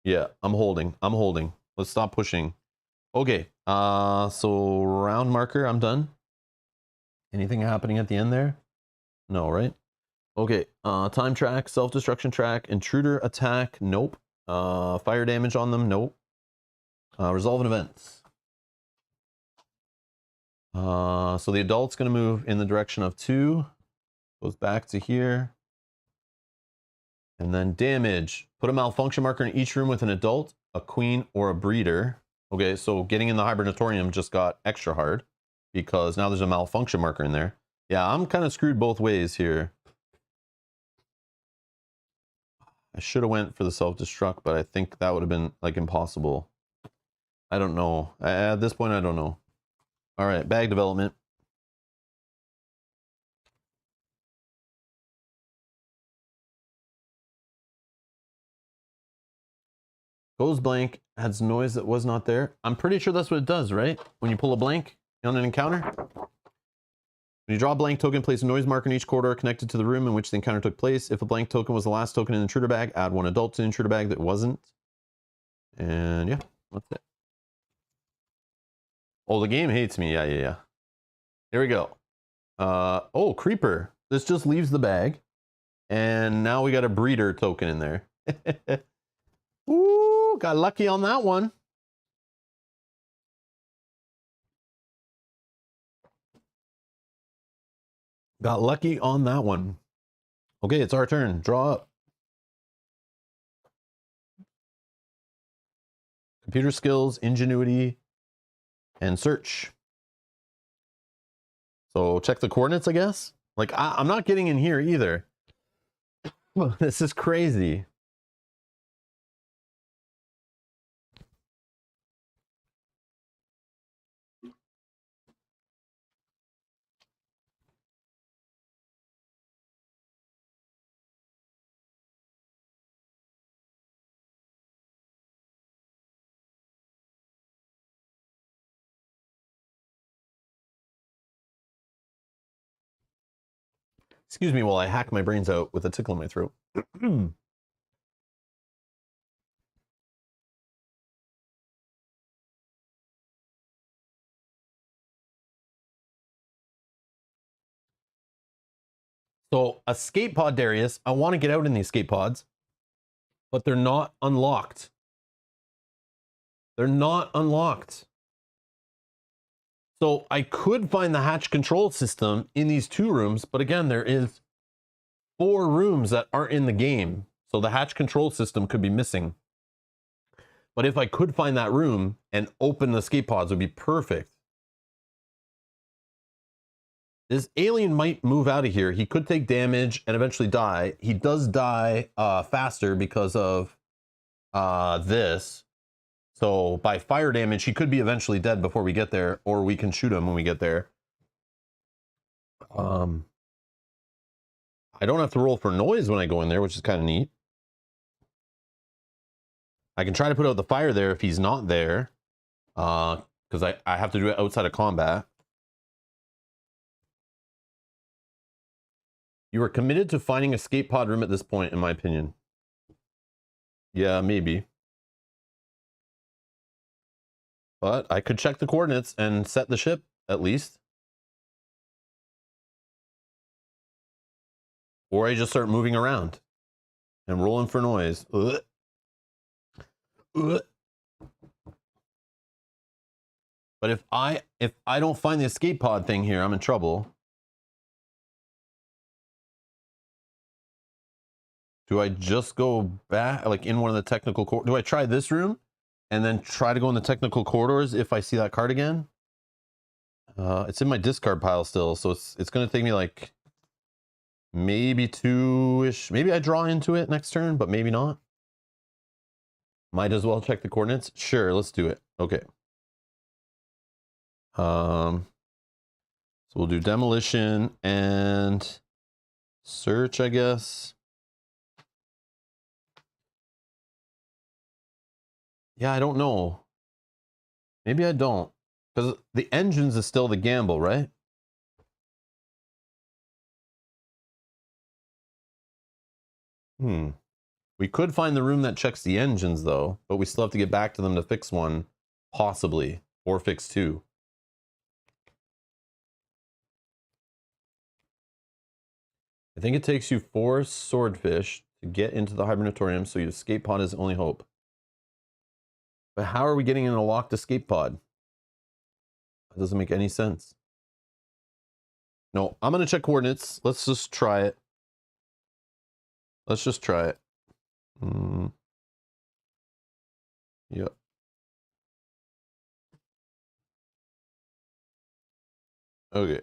Yeah, I'm holding. I'm holding. Let's stop pushing. Okay. So round marker, I'm done. Anything happening at the end there? No, right? Okay. Time track, self-destruction track, intruder attack. Nope. Fire damage on them. Nope. Resolve an event. So the adult's going to move in the direction of 2. Goes back to here. And then damage. Put a malfunction marker in each room with an adult, a queen, or a breeder. Okay, so getting in the hibernatorium just got extra hard because now there's a malfunction marker in there. Yeah, I'm kind of screwed both ways here. I should have went for the self-destruct, but I think that would have been like impossible. I don't know. At this point, I don't know. All right, bag development. Goes blank, adds noise that was not there. I'm pretty sure that's what it does, right? When you pull a blank on an encounter. When you draw a blank token, place a noise marker in each corridor connected to the room in which the encounter took place. If a blank token was the last token in the intruder bag, add 1 adult to the intruder bag that wasn't. And yeah, that's it. Oh, the game hates me. Yeah. Here we go. Oh, creeper. This just leaves the bag. And now we got a breeder token in there. Ooh, got lucky on that one. Got lucky on that one. Okay, it's our turn. Draw up. Computer skills, ingenuity, and search. So check the coordinates, I guess. Like, I'm not getting in here either. This is crazy. Excuse me while I hack my brains out with a tickle in my throat. So escape pod Darius, I want to get out in the escape pods, but they're not unlocked. They're not unlocked. So I could find the hatch control system in these 2 rooms, but again, there is 4 rooms that aren't in the game. So the hatch control system could be missing. But if I could find that room and open the escape pods, it would be perfect. This alien might move out of here. He could take damage and eventually die. He does die faster because of this. So by fire damage, he could be eventually dead before we get there, or we can shoot him when we get there. I don't have to roll for noise when I go in there, which is kind of neat. I can try to put out the fire there if he's not there. Because because I have to do it outside of combat. You are committed to finding escape pod room at this point, in my opinion. Yeah, maybe. But I could check the coordinates and set the ship, at least. Or I just start moving around and rolling for noise. Ugh. Ugh. But if I don't find the escape pod thing here, I'm in trouble. Do I just go back, like in one of the technical do I try this room and then try to go in the technical corridors if I see that card again? It's in my discard pile still, so it's going to take me like maybe 2-ish. Maybe I draw into it next turn, but maybe not. Might as well check the coordinates. Sure, let's do it. Okay. So we'll do demolition and search, I guess. Yeah, I don't know. Maybe I don't. Because the engines is still the gamble, right? We could find the room that checks the engines, though, but we still have to get back to them to fix one, possibly, or fix two. I think it takes you 4 swordfish to get into the hibernatorium, so your escape pod is the only hope. But how are we getting in a locked escape pod? That doesn't make any sense. No, I'm going to check coordinates. Let's just try it. Let's just try it. Yep. Okay.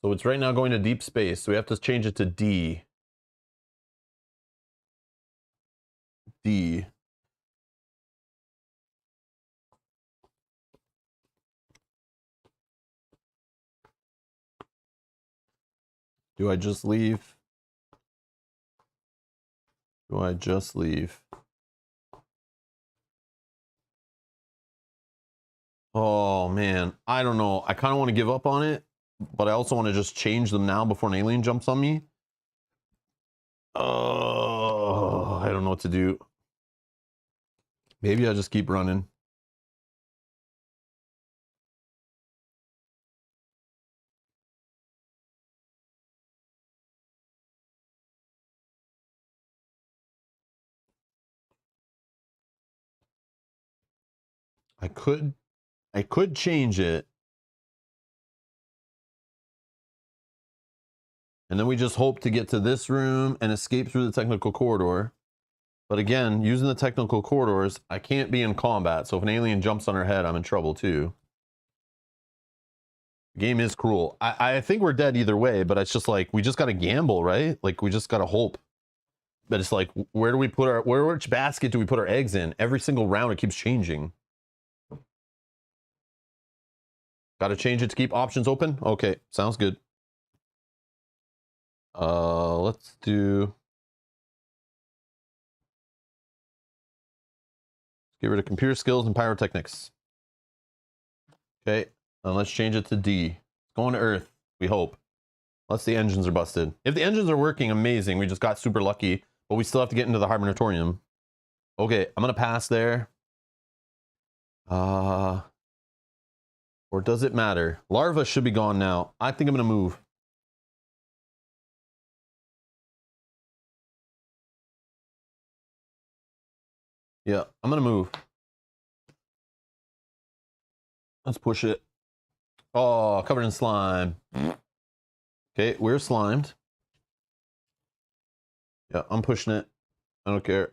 So it's right now going to deep space, so we have to change it to D. D. Do I just leave? Do I just leave? Oh man, I don't know. I kind of want to give up on it, but I also want to just change them now before an alien jumps on me. Oh, I don't know what to do. Maybe I'll just keep running. I could change it. And then we just hope to get to this room and escape through the technical corridor. But again, using the technical corridors, I can't be in combat. So if an alien jumps on our head, I'm in trouble too. The game is cruel. I think we're dead either way, but it's just like, we just got to gamble, right? Like we just got to hope. But it's like, where do we put our, which basket do we put our eggs in? Every single round, it keeps changing. Got to change it to keep options open? Okay, sounds good. Let's do... Get rid of computer skills and pyrotechnics. Okay, and let's change it to D. It's going to Earth, we hope. Unless the engines are busted. If the engines are working, amazing. We just got super lucky, but we still have to get into the hibernatorium. Okay, I'm gonna pass there. Or does it matter? Larva should be gone now. I think I'm gonna move. Yeah, I'm gonna move. Let's push it. Oh, covered in slime. Okay, we're slimed. Yeah, I'm pushing it. I don't care.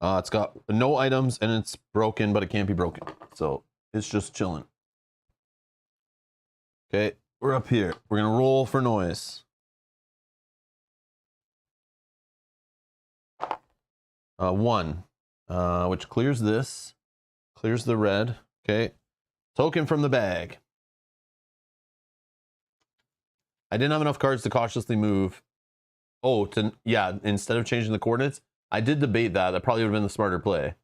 It's got no items and it's broken, but it can't be broken. So it's just chilling. Okay, we're up here. We're gonna roll for noise. One, which clears this, clears the red. Okay, token from the bag. I didn't have enough cards to cautiously move. Oh, yeah, instead of changing the coordinates, I did debate that. That probably would have been the smarter play.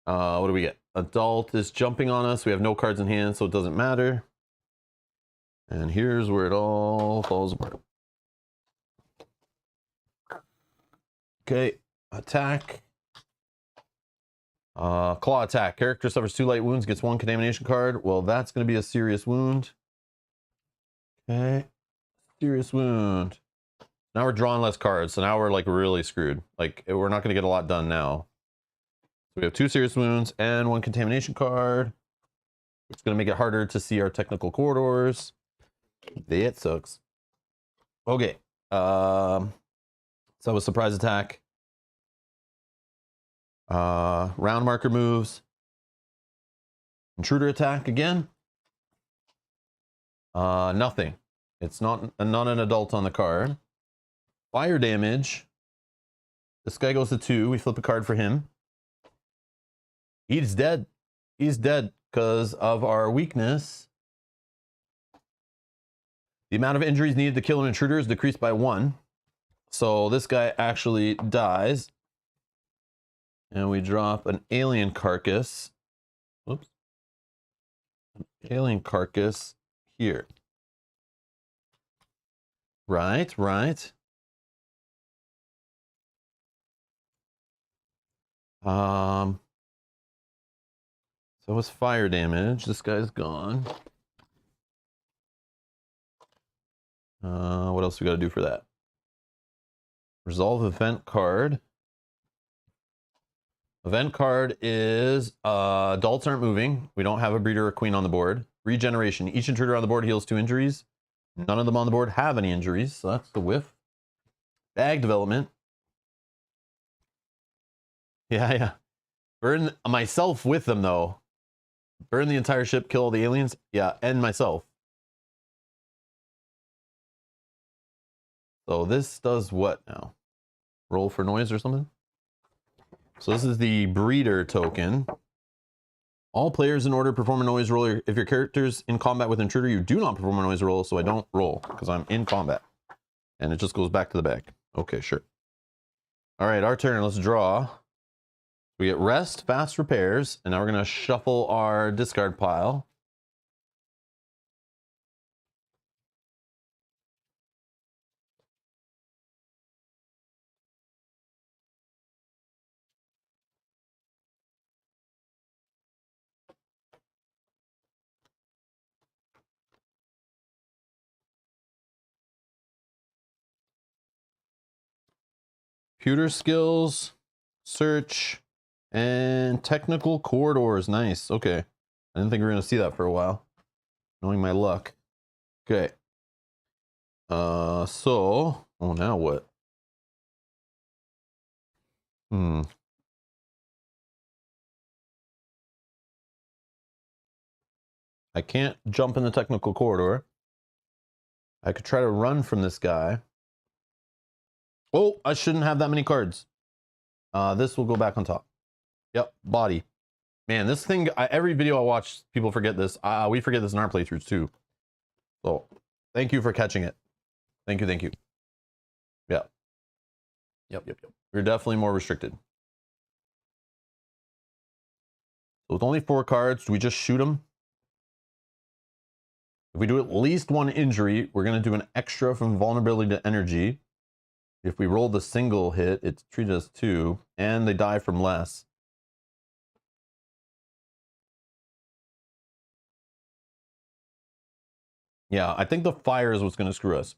What do we get? Adult is jumping on us. We have no cards in hand, so it doesn't matter. And here's where it all falls apart. Okay, attack. Claw attack. Character suffers 2 light wounds, gets 1 contamination card. Well, that's going to be a serious wound. Okay, serious wound. Now we're drawing less cards, so now we're like really screwed. Like, we're not going to get a lot done now. So we have 2 serious wounds and 1 contamination card. It's going to make it harder to see our technical corridors. That sucks. Okay. So a surprise attack. Round marker moves. Intruder attack again. Nothing. It's not an adult on the card. Fire damage. This guy goes to 2. We flip a card for him. He's dead. He's dead because of our weakness. The amount of injuries needed to kill an intruder is decreased by 1. So this guy actually dies. And we drop an alien carcass. Whoops. An alien carcass here. Right, right. So it's fire damage. This guy's gone. What else we got to do for that? Resolve event card. Event card is adults aren't moving. We don't have a breeder or queen on the board. Regeneration. Each intruder on the board heals 2 injuries. None of them on the board have any injuries, so that's the whiff. Bag development. Yeah. Burn myself with them, though. Burn the entire ship, kill all the aliens. Yeah, and myself. So this does what now? Roll for noise or something? So this is the breeder token. All players in order perform a noise roll. If your character's in combat with intruder, you do not perform a noise roll, so I don't roll because I'm in combat. And it just goes back to the back. Okay, sure. All right, our turn. Let's draw. We get rest, fast repairs, and now we're going to shuffle our discard pile. Computer skills, search, and technical corridors. Nice. Okay. I didn't think we were going to see that for a while. Knowing my luck. Okay. So, oh, now what? I can't jump in the technical corridor. I could try to run from this guy. Oh, I shouldn't have that many cards. This will go back on top. Yep, body. Man, this thing, every video I watch, people forget this. We forget this in our playthroughs too. So, thank you for catching it. Thank you. Yeah. Yep. We're definitely more restricted. So with only 4 cards, do we just shoot them? If we do at least 1 injury, we're going to do an extra from vulnerability to energy. If we roll the single hit, it's treated as 2, and they die from less. Yeah, I think the fire is what's going to screw us.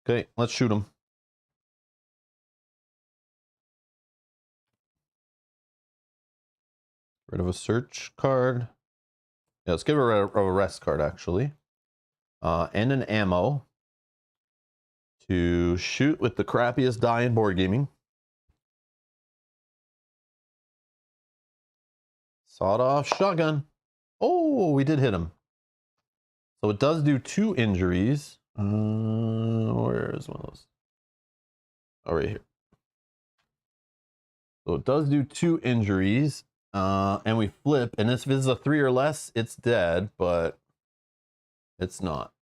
Okay, let's shoot him. Rid of a search card. Yeah, let's give her a rest card, actually. And an ammo to shoot with the crappiest die in board gaming. Sawed-off shotgun. Oh, we did hit him. So it does do 2 injuries. Where is one of those? Oh, right here. So it does do 2 injuries. And we flip, and if this is a 3 or less, it's dead, but It's not.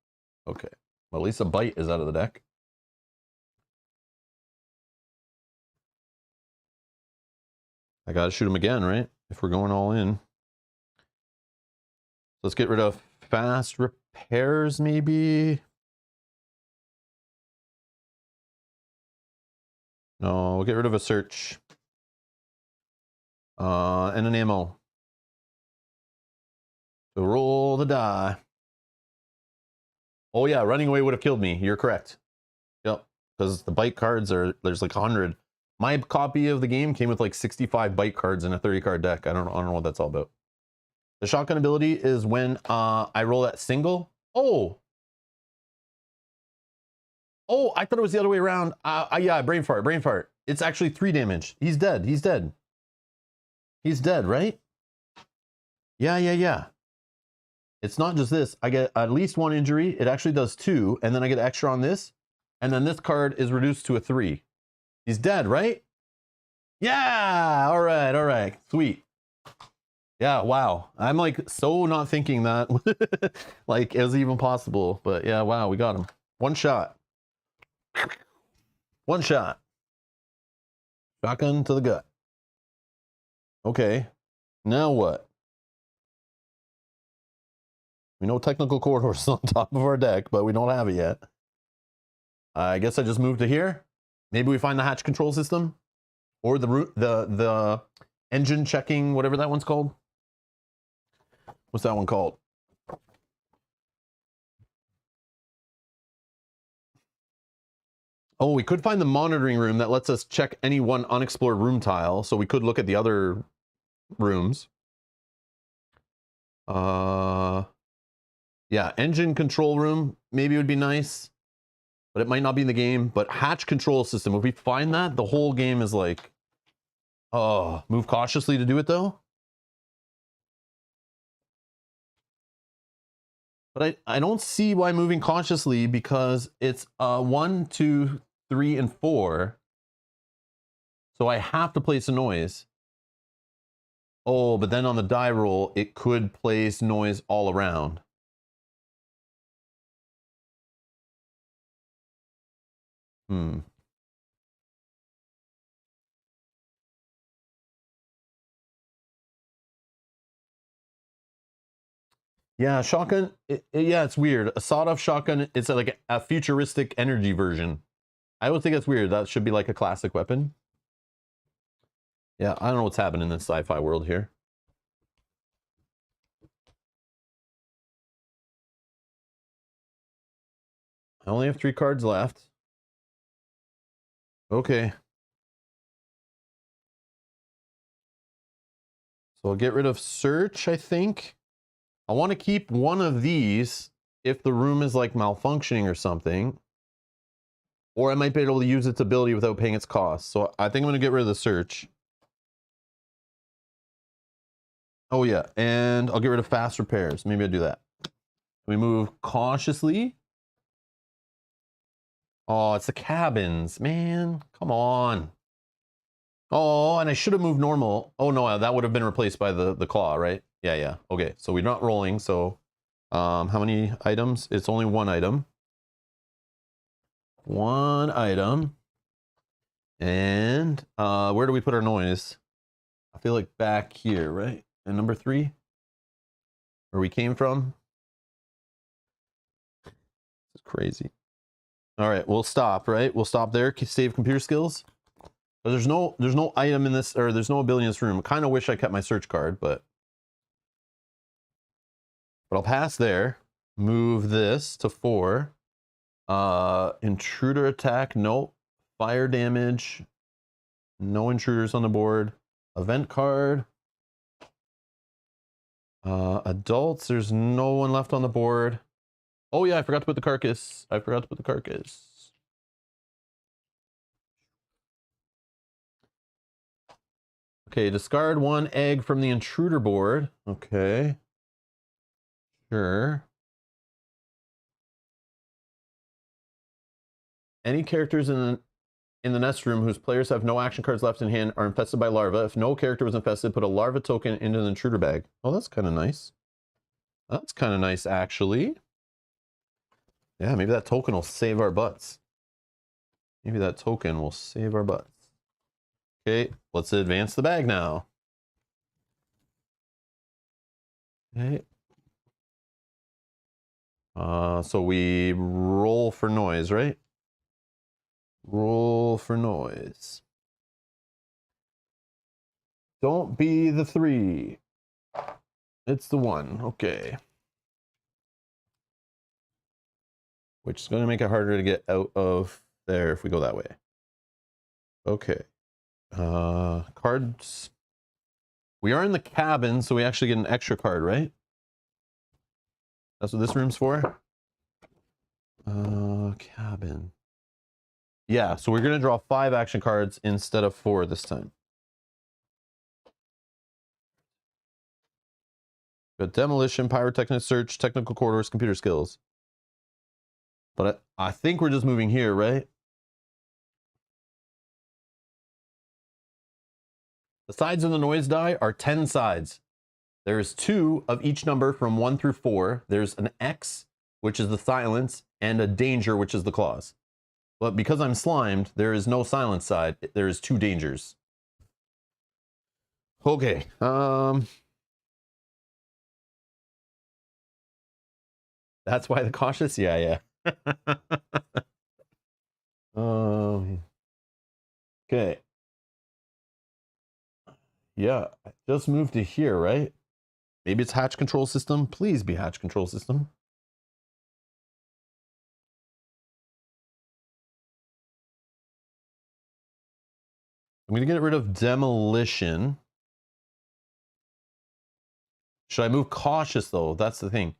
Okay. Well, at least a bite is out of the deck. I gotta shoot him again, right? If we're going all in. Let's get rid of fast repairs, maybe. No, we'll get rid of a search. And an ammo. So roll the die. Oh yeah, running away would have killed me. You're correct. Yep, because the bite cards there's like 100. My copy of the game came with like 65 bite cards in a 30 card deck. I don't know what that's all about. The shotgun ability is when I roll that single. Oh, I thought it was the other way around. Yeah, brain fart. It's actually 3 damage. He's dead. He's dead, right? Yeah. It's not just this. I get at least 1 injury. It actually does 2, and then I get extra on this, and then this card is reduced to a 3. He's dead, right? Yeah. All right. Sweet. Yeah. Wow. I'm like so not thinking that like it was even possible, but yeah. Wow. We got him. 1 shot. 1 shot. Shotgun to the gut. Okay. Now what? We know technical corridors is on top of our deck, but we don't have it yet. I guess I just moved to here. Maybe we find the hatch control system, or the engine checking, whatever that one's called. What's that one called? Oh, we could find the monitoring room that lets us check any one unexplored room tile, so we could look at the other rooms. Yeah, engine control room maybe would be nice, but it might not be in the game. But hatch control system, if we find that, the whole game is like, oh, move cautiously to do it though. But I don't see why moving cautiously, because it's 1, 2, 3, and 4. So I have to place a noise. Oh, but then on the die roll, it could place noise all around. Yeah, shotgun. Yeah, it's weird. A sawed-off shotgun. It's like a futuristic energy version. I would think that's weird. That should be like a classic weapon. Yeah, I don't know what's happening in this sci-fi world here. I only have 3 cards left. Okay. So I'll get rid of search, I think. I want to keep one of these if the room is like malfunctioning or something. Or I might be able to use its ability without paying its cost. So I think I'm going to get rid of the search. Oh yeah, and I'll get rid of fast repairs. Maybe I'll do that. We move cautiously. Oh, it's the cabins, man. Come on. Oh, and I should have moved normal. Oh no, that would have been replaced by the claw, right? Yeah. Okay, so we're not rolling. So how many items? It's only 1 item. 1 item. And where do we put our noise? I feel like back here, right? And number 3, where we came from. It's crazy. All right, we'll stop, right? We'll stop there. Save computer skills. But there's no item in this, or there's no ability in this room. I kind of wish I kept my search card, but I'll pass there. Move this to 4. Intruder attack, nope. Fire damage, no intruders on the board. Event card. Adults, there's no one left on the board. Oh yeah, I forgot to put the carcass. Okay, discard 1 egg from the intruder board. Okay. Sure. Any characters in the nest room whose players have no action cards left in hand are infested by larvae. If no character was infested, put a larva token into the intruder bag. Oh, that's kind of nice. That's kind of nice, actually. Yeah, maybe that token will save our butts. Maybe that token will save our butts. Okay, let's advance the bag now. Okay. So we roll for noise, right? Roll for noise. Don't be the 3. It's the 1. Okay. Which is going to make it harder to get out of there if we go that way. Okay. Cards. We are in the cabin, so we actually get an extra card, right? That's what this room's for? Cabin. Yeah, so we're going to draw 5 action cards instead of 4 this time. Got demolition, pyrotechnic search, technical corridors, computer skills. But I think we're just moving here, right? The sides of the noise die are 10 sides. There's 2 of each number from 1 through 4. There's an X, which is the silence, and a danger, which is the claws. But because I'm slimed, there is no silence side. There is 2 dangers. Okay. That's why the cautious? Yeah. Okay. Yeah, I just moved to here, right? Maybe it's hatch control system. Please be hatch control system. I'm going to get rid of demolition. Should I move cautious, though? That's the thing.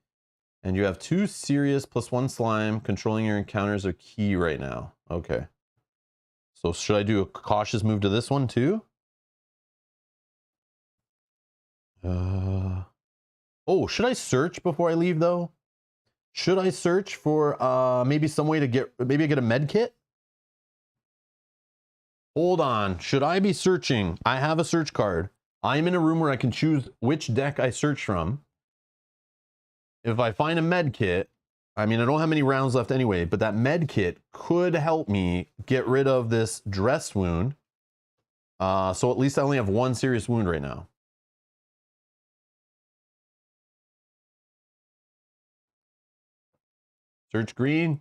And you have 2 serious plus 1 slime. Controlling your encounters are key right now. Okay. So should I do a cautious move to this one, too? Oh, should I search before I leave, though? Should I search for maybe some way to get a med kit? Hold on. Should I be searching? I have a search card. I'm in a room where I can choose which deck I search from. If I find a med kit, I mean, I don't have many rounds left anyway, but that med kit could help me get rid of this dress wound. So at least I only have 1 serious wound right now. Search green.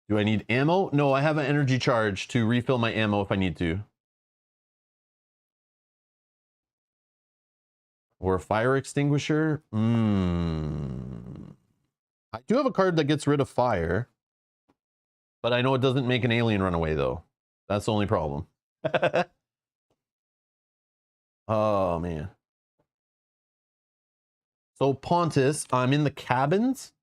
Do I need ammo? No, I have an energy charge to refill my ammo if I need to. Or a fire extinguisher? I do have a card that gets rid of fire. But I know it doesn't make an alien run away, though. That's the only problem. Oh, man. So, Pontus, I'm in the cabins,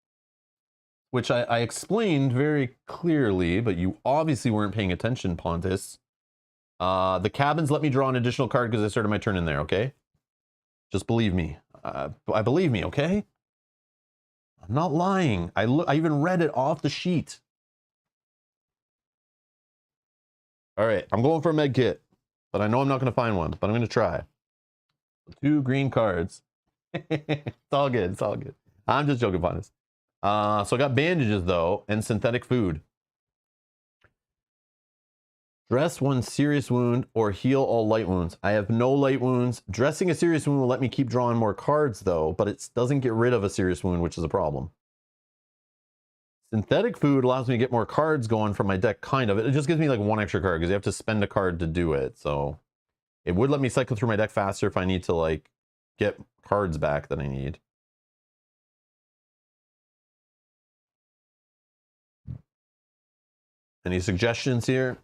which I explained very clearly, but you obviously weren't paying attention, Pontus. The cabins let me draw an additional card because I started my turn in there, okay? Just believe me. I believe me, okay? I'm not lying. I even read it off the sheet. All right, I'm going for a med kit, but I know I'm not going to find one, but I'm going to try. 2 green cards. It's all good. It's all good. I'm just joking, Pontus. So I got bandages, though, and synthetic food. Dress 1 serious wound or heal all light wounds. I have no light wounds. Dressing a serious wound will let me keep drawing more cards, though, but it doesn't get rid of a serious wound, which is a problem. Synthetic food allows me to get more cards going from my deck, kind of. It just gives me like 1 extra card because you have to spend a card to do it. So it would let me cycle through my deck faster if I need to like get cards back that I need. Any suggestions here?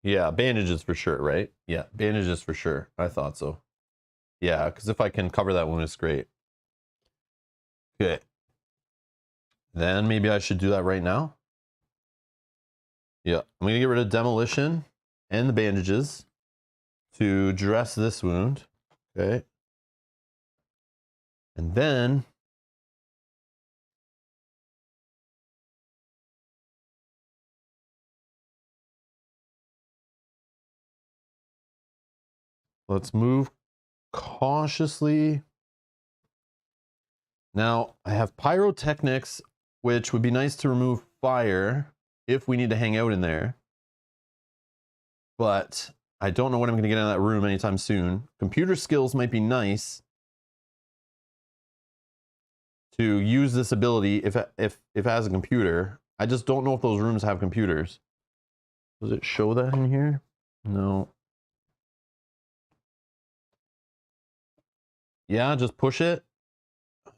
Yeah, bandages for sure, right? Yeah, bandages for sure. I thought so. Yeah, because if I can cover that wound, it's great. Okay. Then maybe I should do that right now. Yeah, I'm going to get rid of demolition and the bandages to dress this wound. Okay. And then let's move cautiously. Now I have pyrotechnics, which would be nice to remove fire if we need to hang out in there. But I don't know when I'm going to get out of that room anytime soon. Computer skills might be nice to use this ability if it has a computer. I just don't know if those rooms have computers. Does it show that in here? No. Yeah, just push it.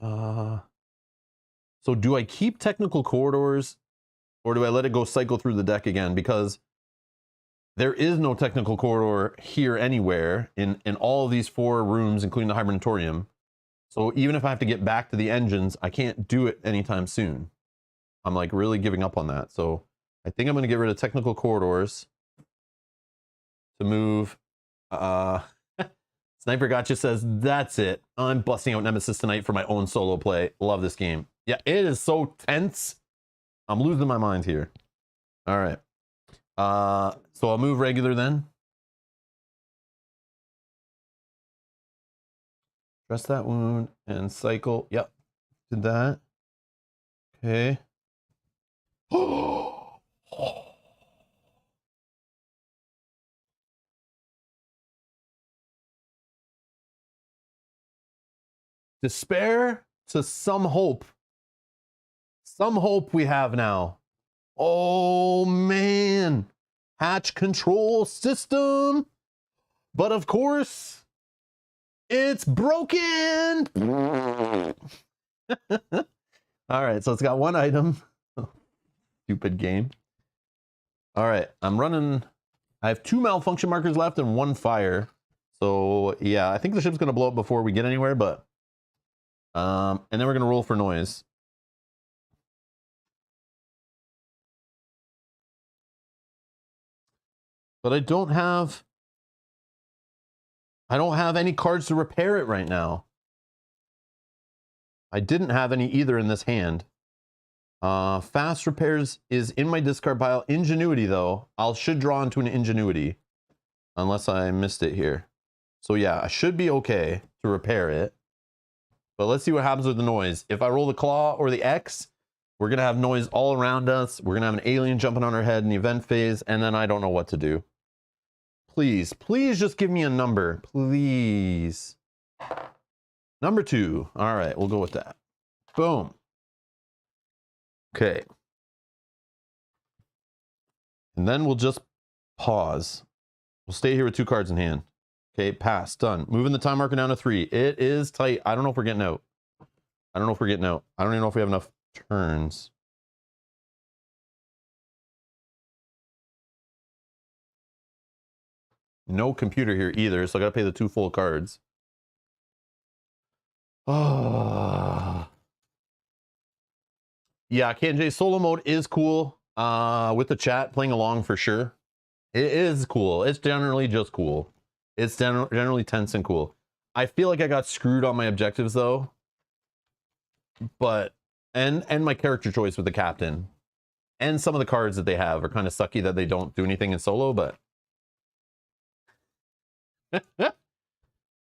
So do I keep technical corridors or do I let it go cycle through the deck again? Because there is no technical corridor here anywhere in all of these 4 rooms, including the hibernatorium. So even if I have to get back to the engines, I can't do it anytime soon. I'm like really giving up on that. So I think I'm going to get rid of technical corridors to move. Sniper Gotcha says, that's it. I'm busting out Nemesis tonight for my own solo play. Love this game. Yeah, it is so tense. I'm losing my mind here. All right. So I'll move regular then. Dress that wound and cycle. Yep. Did that. Okay. Despair to some hope. Some hope we have now. Oh man. Hatch control system. But of course, it's broken. All right, so it's got 1 item. Stupid game. All right, I'm running. I have 2 malfunction markers left and 1 fire. So yeah, I think the ship's gonna blow up before we get anywhere, but and then we're gonna roll for noise. But I don't have any cards to repair it right now. I didn't have any either in this hand. Fast repairs is in my discard pile. Ingenuity though, should draw into an ingenuity unless I missed it here. So yeah, I should be okay to repair it. But let's see what happens with the noise. If I roll the claw or the X, we're gonna have noise all around us. We're gonna have an alien jumping on our head in the event phase, and then I don't know what to do. Please, please just give me a number, please. Number 2. All right, we'll go with that. Boom. Okay. And then we'll just pause. We'll stay here with 2 cards in hand. Okay, pass, done. Moving the time marker down to 3. It is tight. I don't know if we're getting out. I don't even know if we have enough turns. No computer here either, so I gotta pay the 2 full cards. Oh. Yeah, KJ solo mode is cool. With the chat playing along for sure. It is cool. It's generally just cool. It's generally tense and cool. I feel like I got screwed on my objectives though. But and my character choice with the captain. And some of the cards that they have are kind of sucky that they don't do anything in solo, but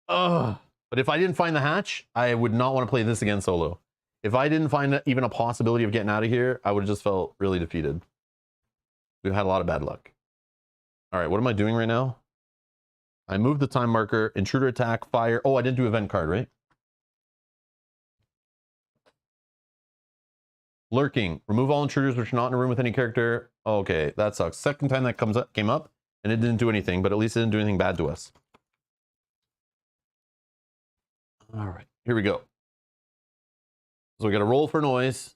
but if I didn't find the hatch, I would not want to play this again solo. If I didn't find even a possibility of getting out of here, I would have just felt really defeated. We've had a lot of bad luck. All right, what am I doing right now? I moved the time marker, intruder attack, fire. Oh, I didn't do event card, right? Lurking. Remove all intruders which are not in a room with any character. Okay, that sucks. Second time that came up, and it didn't do anything, but at least it didn't do anything bad to us. All right, here we go. So we got to roll for noise.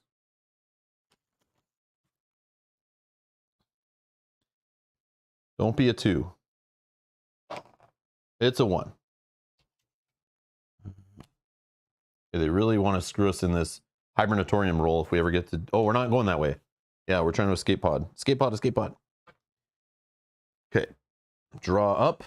Don't be a 2. It's a 1. They really want to screw us in this hibernatorium roll if we ever get to... Oh, we're not going that way. Yeah, we're trying to escape pod. Escape pod, escape pod. Okay. Draw up.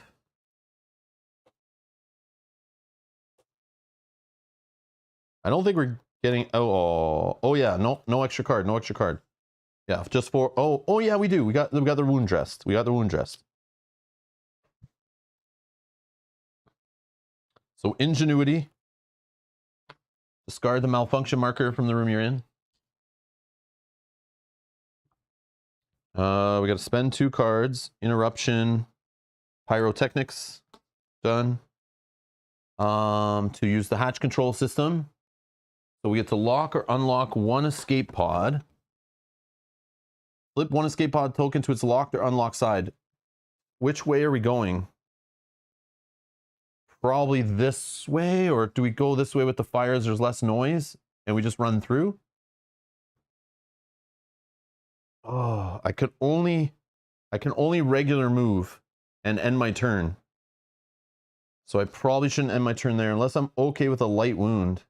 I don't think we're getting... Oh yeah, no extra card, no extra card. Yeah, just for... Oh yeah, we do. We got the wound dressed. We got the wound dressed. So ingenuity. Discard the malfunction marker from the room you're in. We got to spend 2 cards. Interruption. Pyrotechnics. Done. To use the hatch control system. So we get to lock or unlock 1 escape pod. Flip 1 escape pod token to its locked or unlocked side. Which way are we going? Probably this way, or do we go this way with the fires? There's less noise and we just run through. Oh, I can only regular move and end my turn. So I probably shouldn't end my turn there unless I'm okay with a light wound.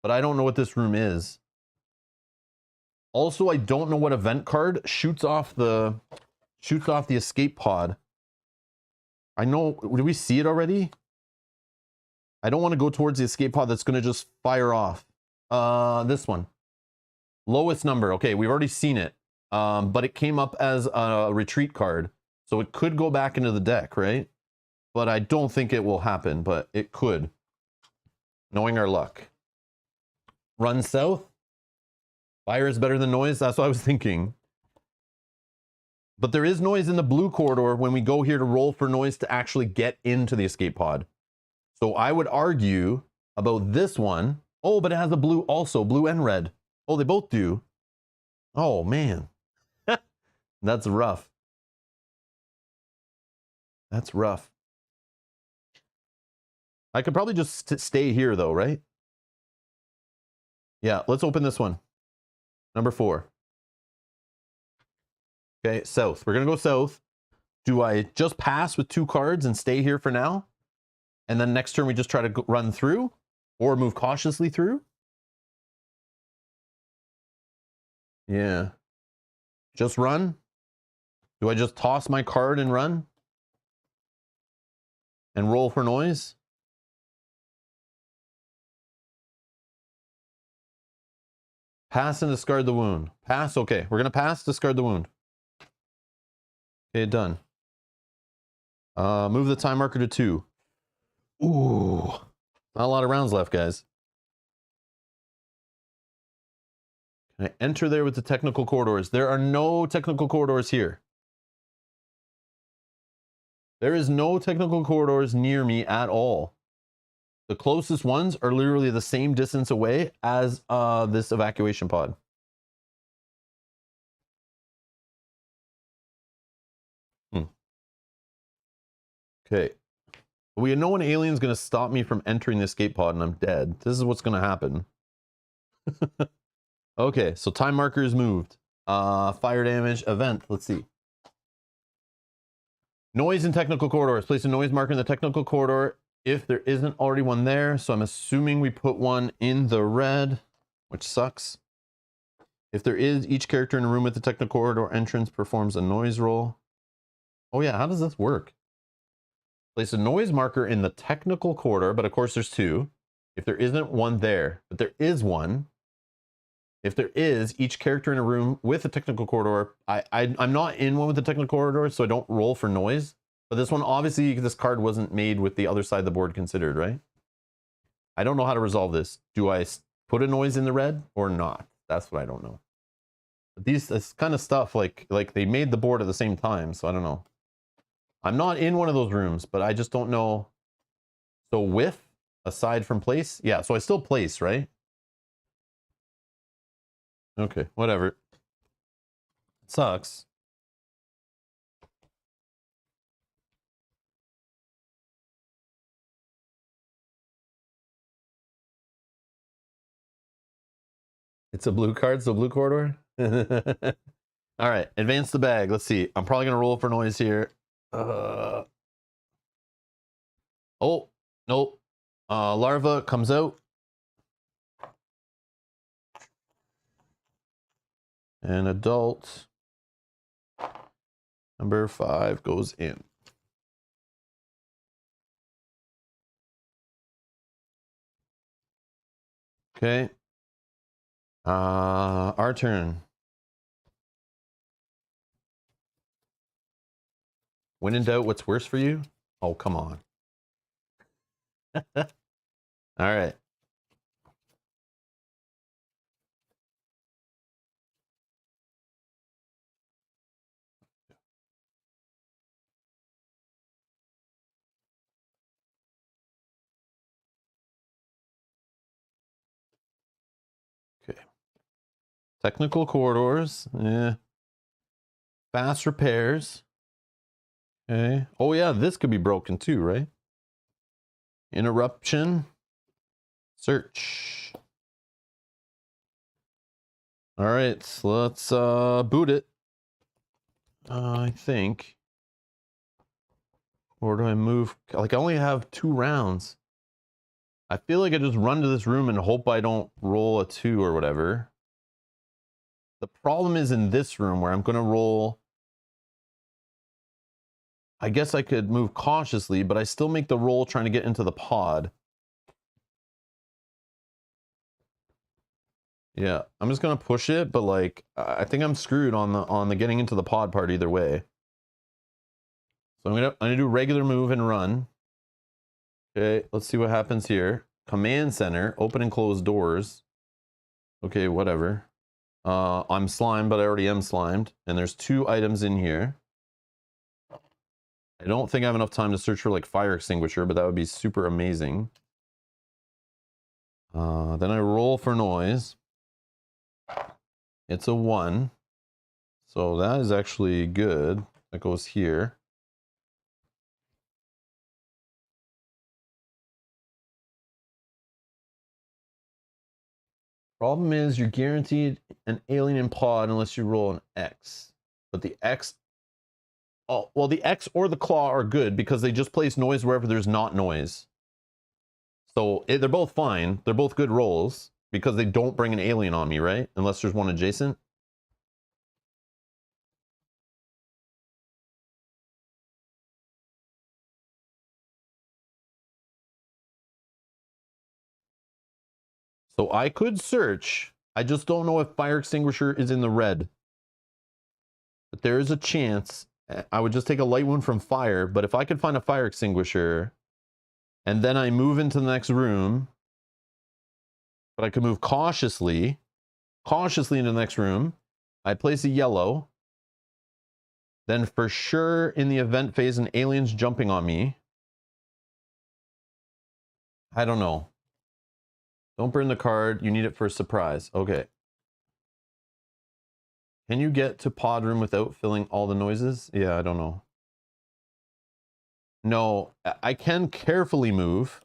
But I don't know what this room is. Also, I don't know what event card shoots off the escape pod. I know, did we see it already? I don't want to go towards the escape pod that's going to just fire off. This one. Lowest number. Okay, we've already seen it. But it came up as a retreat card. So it could go back into the deck, right? But I don't think it will happen, but it could. Knowing our luck. Run south. Fire is better than noise. That's what I was thinking. But there is noise in the blue corridor when we go here to roll for noise to actually get into the escape pod. So I would argue about this one. Oh, but it has a blue also. Blue and red. Oh, they both do. Oh, man. That's rough. That's rough. I could probably just stay here, though, right? Yeah, let's open this one. Number 4. Okay, south. We're going to go south. Do I just pass with 2 cards and stay here for now? And then next turn we just try to run through? Or move cautiously through? Yeah. Just run? Do I just toss my card and run? And roll for noise? Pass and discard the wound. Pass, okay. We're going to pass, discard the wound. Okay, done. Move the time marker to 2. Ooh. Not a lot of rounds left, guys. Can I enter there with the technical corridors? There are no technical corridors here. There is no technical corridors near me at all. The closest ones are literally the same distance away as this evacuation pod. Okay. We know an alien's going to stop me from entering the escape pod and I'm dead. This is what's going to happen. Okay, so time marker is moved. Fire damage event. Let's see. Noise in technical corridors. Place a noise marker in the technical corridor if there isn't already one there. So I'm assuming we put one in the red, which sucks. If there is, each character in a room with the technical corridor entrance performs a noise roll. Oh yeah, how does this work? Place a noise marker in the technical corridor, but of course there's 2. If there isn't one there, but there is one. If there is, each character in a room with a technical corridor, I'm not in one with the technical corridor, so I don't roll for noise. But this one, obviously, this card wasn't made with the other side of the board considered, right? I don't know how to resolve this. Do I put a noise in the red or not? That's what I don't know. But this kind of stuff, like they made the board at the same time, so I don't know. I'm not in one of those rooms, but I just don't know. So with, aside from place? Yeah, so I still place, right? Okay, whatever. It sucks. It's a blue card, so blue corridor. All right, advance the bag. Let's see. I'm probably going to roll for noise here. Oh, nope. Larva comes out. And adult number 5 goes in. Okay. Our turn. When in doubt, what's worse for you? Oh, come on. All right. Okay. Technical corridors. Yeah. Fast repairs. Okay. Oh, yeah, this could be broken too, right? Interruption. Search. All right, so let's boot it. I think. Or do I move? Like, I only have 2 rounds. I feel like I just run to this room and hope I don't roll a 2 or whatever. The problem is in this room where I'm going to roll. I guess I could move cautiously, but I still make the roll trying to get into the pod. Yeah, I'm just going to push it, but like, I think I'm screwed on the getting into the pod part either way. So I'm gonna do regular move and run. Okay, let's see what happens here. Command center, open and close doors. Okay, whatever. I'm slimed, but I already am slimed. And there's 2 items in here. I don't think I have enough time to search for like fire extinguisher, but that would be super amazing. Then I roll for noise. It's a 1. So that is actually good. That goes here. Problem is you're guaranteed an alien pod unless you roll an X. But the X... Oh, well, the X or the claw are good because they just place noise wherever there's not noise. So they're both fine. They're both good rolls because they don't bring an alien on me, right? Unless there's one adjacent. So I could search. I just don't know if fire extinguisher is in the red. But there is a chance. I would just take a light wound from fire. But if I could find a fire extinguisher and then I move into the next room, but I could move cautiously into the next room. I place a yellow. Then for sure in the event phase, an alien's jumping on me. I don't know. Don't burn the card. You need it for a surprise. Okay. Can you get to pod room without filling all the noises? Yeah, I don't know. No, I can carefully move.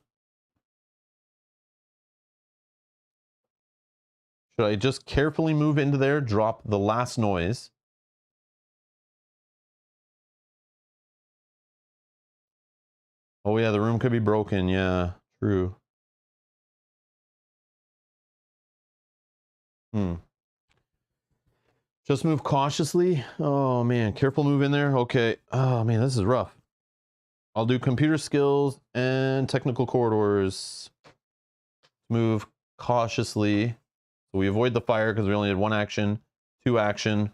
Should I just carefully move into there, drop the last noise? Oh yeah, the room could be broken. Yeah, true. Just move cautiously. Oh man, careful move in there. Okay. Oh man, this is rough. I'll do computer skills and technical corridors. Move cautiously. So we avoid the fire because we only did 1 action, 2 action.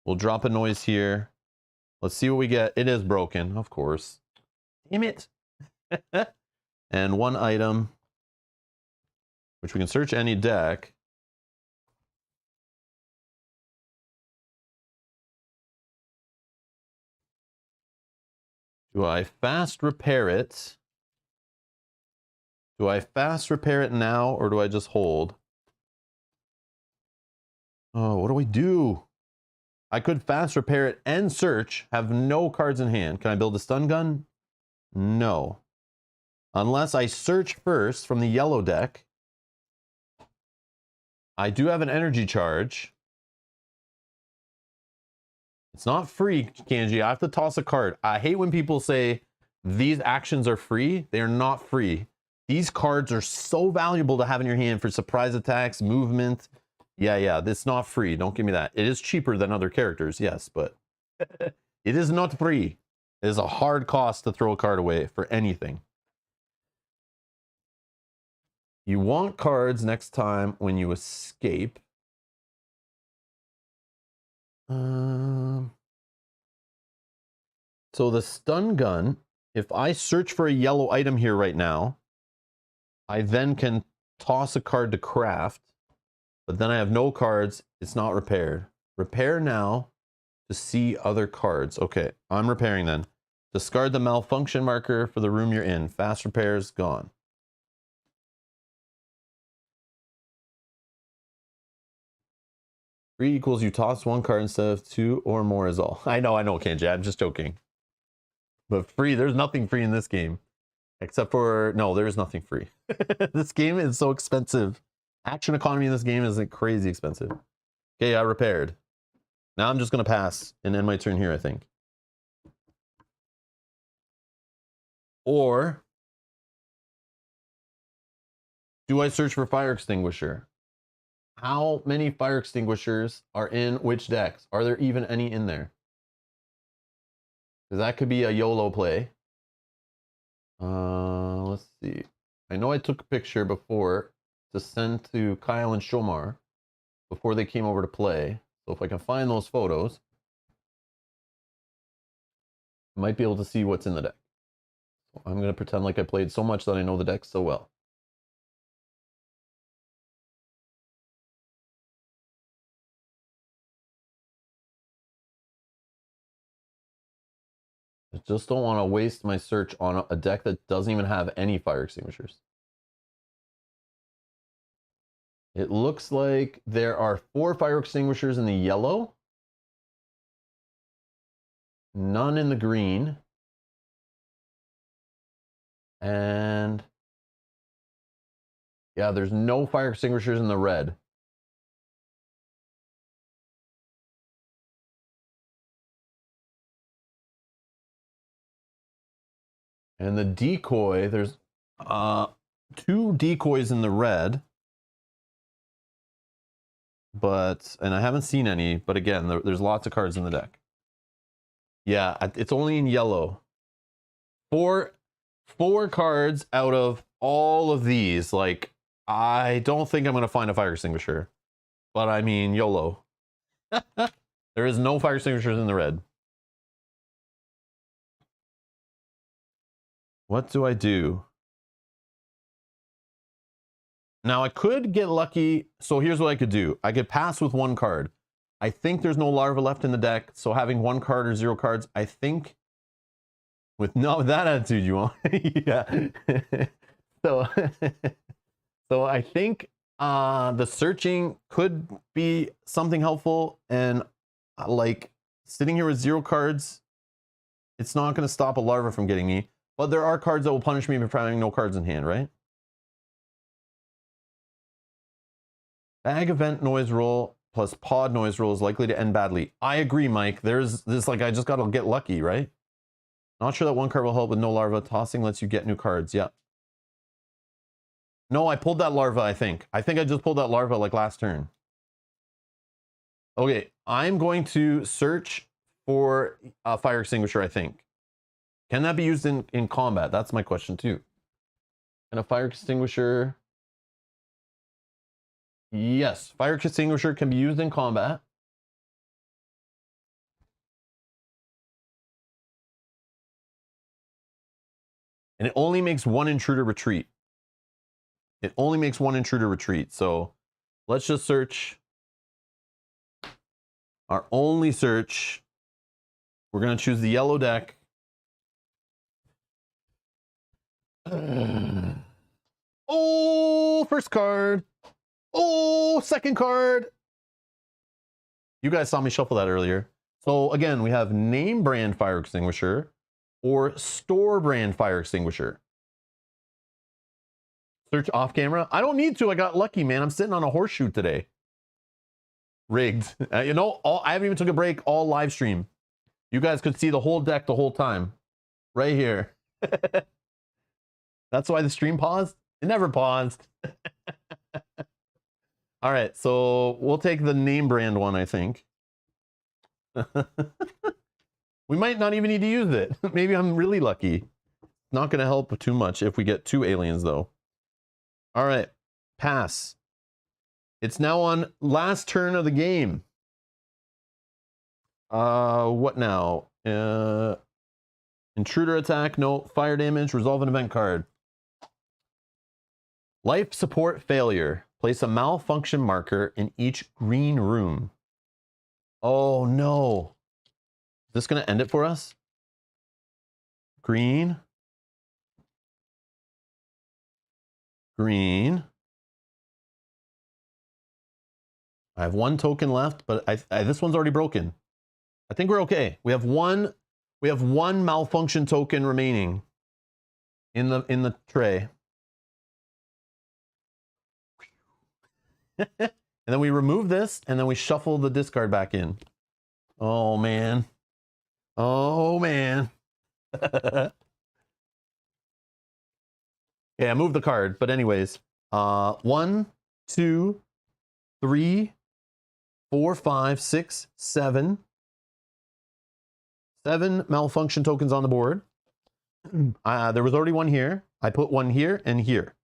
We'll drop a noise here. Let's see what we get. It is broken, of course. Damn it. And 1 item, which we can search any deck. Do I fast repair it? Do I fast repair it now, or do I just hold? Oh, what do we do? I could fast repair it and search, have no cards in hand. Can I build a stun gun? No. Unless I search first from the yellow deck. I do have an energy charge. It's not free, Kanji. I have to toss a card. I hate when people say these actions are free. They are not free. These cards are so valuable to have in your hand for surprise attacks, movement. Yeah, it's not free. Don't give me that. It is cheaper than other characters, yes, but it is not free. It is a hard cost to throw a card away for anything. You want cards next time when you escape. So the stun gun, if I search for a yellow item here right now, I then can toss a card to craft, but then I have no cards. It's not repaired. Repair now to see other cards. Okay, I'm repairing then. Discard the malfunction marker for the room you're in. Fast repairs gone. Free equals you toss one card instead of two or more is all. I know, Kenji. I'm just joking. But free, there's nothing free in this game. Except for, no, there is nothing free. This game is so expensive. Action economy in this game is like crazy expensive. Okay, I repaired. Now I'm just going to pass and end my turn here, I think. Or do I search for fire extinguisher? How many fire extinguishers are in which decks? Are there even any in there? Because that could be a YOLO play. Let's see. I know I took a picture before to send to Kyle and Shomar before they came over to play. So if I can find those photos, I might be able to see what's in the deck. So I'm going to pretend like I played so much that I know the deck so well. I just don't want to waste my search on a deck that doesn't even have any fire extinguishers. It looks like there are 4 fire extinguishers in the yellow. None in the green. And yeah, there's no fire extinguishers in the red. And the decoy, there's 2 decoys in the red. But, and I haven't seen any, but again, there's lots of cards in the deck. Yeah, it's only in yellow. Four cards out of all of these. Like, I don't think I'm going to find a fire extinguisher. But I mean, YOLO. There is no fire extinguishers in the red. What do I do? Now I could get lucky. So here's what I could do. I could pass with 1 card. I think there's no larva left in the deck. So having 1 card or 0 cards, I think with that attitude you want. Yeah. So, so I think the searching could be something helpful, and like sitting here with 0 cards, it's not going to stop a larva from getting me. But there are cards that will punish me for having no cards in hand, right? Bag event noise roll plus pod noise roll is likely to end badly. I agree, Mike. There's this, like, I just got to get lucky, right? Not sure that 1 card will help with no larva. Tossing lets you get new cards. Yeah. No, I pulled that larva, I think. I think I just pulled that larva like last turn. Okay, I'm going to search for a fire extinguisher, I think. Can that be used in combat? That's my question too. And a fire extinguisher... Yes, fire extinguisher can be used in combat. And it only makes 1 intruder retreat. It only makes 1 intruder retreat. So let's just search. Our only search. We're going to choose the yellow deck. Oh, first card. Oh, second card. You guys saw me shuffle that earlier. So again, we have name brand fire extinguisher or store brand fire extinguisher. Search off camera. I don't need to. I got lucky, man. I'm sitting on a horseshoe today. Rigged. You know, I haven't even took a break all live stream. You guys could see the whole deck the whole time. Right here. That's why the stream paused. It never paused. All right, so we'll take the name brand one, I think. We might not even need to use it. Maybe I'm really lucky. Not going to help too much if we get 2 aliens, though. All right. Pass. It's now on last turn of the game. What now? Intruder attack, no. Fire damage, resolve an event card. Life support failure. Place a malfunction marker in each green room. Oh no. Is this gonna end it for us? Green. Green. I have one token left, but this one's already broken. I think we're okay. We have one malfunction token remaining in the tray. And then we remove this, and then we shuffle the discard back in. Oh man. Oh man. Yeah, I moved the card, but anyways. 1, 2, 3, 4, 5, 6, 7. 7 malfunction tokens on the board. There was already one here. I put one here and here.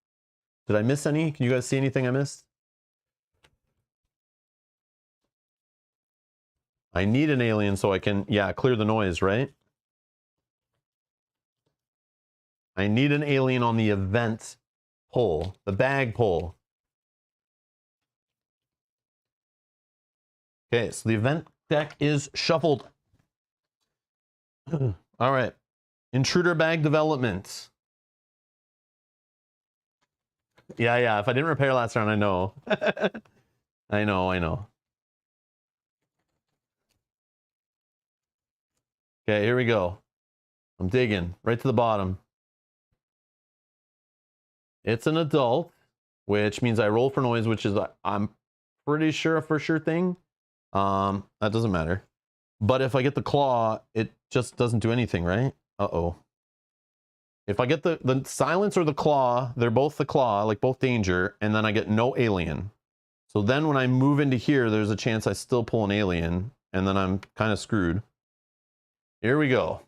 Did I miss any? Can you guys see anything I missed? I need an alien so I can, yeah, clear the noise, right? I need an alien on the event pull, the bag pull. Okay, so the event deck is shuffled. All right. Intruder bag development. Yeah. If I didn't repair last round, I know. I know. Okay, here we go. I'm digging right to the bottom. It's an adult, which means I roll for noise, which is, I'm pretty sure a for sure thing. That doesn't matter. But if I get the claw, it just doesn't do anything, right? Uh-oh. If I get the silence or the claw, they're both the claw, like both danger, and then I get no alien. So then when I move into here, there's a chance I still pull an alien, and then I'm kind of screwed. Here we go.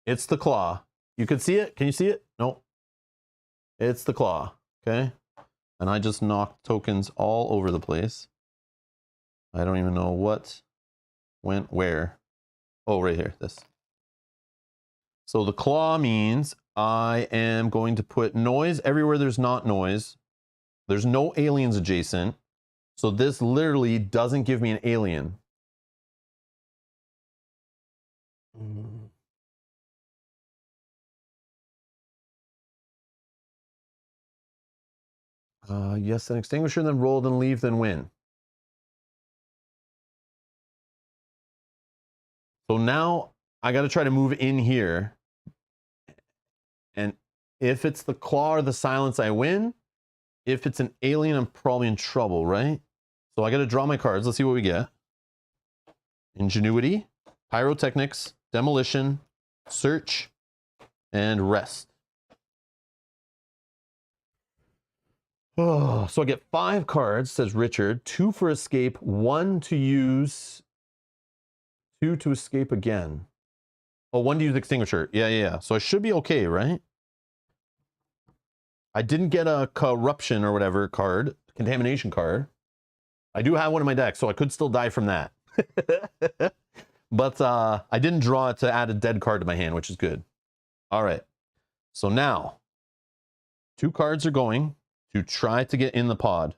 It's the claw. You can see it? Can you see it? No. It's the claw, okay? And I just knocked tokens all over the place. I don't even know what went where. Oh, right here, this. So the claw means I am going to put noise everywhere there's not noise. There's no aliens adjacent. So this literally doesn't give me an alien. Yes, an extinguisher, then roll, then leave, then win. So now I got to try to move in here. And if it's the claw or the silence, I win. If it's an alien, I'm probably in trouble, right? So I got to draw my cards. Let's see what we get. Ingenuity, pyrotechnics, demolition, search, and rest. Oh, so I get 5 cards, says Richard. 2 for escape, 1 to use, 2 to escape again. Oh, 1 to use extinguisher. Yeah. So I should be okay, right? I didn't get a corruption or whatever card, contamination card. I do have one in my deck, so I could still die from that. But I didn't draw it to add a dead card to my hand, which is good. All right. So now, 2 cards are going to try to get in the pod.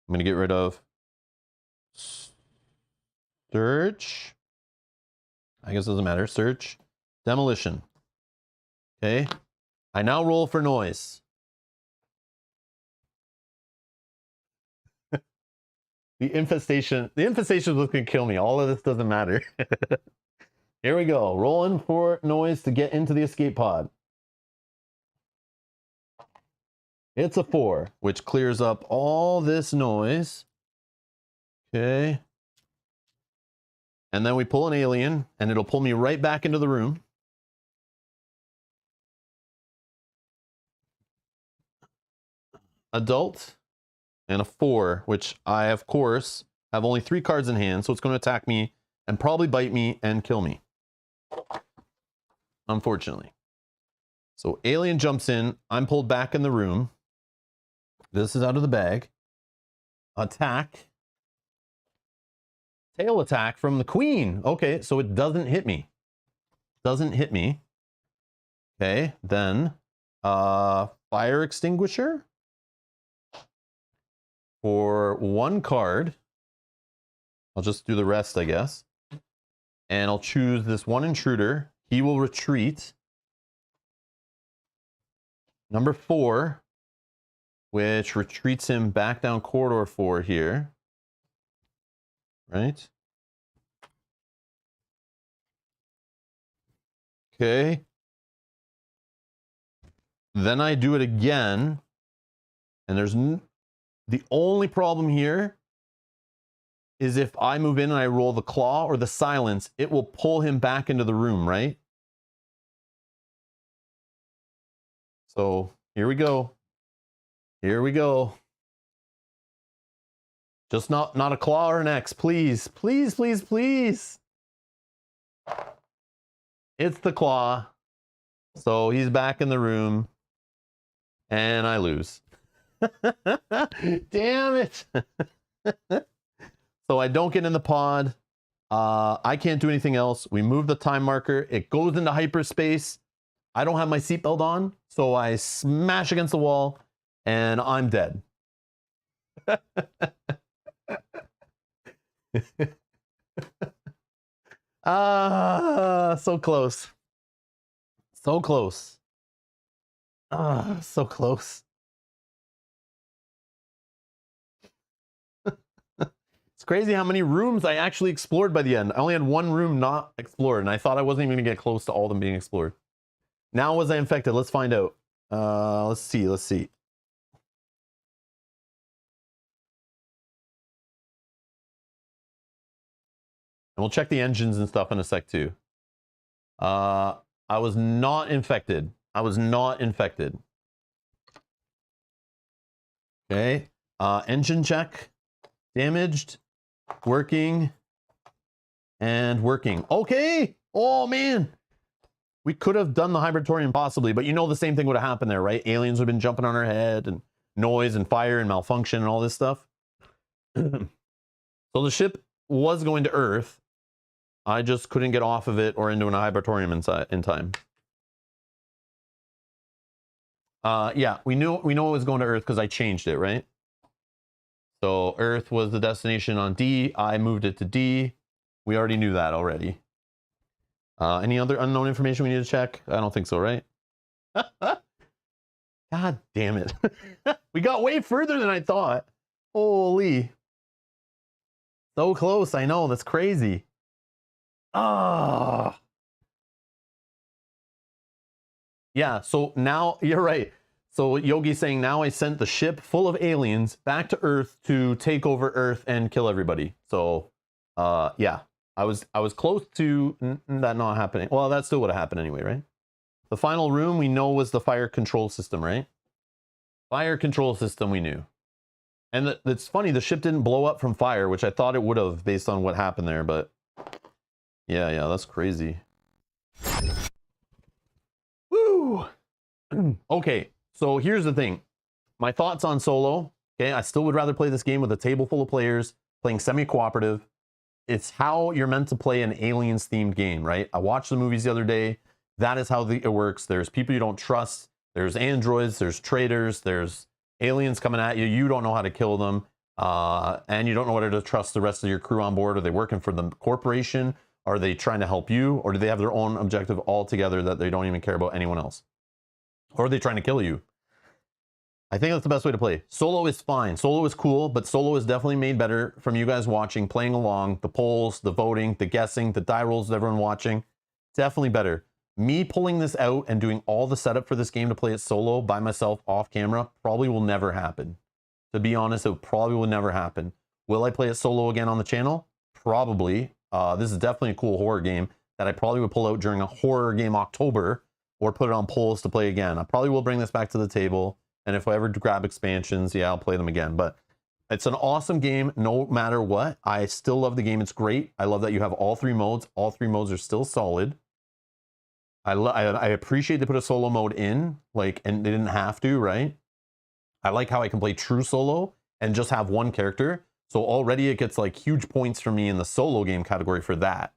I'm going to get rid of search. I guess it doesn't matter. Search. Demolition. Okay. I now roll for noise. The infestation was going to kill me. All of this doesn't matter. Here we go. Rolling for noise to get into the escape pod. It's a 4, which clears up all this noise. Okay. And then we pull an alien, and it'll pull me right back into the room. Adult, and a 4, which I, of course, have only 3 cards in hand, so it's going to attack me and probably bite me and kill me. Unfortunately. So alien jumps in. I'm pulled back in the room. This is out of the bag. Attack. Tail attack from the queen. Okay, so it doesn't hit me. Doesn't hit me. Okay, then fire extinguisher for 1 card. I'll just do the rest, I guess. And I'll choose this 1 intruder. He will retreat. Number 4, which retreats him back down corridor 4 here. Right? Okay. Then I do it again. And there's the only problem here is if I move in and I roll the claw or the silence, it will pull him back into the room, right? So here we go. Here we go. Just not a claw or an X, please. Please, please, please. It's the claw. So he's back in the room. And I lose. Damn it. So I don't get in the pod. I can't do anything else. We move the time marker. It goes into hyperspace. I don't have my seatbelt on. So I smash against the wall. And I'm dead. So close. So close. So close. It's crazy how many rooms I actually explored by the end. I only had 1 room not explored, and I thought I wasn't even going to get close to all of them being explored. Now was I infected? Let's find out. Let's see. And we'll check the engines and stuff in a sec too. I was not infected. I was not infected. Okay. Engine check. Damaged. Working. And working. Okay. Oh, man. We could have done the Hybertorium possibly, but you know the same thing would have happened there, right? Aliens would have been jumping on our head, and noise and fire and malfunction and all this stuff. So the ship was going to Earth. I just couldn't get off of it or into an Hybertorium in time. Yeah, we knew it was going to Earth because I changed it, right? So Earth was the destination on D. I moved it to D. We already knew that already. Any other unknown information we need to check? I don't think so, right? God damn it. We got way further than I thought. Holy. So close, I know, that's crazy. Ah. Yeah, so now, you're right. So Yogi's saying now I sent the ship full of aliens back to Earth to take over Earth and kill everybody. So, yeah, I was close to that not happening. Well, that still would have happened anyway, right? The final room we know was the fire control system, right? Fire control system we knew. And it's funny, the ship didn't blow up from fire, which I thought it would have based on what happened there, but yeah, that's crazy. Woo! Okay, so here's the thing. My thoughts on solo. Okay, I still would rather play this game with a table full of players, playing semi-cooperative. It's how you're meant to play an aliens-themed game, right? I watched the movies the other day. That is how it works. There's people you don't trust. There's androids. There's traitors. There's aliens coming at you. You don't know how to kill them. And you don't know whether to trust the rest of your crew on board. Are they working for the corporation? Are they trying to help you? Or do they have their own objective altogether that they don't even care about anyone else? Or are they trying to kill you? I think that's the best way to play. Solo is fine. Solo is cool, but solo is definitely made better from you guys watching, playing along, the polls, the voting, the guessing, the die rolls of everyone watching. Definitely better. Me pulling this out and doing all the setup for this game to play it solo by myself off camera probably will never happen. To be honest, it probably will never happen. Will I play it solo again on the channel? Probably. This is definitely a cool horror game that I probably would pull out during a horror game October or put it on polls to play again. I probably will bring this back to the table. And if I ever grab expansions, yeah, I'll play them again. But it's an awesome game no matter what. I still love the game. It's great. I love that you have all 3 modes. All 3 modes are still solid. I appreciate they put a solo mode in, like, and they didn't have to, right? I like how I can play true solo and just have one character. So already it gets like huge points for me in the solo game category for that.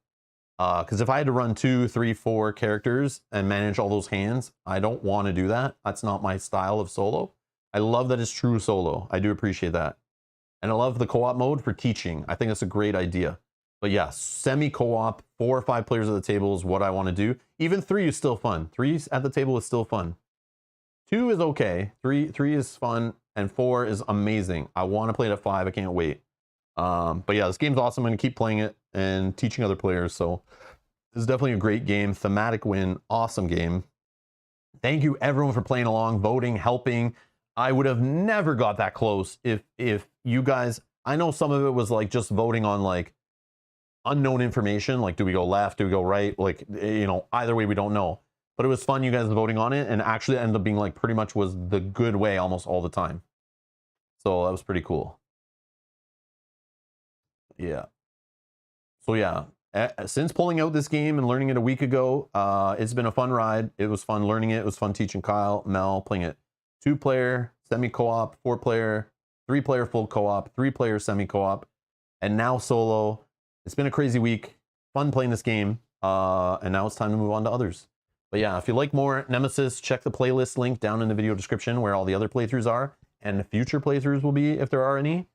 Because if I had to run 2, 3, 4 characters and manage all those hands, I don't want to do that. That's not my style of solo. I love that it's true solo. I do appreciate that. And I love the co-op mode for teaching. I think that's a great idea. But yeah, semi-co-op, 4 or 5 players at the table is what I want to do. Even 3 is still fun. 3 at the table is still fun. 2 is okay. 3 is fun. And 4 is amazing. I want to play it at 5. I can't wait. But yeah, this game's awesome. I'm going to keep playing it and teaching other players. So this is definitely a great game. Thematic win. Awesome game. Thank you everyone for playing along, voting, helping. I would have never got that close if you guys, I know some of it was like just voting on like unknown information, like do we go left, do we go right, like, you know, either way we don't know. But it was fun, you guys voting on it, and actually it ended up being like pretty much was the good way almost all the time. So that was pretty cool. Yeah. So yeah, since pulling out this game and learning it a week ago, it's been a fun ride. It was fun learning it. It was fun teaching Kyle, Mel, playing it 2-player, semi-co-op, 4-player, 3-player full co-op, 3-player semi-co-op, and now solo. It's been a crazy week. Fun playing this game. And now it's time to move on to others. But yeah, if you like more Nemesis, check the playlist link down in the video description where all the other playthroughs are, and future playthroughs will be if there are any.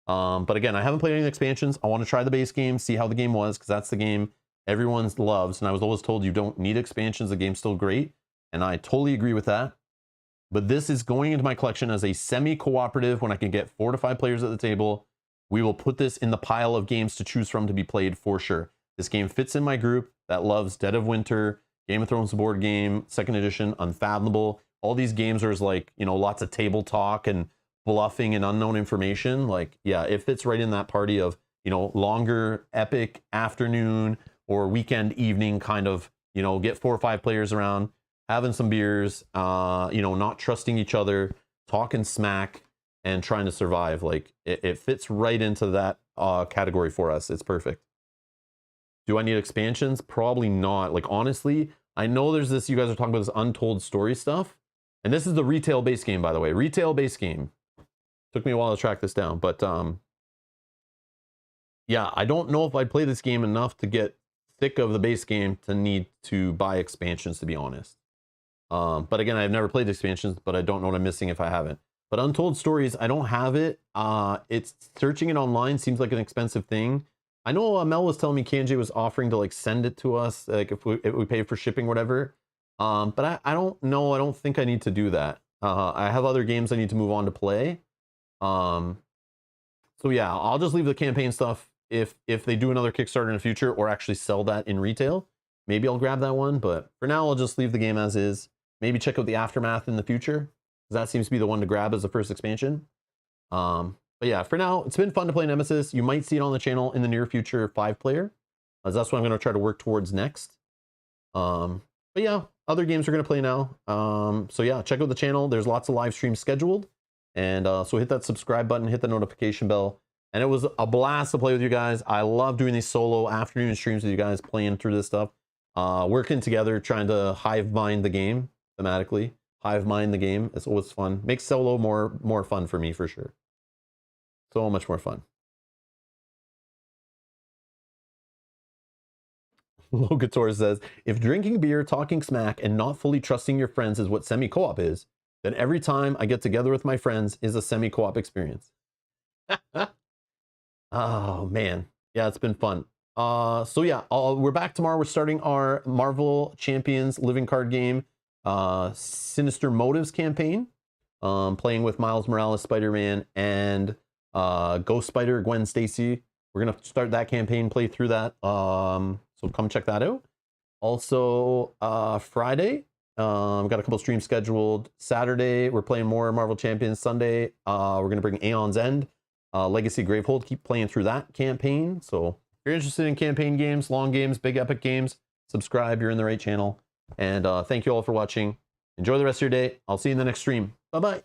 But again, I haven't played any expansions. I want to try the base game, see how the game was, because that's the game everyone loves. And I was always told you don't need expansions. The game's still great. And I totally agree with that. But this is going into my collection as a semi-cooperative when I can get 4 to 5 players at the table. We will put this in the pile of games to choose from to be played for sure. This game fits in my group that loves Dead of Winter, Game of Thrones board game, 2nd edition, Unfathomable. All these games are like, you know, lots of table talk and bluffing and unknown information. Like, yeah, it fits right in that party of, you know, longer epic afternoon or weekend evening kind of, you know, get 4 or 5 players around, having some beers, you know, not trusting each other, talking smack and trying to survive. Like it fits right into that category for us. It's perfect. Do I need expansions? Probably not. Like, honestly, I know there's this, you guys are talking about this untold story stuff. And this is the retail base game, by the way. Retail base game. Took me a while to track this down. But, yeah, I don't know if I'd play this game enough to get thick of the base game to need to buy expansions, to be honest. But again, I've never played expansions, but I don't know what I'm missing if I haven't. But Untold Stories, I don't have it. It's searching it online seems like an expensive thing. I know Mel was telling me KJ was offering to like send it to us, like if we pay for shipping, whatever. But I don't know. I don't think I need to do that. I have other games I need to move on to play. So yeah, I'll just leave the campaign stuff. If they do another Kickstarter in the future or actually sell that in retail, maybe I'll grab that one. But for now, I'll just leave the game as is. Maybe check out the Aftermath in the future, because that seems to be the one to grab as the first expansion. But yeah, for now, it's been fun to play Nemesis. You might see it on the channel in the near future, 5-player, as that's what I'm going to try to work towards next. But yeah, other games we're going to play now. So yeah, check out the channel. There's lots of live streams scheduled. And so hit that subscribe button, hit the notification bell. And it was a blast to play with you guys. I love doing these solo afternoon streams with you guys, playing through this stuff. Working together, trying to hive mind the game thematically. Hive mind the game. It's always fun. Makes solo more fun for me, for sure. So much more fun. Logator says, if drinking beer, talking smack, and not fully trusting your friends is what semi-co-op is, then every time I get together with my friends is a semi-co-op experience. Oh, man. Yeah, it's been fun. So yeah, we're back tomorrow. We're starting our Marvel Champions living card game, Sinister Motives campaign, playing with Miles Morales, Spider-Man, and Ghost Spider, Gwen Stacy. We're gonna start that campaign, play through that. So come check that out. Also, Friday, we've got a couple streams scheduled. Saturday, we're playing more Marvel Champions. Sunday, we're gonna bring Aeon's End, Legacy Gravehold. Keep playing through that campaign. So if you're interested in campaign games, long games, big epic games, subscribe. You're in the right channel. And thank you all for watching. Enjoy the rest of your day. I'll see you in the next stream. Bye-bye.